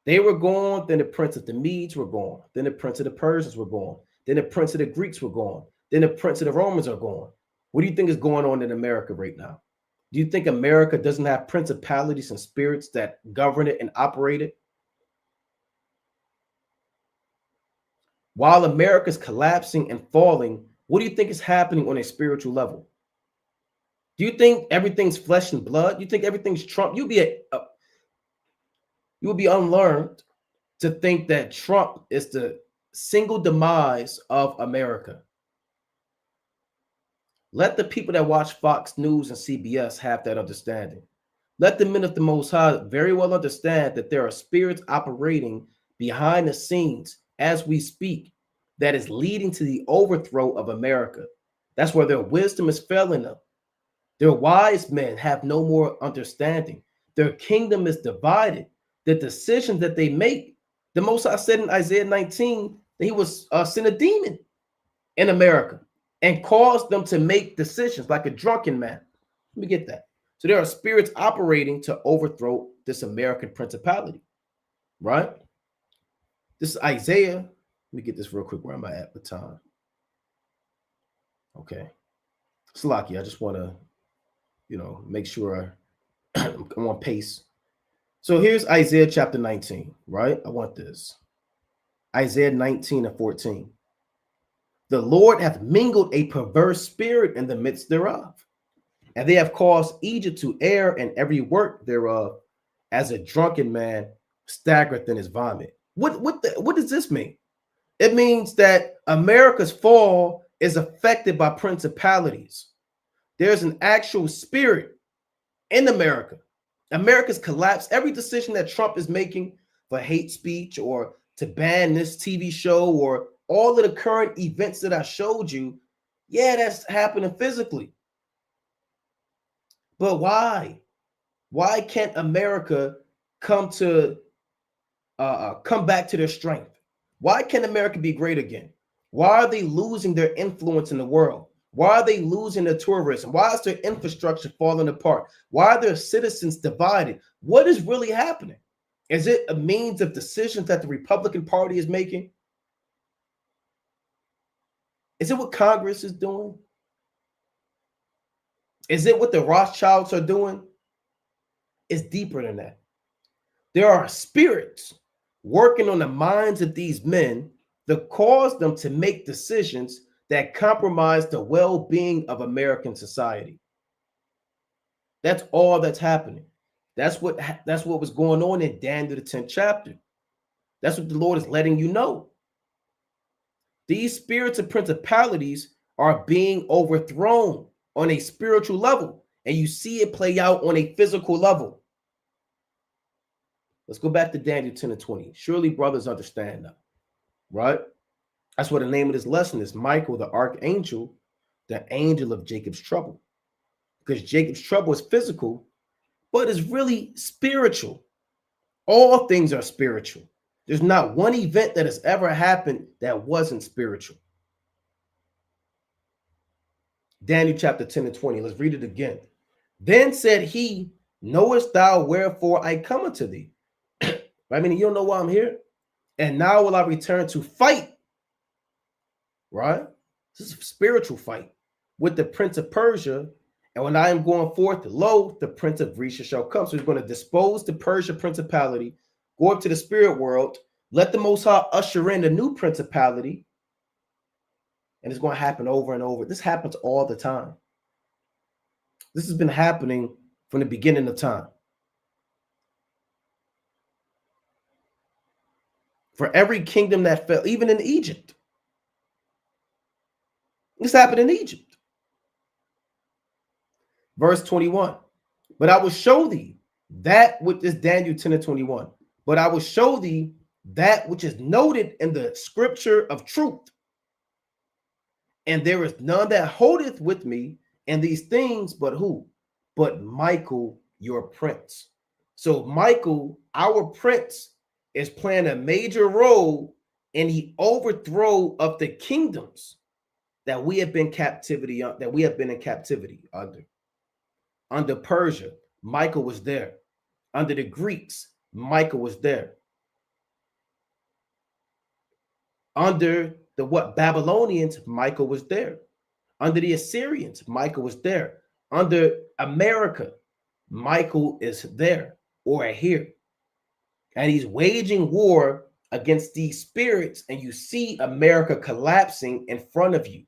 They were gone, then the Prince of the Medes were gone, then the Prince of the Persians were gone, then the Prince of the Greeks were gone, then the Prince of the Romans are gone. What do you think is going on in America right now? Do you think America doesn't have principalities and spirits that govern it and operate it? While America is collapsing and falling, what do you think is happening on a spiritual level? Do you think everything's flesh and blood? You think everything's Trump? You would be unlearned to think that Trump is the single demise of America. Let the people that watch Fox News and CBS have that understanding. Let the men of the Most High very well understand that there are spirits operating behind the scenes as we speak that is leading to the overthrow of America. That's where their wisdom is failing them. Their wise men have no more understanding. Their kingdom is divided. The decisions that they make, the Most High said in Isaiah 19 that he was sent a demon in America and caused them to make decisions like a drunken man. Let me get that. So there are spirits operating to overthrow this American principality, right? This is Isaiah. Let me get this real quick. Where am I at with time? Okay. Slaki, I just want to, make sure I'm on pace. So here's Isaiah chapter 19, right? I want this. Isaiah 19 and 14. The Lord hath mingled a perverse spirit in the midst thereof, and they have caused Egypt to err in every work thereof, as a drunken man staggereth in his vomit. What does this mean? It means that America's fall is affected by principalities. There's an actual spirit in America. America's collapse. Every decision that Trump is making for hate speech or to ban this TV show or all of the current events that I showed you, yeah, that's happening physically. But why? Why can't America come back to their strength? Why can't America be great again? Why are they losing their influence in the world? Why are they losing their tourism? Why is their infrastructure falling apart? Why are their citizens divided? What is really happening? Is it a means of decisions that the Republican Party is making? Is it what Congress is doing? Is it what the Rothschilds are doing? It's deeper than that. There are spirits working on the minds of these men that cause them to make decisions that compromise the well-being of American society. That's all that's happening. That's what was going on in Daniel the 10th chapter. That's what the Lord is letting you know. These spirits and principalities are being overthrown on a spiritual level, and you see it play out on a physical level. Let's go back to Daniel 10 and 20. Surely brothers understand now, right? That's what the name of this lesson is. Michael, the Archangel, the angel of Jacob's trouble. Because Jacob's trouble is physical, but it's really spiritual. All things are spiritual. There's not one event that has ever happened that wasn't spiritual. Daniel chapter 10 and 20. Let's read it again. Then said he, knowest thou wherefore I come unto thee? I mean, you don't know why I'm here? And now will I return to fight, right? This is a spiritual fight with the prince of Persia. And when I am going forth, lo, the prince of Greece shall come. So he's going to dispose the Persia principality, go up to the spirit world, let the Most High usher in a new principality. And it's going to happen over and over. This happens all the time. This has been happening from the beginning of time. For every kingdom that fell, even in Egypt. This happened in Egypt. Verse 21. But I will show thee that which is Daniel 10 and 21. But I will show thee that which is noted in the scripture of truth. And there is none that holdeth with me in these things, but who? But Michael, your prince. So Michael, our prince, is playing a major role in the overthrow of the kingdoms that we have been in captivity under. Under Persia, Michael was there. Under the Greeks, Michael was there. Under the Babylonians, Michael was there. Under the Assyrians, Michael was there. Under America, Michael is there or here. And he's waging war against these spirits, and you see America collapsing in front of you.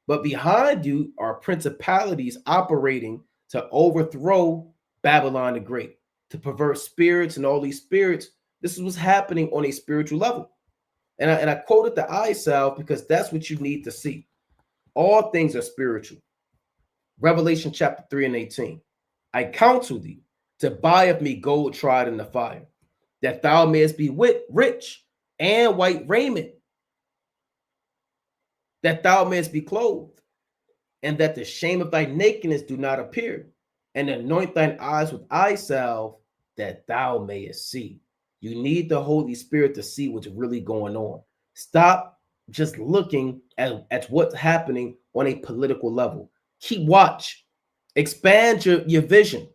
But behind you are principalities operating to overthrow Babylon the Great, to pervert spirits and all these spirits. This is what's happening on a spiritual level. And I quoted the eye salve because that's what you need to see. All things are spiritual. Revelation chapter 3 and 18. I counsel thee to buy of me gold tried in the fire, that thou mayest be rich, and white raiment, that thou mayest be clothed, and that the shame of thy nakedness do not appear, and anoint thine eyes with eye salve, that thou mayest see. You need the Holy Spirit to see what's really going on. Stop just looking at what's happening on a political level. Keep watch. Expand your vision.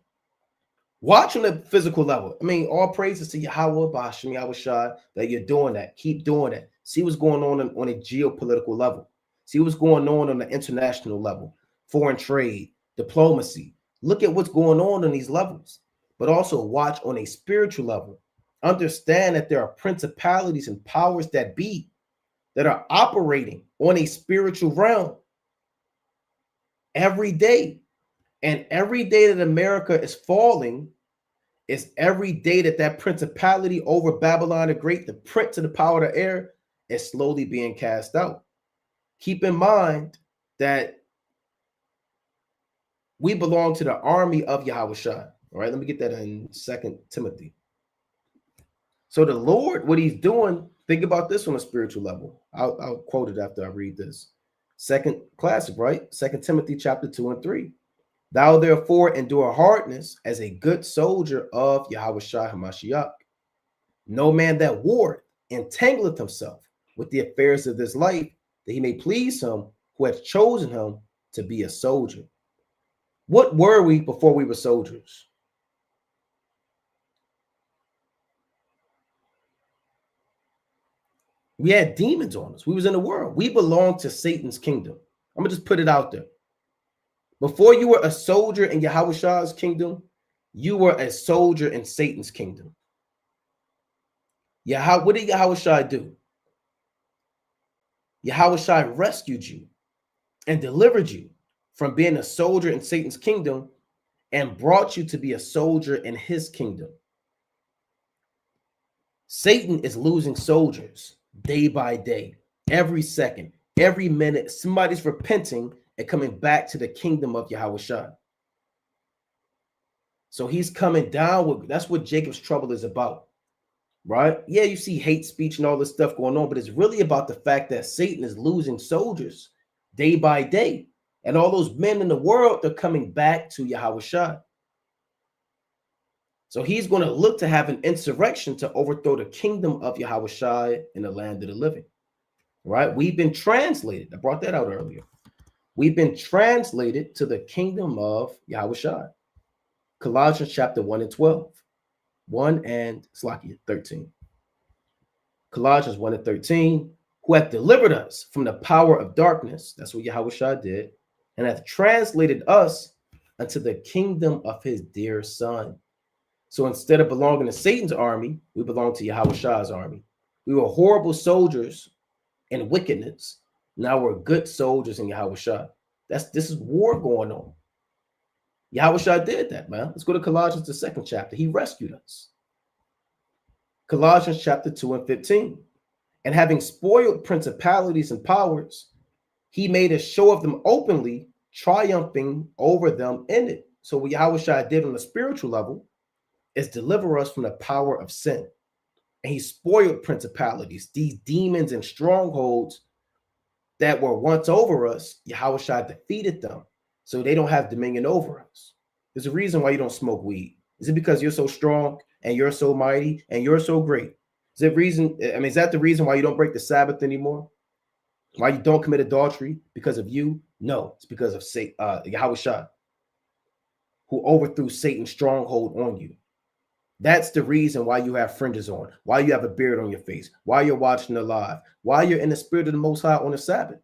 Watch on the physical level. I mean, all praises to Yahweh, Bashim, Yahushua, that you're doing that. Keep doing that. See what's going on a geopolitical level. See what's going on the international level. Foreign trade, diplomacy. Look at what's going on these levels. But also watch on a spiritual level. Understand that there are principalities and powers that be that are operating on a spiritual realm every day. And every day that America is falling is every day that principality over Babylon the Great, the prince of the power of the air, is slowly being cast out. Keep in mind that we belong to the army of Yahushua. All right, let me get that in 2 Timothy. So the Lord, what he's doing, think about this on a spiritual level. I'll quote it after I read this. Second classic, right? 2 Timothy chapter 2 and 3. Thou therefore endure hardness as a good soldier of Yahushua HaMashiach. No man that warreth entangleth himself with the affairs of this life, that he may please him who hath chosen him to be a soldier. What were we before we were soldiers? We had demons on us. We was in the world. We belonged to Satan's kingdom. I'm going to just put it out there. Before you were a soldier in Yahushua's kingdom, you were a soldier in Satan's kingdom. What did Yahushua do? Yahushua rescued you and delivered you from being a soldier in Satan's kingdom and brought you to be a soldier in his kingdom. Satan is losing soldiers day by day, every second, every minute. Somebody's repenting and coming back to the kingdom of Yahushua. So he's coming down with, that's what Jacob's trouble is about, right? Yeah, you see hate speech and all this stuff going on, but it's really about the fact that Satan is losing soldiers day by day. And all those men in the world, they're coming back to Yahushua. So he's going to look to have an insurrection to overthrow the kingdom of Yahushua in the land of the living. Right? We've been translated. I brought that out earlier. We've been translated to the kingdom of Yahushua. Colossians chapter 1 and 12. 1 and 13. Colossians 1 and 13, who hath delivered us from the power of darkness, that's what Yahushua did, and hath translated us unto the kingdom of his dear son. So instead of belonging to Satan's army, we belong to Yahushua's army. We were horrible soldiers in wickedness. Now we're good soldiers in Yahushua. This is war going on. Yahushua did that, man. Let's go to Colossians, the 2nd chapter. He rescued us. Colossians chapter 2 and 15. And having spoiled principalities and powers, he made a show of them openly, triumphing over them in it. So what Yahushua did on the spiritual level is deliver us from the power of sin. And he spoiled principalities, these demons and strongholds that were once over us. Yahushua defeated them, so they don't have dominion over us. There's a reason why you don't smoke weed. Is it because you're so strong and you're so mighty and you're so great? Is that the reason why you don't break the Sabbath anymore? Why you don't commit adultery? Because of you? No, it's because of Yahushua, who overthrew Satan's stronghold on you. That's the reason why you have fringes on, why you have a beard on your face, why you're watching the live, why you're in the spirit of the Most High on the Sabbath.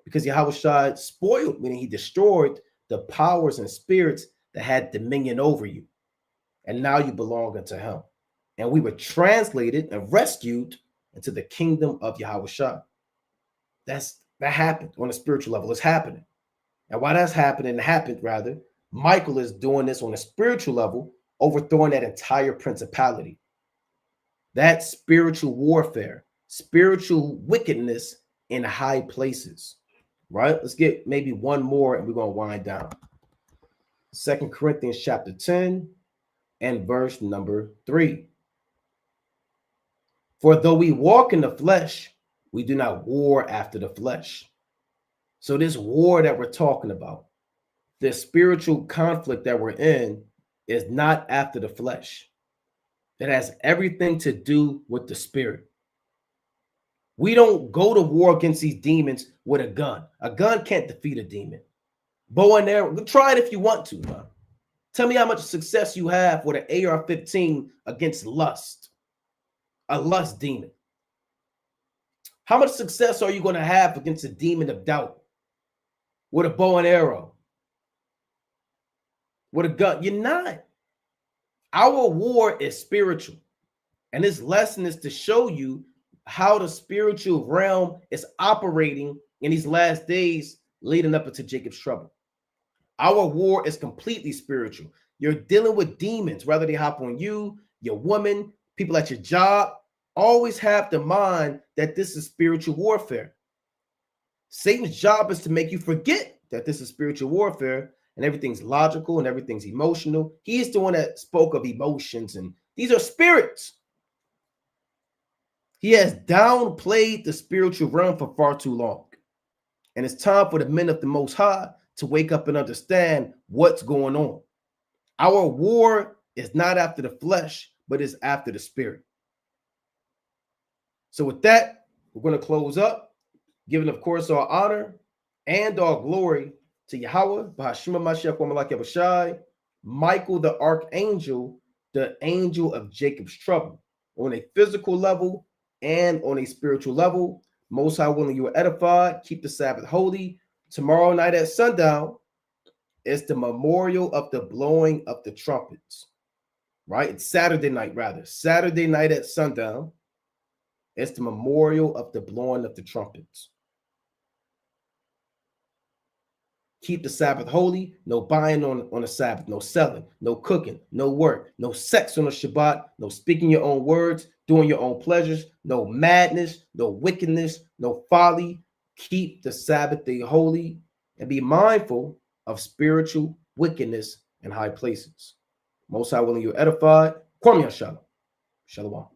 Because Yahushua spoiled, meaning he destroyed the powers and spirits that had dominion over you. And now you belong unto him. And we were translated and rescued into the kingdom of Yahushua. That happened on a spiritual level. It's happening. And while that's happening, Michael is doing this on a spiritual level, overthrowing that entire principality. That spiritual warfare, spiritual wickedness in high places. Right? Let's get maybe one more and we're going to wind down. 2 Corinthians chapter 10 and verse number 3. For though we walk in the flesh, we do not war after the flesh. So this war that we're talking about, this spiritual conflict that we're in, is not after the flesh. It has everything to do with the spirit. We don't go to war against these demons with a gun. A gun can't defeat a demon. Bow and arrow, try it if you want to, man. Tell me how much success you have with an AR-15 against lust, a lust demon. How much success are you going to have against a demon of doubt with a bow and arrow, with a gun? You're not. Our war is spiritual. And this lesson is to show you how the spiritual realm is operating in these last days leading up into Jacob's trouble. Our war is completely spiritual. You're dealing with demons, whether they hop on you, your woman, people at your job. Always have the mind that this is spiritual warfare. Satan's job is to make you forget that this is spiritual warfare and everything's logical and everything's emotional. He's the one that spoke of emotions, and these are spirits. He has downplayed the spiritual realm for far too long. And it's time for the men of the Most High to wake up and understand what's going on. Our war is not after the flesh, but is after the spirit. So with that, we're going to close up, giving, of course, our honor and our glory to Yahweh, Bahashima Mashiach Wamalak Yahushai, Michael the Archangel, the angel of Jacob's trouble, on a physical level and on a spiritual level. Most High willing you are edified. Keep the Sabbath holy. Tomorrow night at sundown is the memorial of the blowing of the trumpets. Right? It's Saturday night, rather. Saturday night at sundown. It's the memorial of the blowing of the trumpets. Keep the Sabbath holy. No buying on the Sabbath. No selling. No cooking. No work. No sex on the Shabbat. No speaking your own words. Doing your own pleasures. No madness. No wickedness. No folly. Keep the Sabbath day holy and be mindful of spiritual wickedness in high places. Most High willing you edified. Kwam Yashala. Shalom.